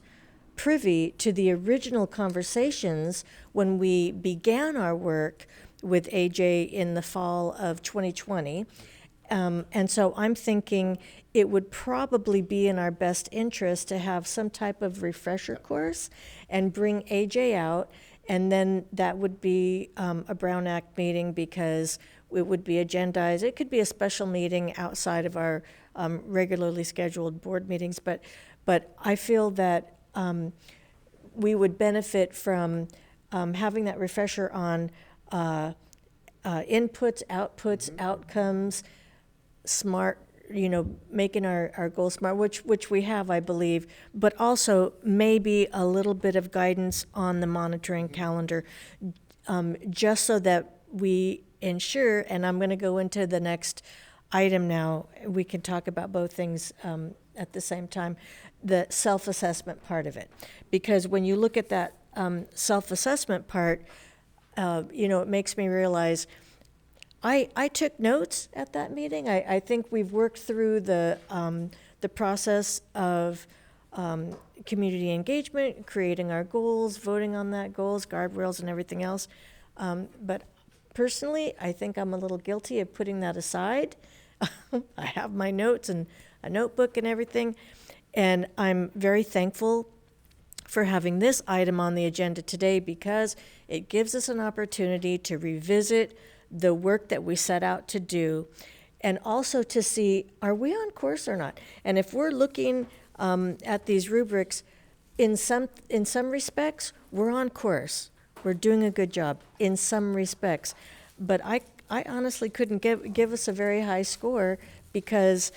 privy to the original conversations when we began our work with AJ in the fall of 2020. And so I'm thinking it would probably be in our best interest to have some type of refresher course and bring AJ out, and then that would be a Brown Act meeting, because it would be agendized. It could be a special meeting outside of our regularly scheduled board meetings, but I feel that we would benefit from having that refresher on inputs, outputs, outcomes, smart, making our goals smart, which we have, I believe, but also maybe a little bit of guidance on the monitoring calendar, just so that we ensure, and I'm going to go into the next item now, we can talk about both things at the same time, the self-assessment part of it. Because when you look at that self-assessment part, it makes me realize I took notes at that meeting. I think we've worked through the process of community engagement, creating our goals, voting on that goals, guardrails, and everything else. But personally, I think I'm a little guilty of putting that aside. I have my notes and a notebook and everything, and I'm very thankful for having this item on the agenda today because it gives us an opportunity to revisit the work that we set out to do, and also to see, are we on course or not? And if we're looking at these rubrics, in some respects, we're on course. We're doing a good job in some respects. But I honestly couldn't give us a very high score because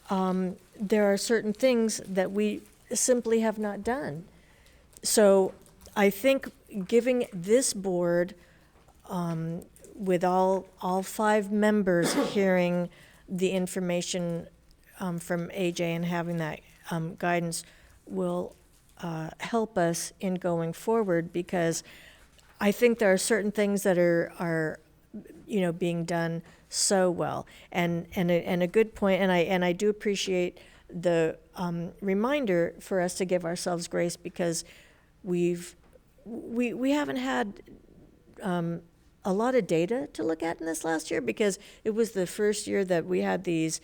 there are certain things that we simply have not done. So I think giving this board, with all 5 members hearing the information from AJ and having that guidance will help us in going forward, because I think there are certain things that are being done so well, and a good point, and I do appreciate the reminder for us to give ourselves grace, because we haven't had a lot of data to look at in this last year, because it was the first year that we had these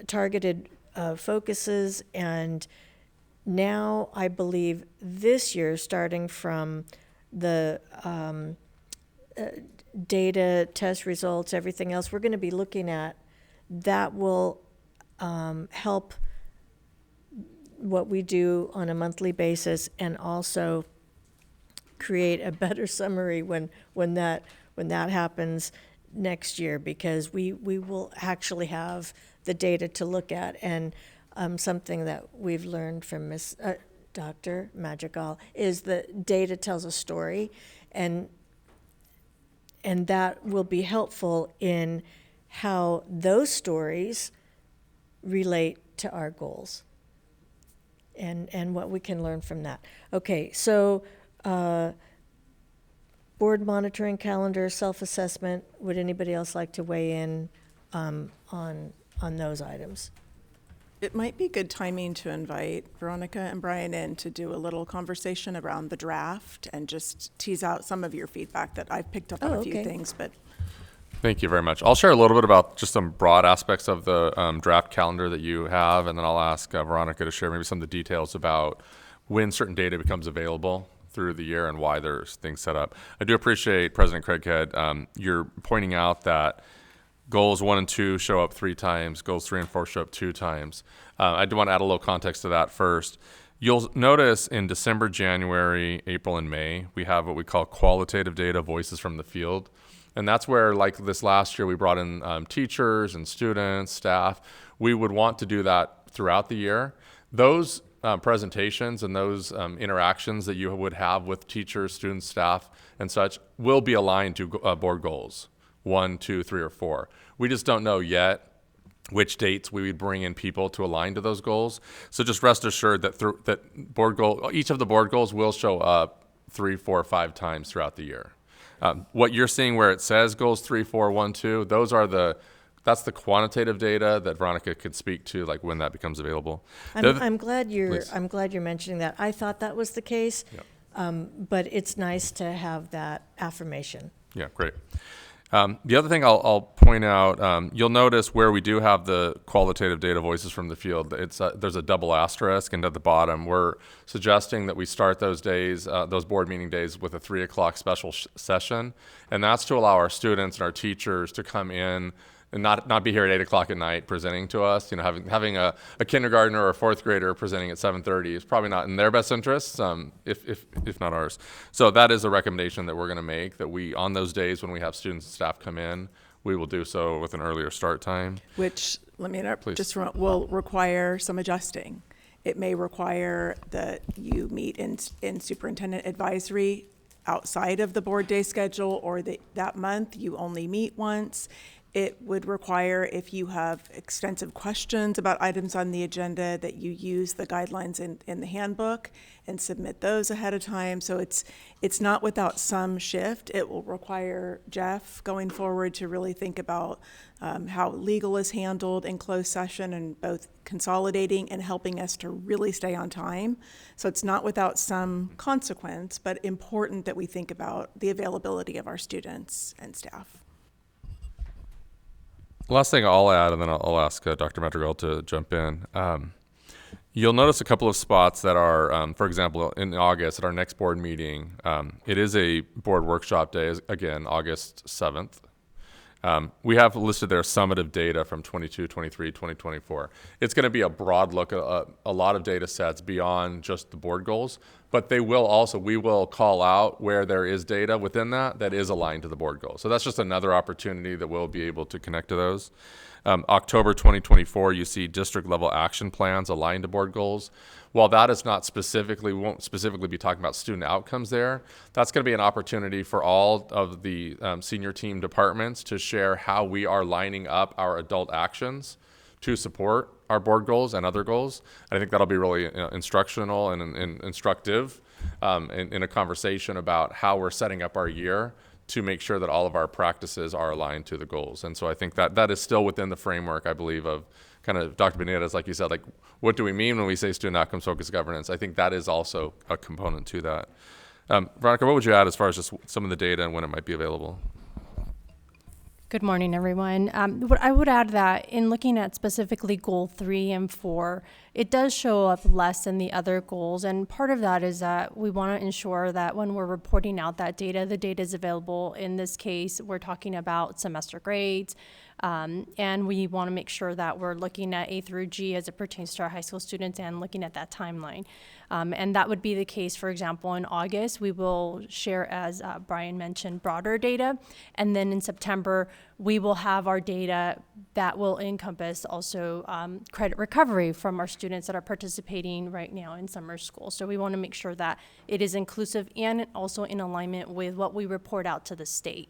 targeted focuses, and now I believe this year, starting from the data, test results, everything else we're going to be looking at, that will help what we do on a monthly basis, and also create a better summary when that happens next year, because we will actually have the data to look at. And something that we've learned from Dr. Madrigal is that data tells a story, and that will be helpful in how those stories relate to our goals, and what we can learn from that. Okay, so board monitoring calendar, self-assessment. Would anybody else like to weigh in on those items? It might be good timing to invite Veronica and Brian in to do a little conversation around the draft and just tease out some of your feedback. That I've picked up on a few things, but. Thank you very much. I'll share a little bit about just some broad aspects of the draft calendar that you have, and then I'll ask Veronica to share maybe some of the details about when certain data becomes available through the year and why there's things set up. I do appreciate, President Craighead, you're pointing out that goals 1 and 2 show up 3 times, goals 3 and 4 show up 2 times. I do want to add a little context to that first. You'll notice in December, January, April, and May, we have what we call qualitative data, voices from the field. And that's where, like this last year, we brought in teachers and students, staff. We would want to do that throughout the year. Those presentations and those interactions that you would have with teachers, students, staff, and such will be aligned to board goals 1, 2, 3, or 4. We just don't know yet which dates we would bring in people to align to those goals. So just rest assured that each of the board goals will show up 3, 4, 5 times throughout the year. What you're seeing where it says goals 3, 4, 1, 2, that's the quantitative data that Veronica could speak to, like when that becomes available. I'm glad you're mentioning that. I thought that was the case, but it's nice to have that affirmation. Yeah, great. The other thing I'll point out, you'll notice where we do have the qualitative data, voices from the field, there's a double asterisk, and at the bottom we're suggesting that we start those days, those board meeting days, with a 3 o'clock special session, and that's to allow our students and our teachers to come in and not be here at 8 o'clock at night presenting to us. Having a kindergartner or a 4th grader presenting at 7:30 is probably not in their best interests, if not ours. So that is a recommendation that we're going to make, that we, on those days when we have students and staff come in, we will do so with an earlier start time. Which, let me interrupt, Please. will require some adjusting. It may require that you meet in superintendent advisory outside of the board day schedule, or that month you only meet once. It would require, if you have extensive questions about items on the agenda, that you use the guidelines in the handbook and submit those ahead of time. So it's not without some shift. It will require Jeff going forward to really think about how legal is handled in closed session, and both consolidating and helping us to really stay on time. So it's not without some consequence, but important that we think about the availability of our students and staff. Last thing I'll add, and then I'll ask Dr. Madrigal to jump in. You'll notice a couple of spots that are, for example, in August at our next board meeting, it is a board workshop day, again, August 7th. We have listed there summative data from 22, 23, 2024. It's going to be a broad look at a lot of data sets beyond just the board goals, but we will call out where there is data within that is aligned to the board goals. So that's just another opportunity that we'll be able to connect to those. October 2024, you see district level action plans aligned to board goals. While that is not won't specifically be talking about student outcomes there, that's going to be an opportunity for all of the senior team departments to share how we are lining up our adult actions to support our board goals and other goals. I think that'll be really instructional and instructive in a conversation about how we're setting up our year to make sure that all of our practices are aligned to the goals. And so I think that is still within the framework, I believe, of kind of Dr. Benitez, like you said, like, what do we mean when we say student outcomes focused governance? I think that is also a component to that. Veronica, what would you add as far as just some of the data and when it might be available? Good morning, everyone. What I would add that in looking at specifically goal 3 and 4, it does show up less than the other goals. And part of that is that we want to ensure that when we're reporting out that data, the data is available. In this case, we're talking about semester grades. And we want to make sure that we're looking at A through G as it pertains to our high school students and looking at that timeline. And that would be the case, for example, in August, we will share, as Brian mentioned, broader data. And then in September, we will have our data that will encompass also credit recovery from our students that are participating right now in summer school. So we want to make sure that it is inclusive and also in alignment with what we report out to the state.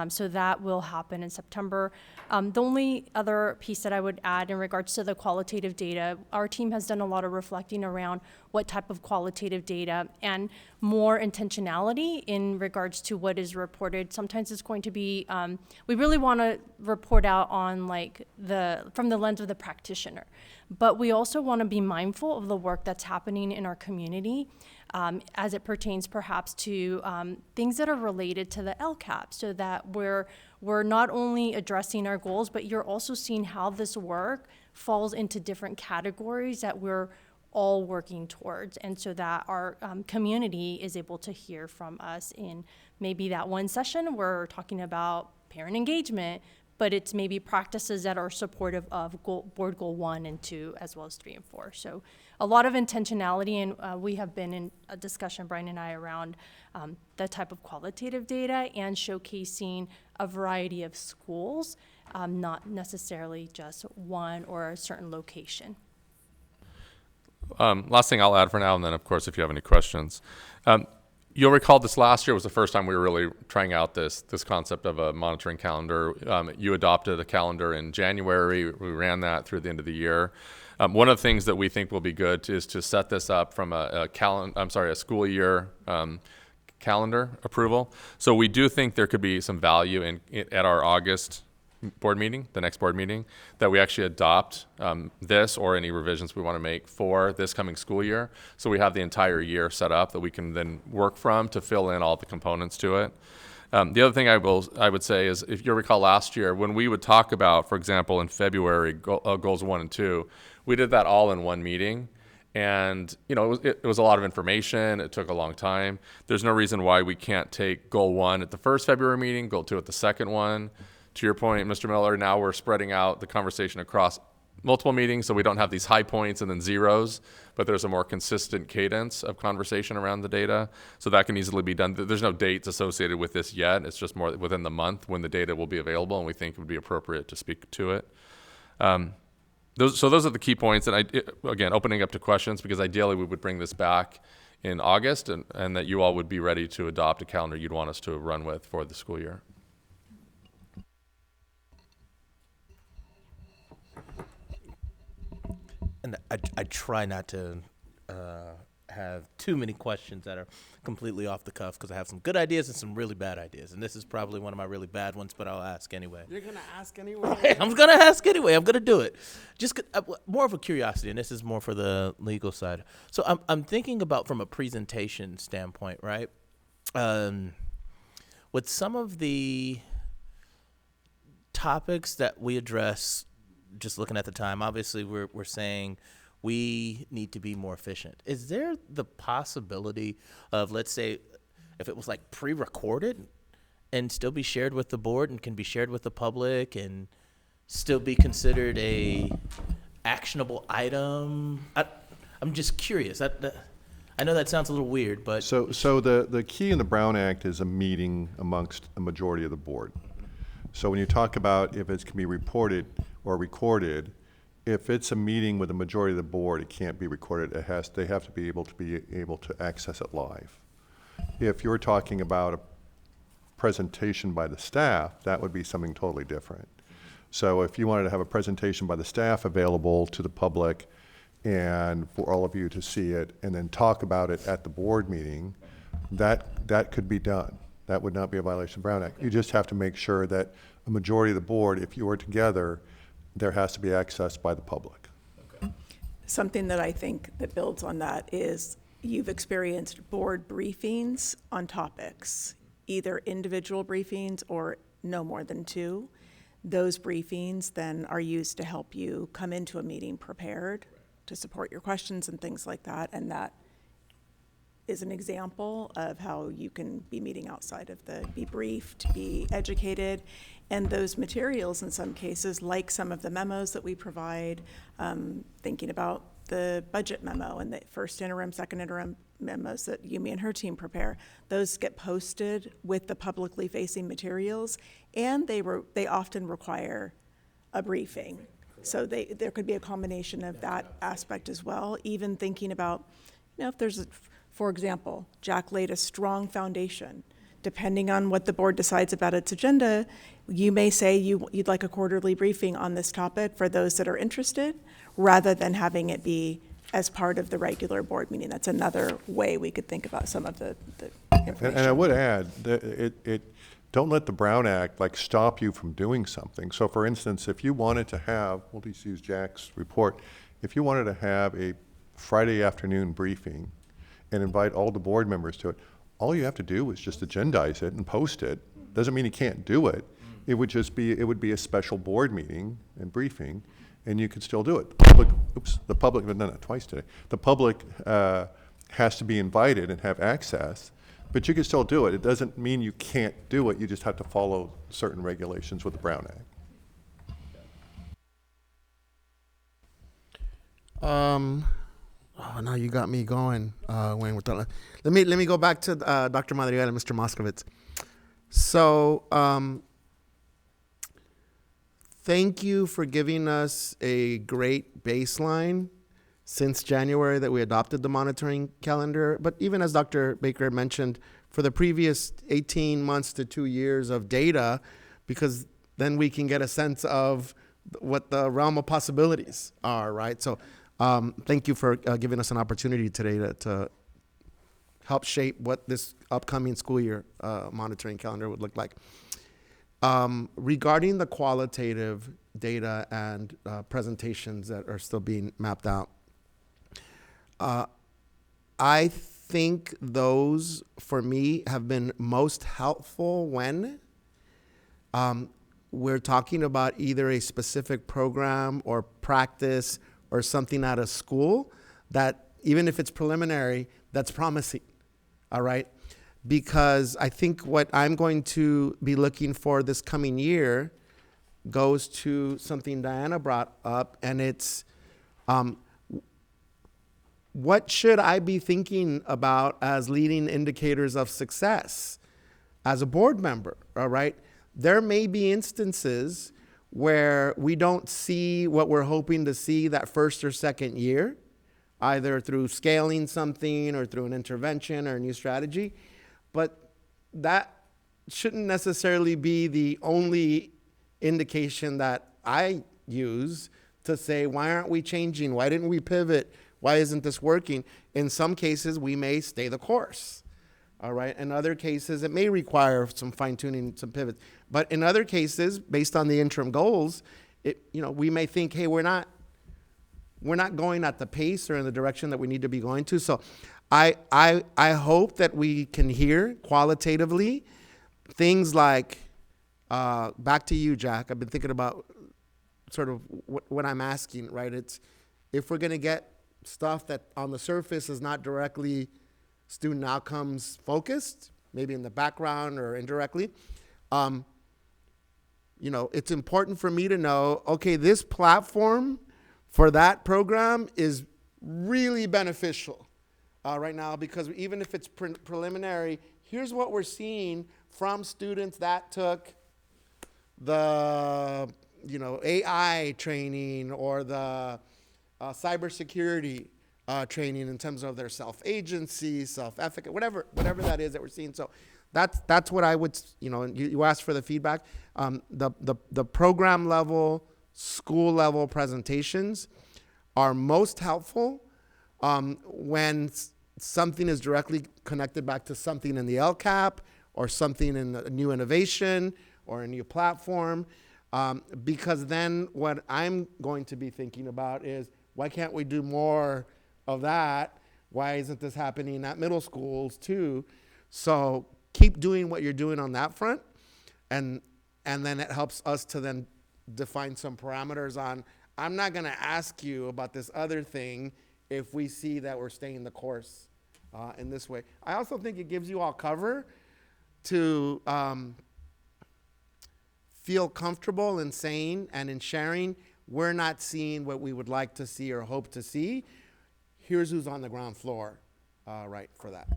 So that will happen in September. The only other piece that I would add in regards to the qualitative data, our team has done a lot of reflecting around what type of qualitative data and more intentionality in regards to what is reported. Sometimes it's going to be, we really want to report out on from the lens of the practitioner, but we also want to be mindful of the work that's happening in our community as it pertains perhaps to things that are related to the LCAP, so that we're not only addressing our goals, but you're also seeing how this work falls into different categories that we're all working towards, and so that our community is able to hear from us in maybe that one session we're talking about parent engagement, but it's maybe practices that are supportive of board goal 1 and 2 as well as 3 and 4. So a lot of intentionality, and we have been in a discussion, Brian and I, around the type of qualitative data and showcasing a variety of schools, not necessarily just one or a certain location. Last thing I'll add for now, and then of course if you have any questions. You'll recall this last year was the first time we were really trying out this concept of a monitoring calendar. You adopted a calendar in January. We ran that through the end of the year. One of the things that we think will be good is to set this up from a school year calendar approval. So we do think there could be some value at our August board meeting, the next board meeting, that we actually adopt this or any revisions we want to make for this coming school year. So we have the entire year set up that we can then work from to fill in all the components to it. The other thing I would say is, if you recall last year, when we would talk about, for example, in February, goals 1 and 2, we did that all in one meeting. And, it was a lot of information. It took a long time. There's no reason why we can't take goal 1 at the first February meeting, goal 2 at the second one. To your point, Mr. Miller, now we're spreading out the conversation across multiple meetings, so we don't have these high points and then zeros, but there's a more consistent cadence of conversation around the data. So that can easily be done. There's no dates associated with this yet. It's just more within the month when the data will be available, and we think it would be appropriate to speak to it. Those are the key points. And again, opening up to questions, because ideally we would bring this back in August and that you all would be ready to adopt a calendar you'd want us to run with for the school year. and I try not to have too many questions that are completely off the cuff, because I have some good ideas and some really bad ideas. And this is probably one of my really bad ones, but I'll ask anyway. You're gonna ask anyway. Right, I'm going to ask anyway. I'm going to do it. Just more of a curiosity, and this is more for the legal side. So I'm thinking about from a presentation standpoint, right? With some of the topics that we address, just looking at the time, obviously we're saying we need to be more efficient. Is there the possibility of, let's say, if it was like pre-recorded and still be shared with the board and can be shared with the public and still be considered a actionable item? I'm just curious. I know that sounds a little weird, but So the key in the Brown Act is a meeting amongst a majority of the board. So when you talk about if it can be reported or recorded, if it's a meeting with a majority of the board, it can't be recorded. They have to be able to access it live. If you're talking about a presentation by the staff, that would be something totally different. So if you wanted to have a presentation by the staff available to the public and for all of you to see it and then talk about it at the board meeting, that could be done. That would not be a violation of the Brown Act. You just have to make sure that a majority of the board, if you are together, there has to be access by the public. Something that I think that builds on that is you've experienced board briefings on topics, either individual briefings or no more than 2. Those briefings then are used to help you come into a meeting prepared to support your questions and things like that. And that is an example of how you can be meeting outside of be briefed, be educated. And those materials, in some cases, like some of the memos that we provide, thinking about the budget memo and the first interim, second interim memos that Yumi and her team prepare, those get posted with the publicly facing materials, and they often require a briefing. So there could be a combination of that aspect as well, even thinking about, if there's for example, Jack laid a strong foundation. Depending on what the board decides about its agenda, you may say you'd like a quarterly briefing on this topic for those that are interested, rather than having it be as part of the regular board meeting. That's another way we could think about some of the information. And I would add that don't let the Brown Act stop you from doing something. So for instance, if you wanted to have, we'll just use Jack's report, if you wanted to have a Friday afternoon briefing and invite all the board members to it, all you have to do is just agendize it and post it. Doesn't mean you can't do it. It would be a special board meeting and briefing, and you could still do it. The public, I've done that twice today. The public has to be invited and have access, but you can still do it. It doesn't mean you can't do it. You just have to follow certain regulations with the Brown Act. Oh, now you got me going, Wayne. Let me go back to Dr. Madrigal and Mr. Moskovitz. So, thank you for giving us a great baseline since January that we adopted the monitoring calendar. But even as Dr. Baker mentioned, for the previous 18 months to 2 years of data, because then we can get a sense of what the realm of possibilities are, right? So, thank you for giving us an opportunity today to help shape what this upcoming school year monitoring calendar would look like. Regarding the qualitative data and presentations that are still being mapped out, I think those, for me, have been most helpful when we're talking about either a specific program or practice or something at a school that, even if it's preliminary, that's promising, all right? Because I think what I'm going to be looking for this coming year goes to something Diana brought up, and it's what should I be thinking about as leading indicators of success as a board member, all right? There may be instances where we don't see what we're hoping to see that first or second year, either through scaling something or through an intervention or a new strategy. But that shouldn't necessarily be the only indication that I use to say, why aren't we changing? Why didn't we pivot? Why isn't this working? In some cases, we may stay the course. All right. In other cases, it may require some fine tuning, some pivots. But in other cases, based on the interim goals, we may think, hey, we're not going at the pace or in the direction that we need to be going to. So I hope that we can hear qualitatively things like, back to you, Jack. I've been thinking about sort of what I'm asking, right? It's if we're going to get stuff that on the surface is not directly student outcomes focused, maybe in the background or indirectly, it's important for me to know, okay, this platform for that program is really beneficial right now, because even if it's preliminary, here's what we're seeing from students that took the AI training or the cybersecurity training in terms of their self-agency, self-efficacy, whatever that is that we're seeing. So that's what I would, you asked for the feedback. The program level, school level presentations are most helpful when something is directly connected back to something in the LCAP or something in a new innovation or a new platform. Because then what I'm going to be thinking about is, why can't we do more of that? Why isn't this happening at middle schools too? So keep doing what you're doing on that front. And then it helps us to then define some parameters on, I'm not going to ask you about this other thing if we see that we're staying the course in this way. I also think it gives you all cover to feel comfortable in saying and in sharing, we're not seeing what we would like to see or hope to see. Here's who's on the ground floor, right, for that.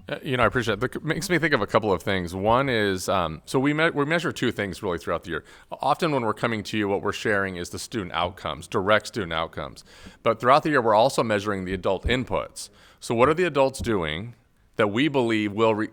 I appreciate it. It makes me think of a couple of things. One is, so we measure two things really throughout the year. Often when we're coming to you, what we're sharing is the student outcomes, direct student outcomes. But throughout the year, we're also measuring the adult inputs. So what are the adults doing that we believe will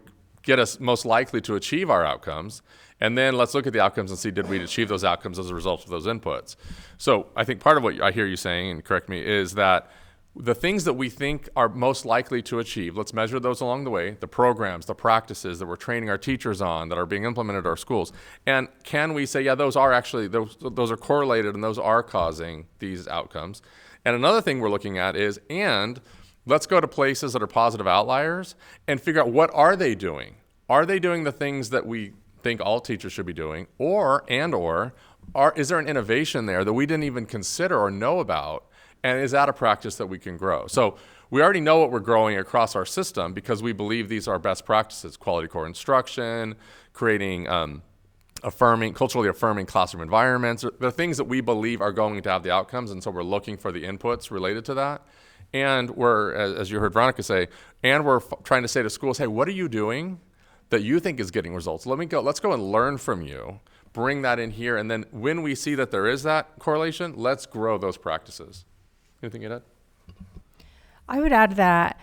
get us most likely to achieve our outcomes? And then let's look at the outcomes and see, did we achieve those outcomes as a result of those inputs? So I think part of what I hear you saying, and correct me, is that the things that we think are most likely to achieve, let's measure those along the way, the programs, the practices that we're training our teachers on that are being implemented at our schools. And can we say, yeah, those are actually, those are correlated and those are causing these outcomes. And another thing we're looking at is, and let's go to places that are positive outliers and figure out, what are they doing? Are they doing the things that we think all teachers should be doing? Or is there an innovation there that we didn't even consider or know about? And is that a practice that we can grow? So we already know what we're growing across our system because we believe these are best practices: quality core instruction, creating culturally affirming classroom environments. The things that we believe are going to have the outcomes, and so we're looking for the inputs related to that. And we're, as you heard Veronica say, and we're trying to say to schools, hey, what are you doing that you think is getting results? Let's go and learn from you, bring that in here, and then when we see that there is that correlation, let's grow those practices. Anything you'd add? I would add that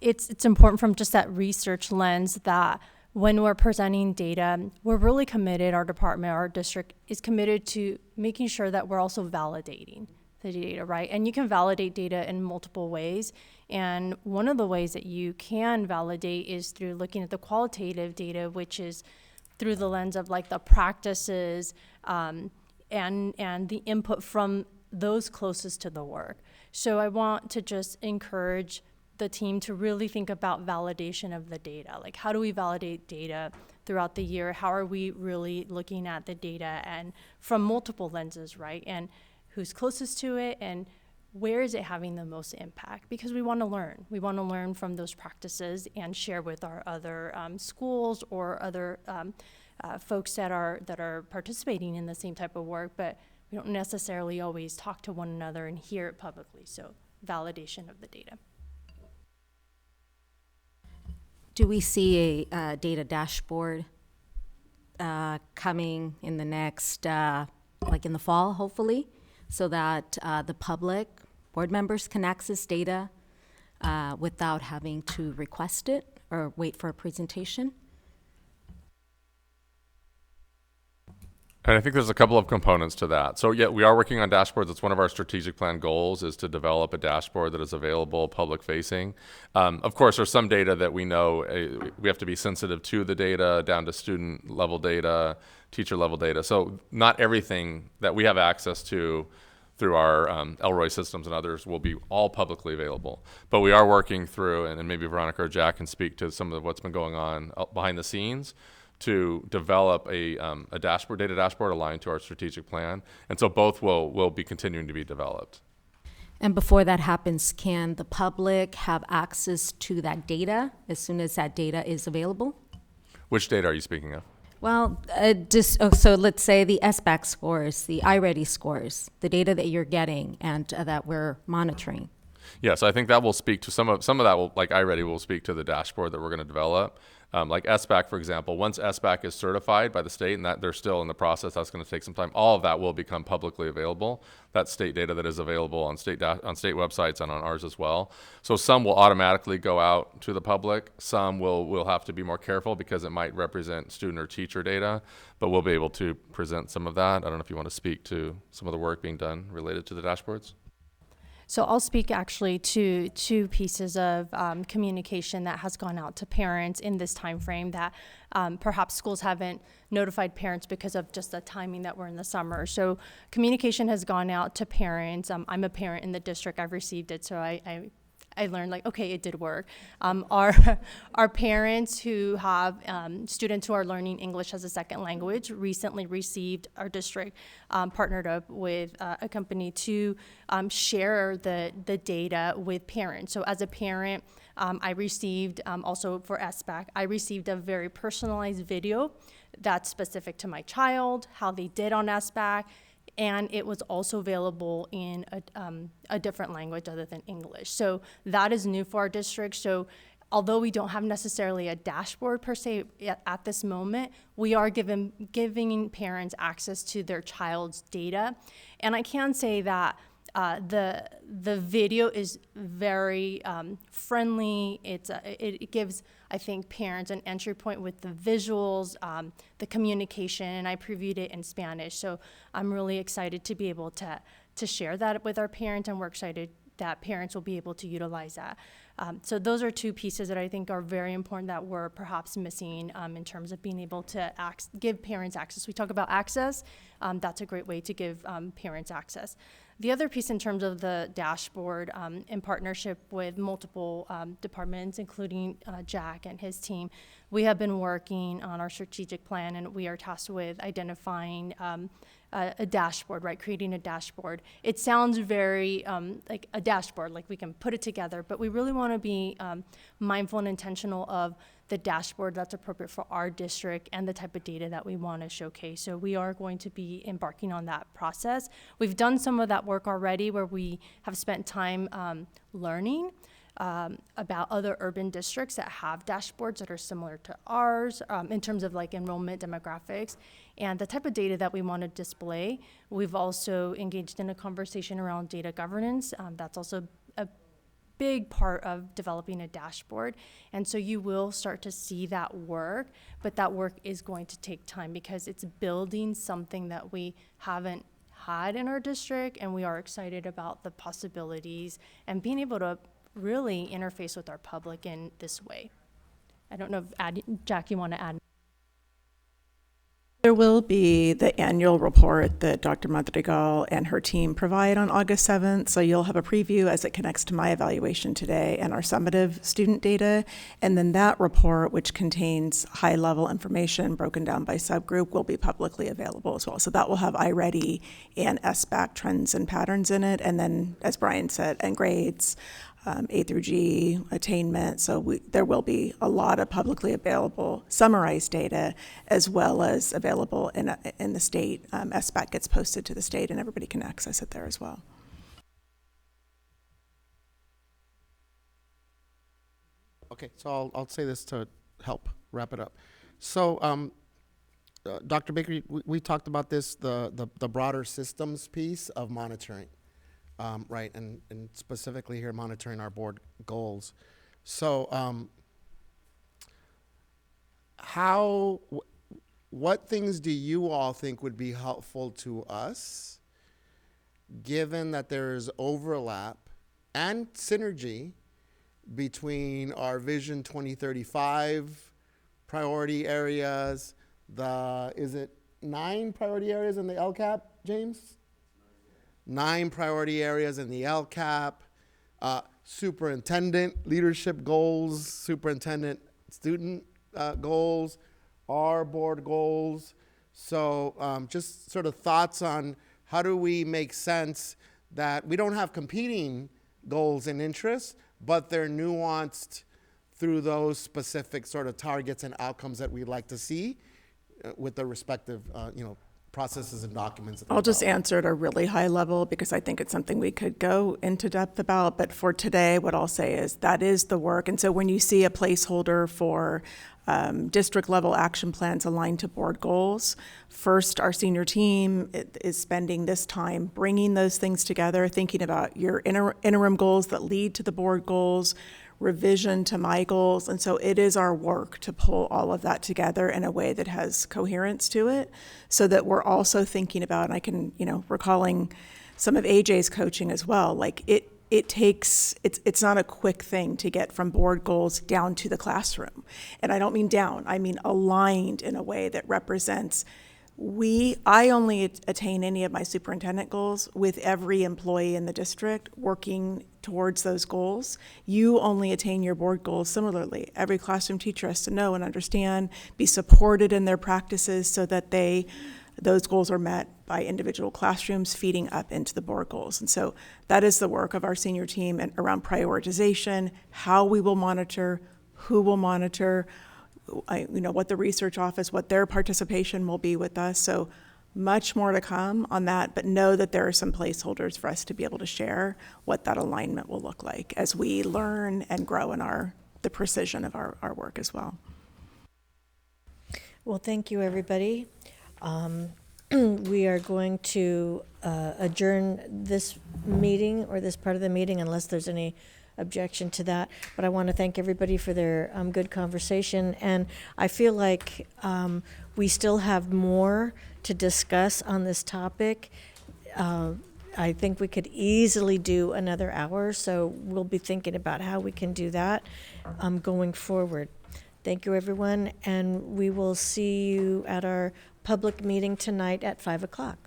it's important from just that research lens that when we're presenting data, we're really committed, our department, our district is committed to making sure that we're also validating the data, right? And you can validate data in multiple ways. And one of the ways that you can validate is through looking at the qualitative data, which is through the lens of like the practices and the input from those closest to the work. So I want to just encourage the team to really think about validation of the data. Like, how do we validate data throughout the year? How are we really looking at the data and from multiple lenses, right? And who's closest to it and where is it having the most impact? Because we want to learn. We want to learn from those practices and share with our other schools or other folks that are participating in the same type of work, but we don't necessarily always talk to one another and hear it publicly. So validation of the data. Do we see a data dashboard coming in the next, like in the fall, hopefully, so that the public, board members can access data without having to request it or wait for a presentation? And I think there's a couple of components to that. So yeah, we are working on dashboards. It's one of our strategic plan goals is to develop a dashboard that is available public facing. Of course, there's some data that we know we have to be sensitive to the data down to student level data, teacher level data. So not everything that we have access to through our Elroy systems and others will be all publicly available. But we are working through, and maybe Veronica or Jack can speak to some of what's been going on behind the scenes to develop a data dashboard aligned to our strategic plan. And so both will be continuing to be developed. And before that happens, can the public have access to that data as soon as that data is available? Which data are you speaking of? Well, so let's say the SBAC scores, the iReady scores, the data that you're getting and that we're monitoring. Yeah, so I think that will speak to some of that will, like iReady will speak to the dashboard that we're going to develop. Like SBAC, for example, once SBAC is certified by the state, and that they're still in the process, that's going to take some time. All of that will become publicly available. That's state data that is available on state websites and on ours as well. So some will automatically go out to the public. Some will have to be more careful because it might represent student or teacher data, but we'll be able to present some of that. I don't know if you want to speak to some of the work being done related to the dashboards. So I'll speak actually to two pieces of communication that has gone out to parents in this time frame that perhaps schools haven't notified parents because of just the timing that we're in the summer. So communication has gone out to parents. I'm a parent in the district. I've received it, so I learned like, okay, it did work. Our parents who have students who are learning English as a second language recently received, our district partnered up with a company to share the data with parents. So as a parent, I received, also for SBAC, I received a very personalized video that's specific to my child, how they did on SBAC, and it was also available in a different language other than English. So that is new for our district. So although we don't have necessarily a dashboard per se at this moment, we are giving parents access to their child's data. And I can say that the video is very friendly. It gives, I think, parents an entry point with the visuals, the communication, and I previewed it in Spanish. So I'm really excited to be able to share that with our parents, and we're excited that parents will be able to utilize that. So those are two pieces that I think are very important that we're perhaps missing in terms of being able to give parents access. We talk about access. That's a great way to give parents access. The other piece in terms of the dashboard, in partnership with multiple departments, including Jack and his team, we have been working on our strategic plan, and we are tasked with identifying a dashboard, right? Creating a dashboard. It sounds very like a dashboard, like we can put it together, but we really want to be mindful and intentional of the dashboard that's appropriate for our district and the type of data that we want to showcase. So we are going to be embarking on that process. We've done some of that work already where we have spent time learning about other urban districts that have dashboards that are similar to ours in terms of like enrollment demographics and the type of data that we want to display. We've also engaged in a conversation around data governance. That's also a big part of developing a dashboard. And so you will start to see that work, but that work is going to take time because it's building something that we haven't had in our district, and we are excited about the possibilities and being able to really interface with our public in this way. I don't know if Jack, you want to add? There will be the annual report that Dr. Madrigal and her team provide on August 7th. So you'll have a preview as it connects to my evaluation today and our summative student data. And then that report, which contains high-level information broken down by subgroup, will be publicly available as well. So that will have iReady and SBAC trends and patterns in it. And then, as Brian said, and grades, A through G, attainment. So there will be a lot of publicly available summarized data as well as available in the state. SBAC gets posted to the state and everybody can access it there as well. Okay, so I'll say this to help wrap it up. So, Dr. Baker, we talked about this, the broader systems piece of monitoring. Right, and specifically here monitoring our board goals. So what things do you all think would be helpful to us, given that there is overlap and synergy between our Vision 2035 priority areas, is it 9 priority areas in the LCAP, James? 9 priority areas in the LCAP, superintendent leadership goals, superintendent student goals, our board goals. So just sort of thoughts on how do we make sense that we don't have competing goals and interests, but they're nuanced through those specific sort of targets and outcomes that we'd like to see with the respective, processes and documents. I'll just answer at a really high level because I think it's something we could go into depth about. But for today, what I'll say is that is the work. And so when you see a placeholder for district level action plans aligned to board goals, first, our senior team is spending this time bringing those things together, thinking about your interim goals that lead to the board goals, revision to my goals. And so it is our work to pull all of that together in a way that has coherence to it, so that we're also thinking about, and I can, recalling some of AJ's coaching as well, like it's not a quick thing to get from board goals down to the classroom. And I don't mean down, I mean aligned in a way that represents I only attain any of my superintendent goals with every employee in the district working towards those goals. You only attain your board goals similarly. Every classroom teacher has to know and understand, be supported in their practices so that those goals are met by individual classrooms feeding up into the board goals. And so that is the work of our senior team and around prioritization, how we will monitor, who will monitor, what the research office, what their participation will be with us. So much more to come on that, but know that there are some placeholders for us to be able to share what that alignment will look like as we learn and grow in the precision of our work as well. Well, thank you, everybody. We are going to adjourn this meeting or this part of the meeting unless there's any objection to that. But I want to thank everybody for their good conversation. And I feel like we still have more to discuss on this topic. I think we could easily do another hour, so we'll be thinking about how we can do that going forward. Thank you, everyone, and we will see you at our public meeting tonight at 5 o'clock.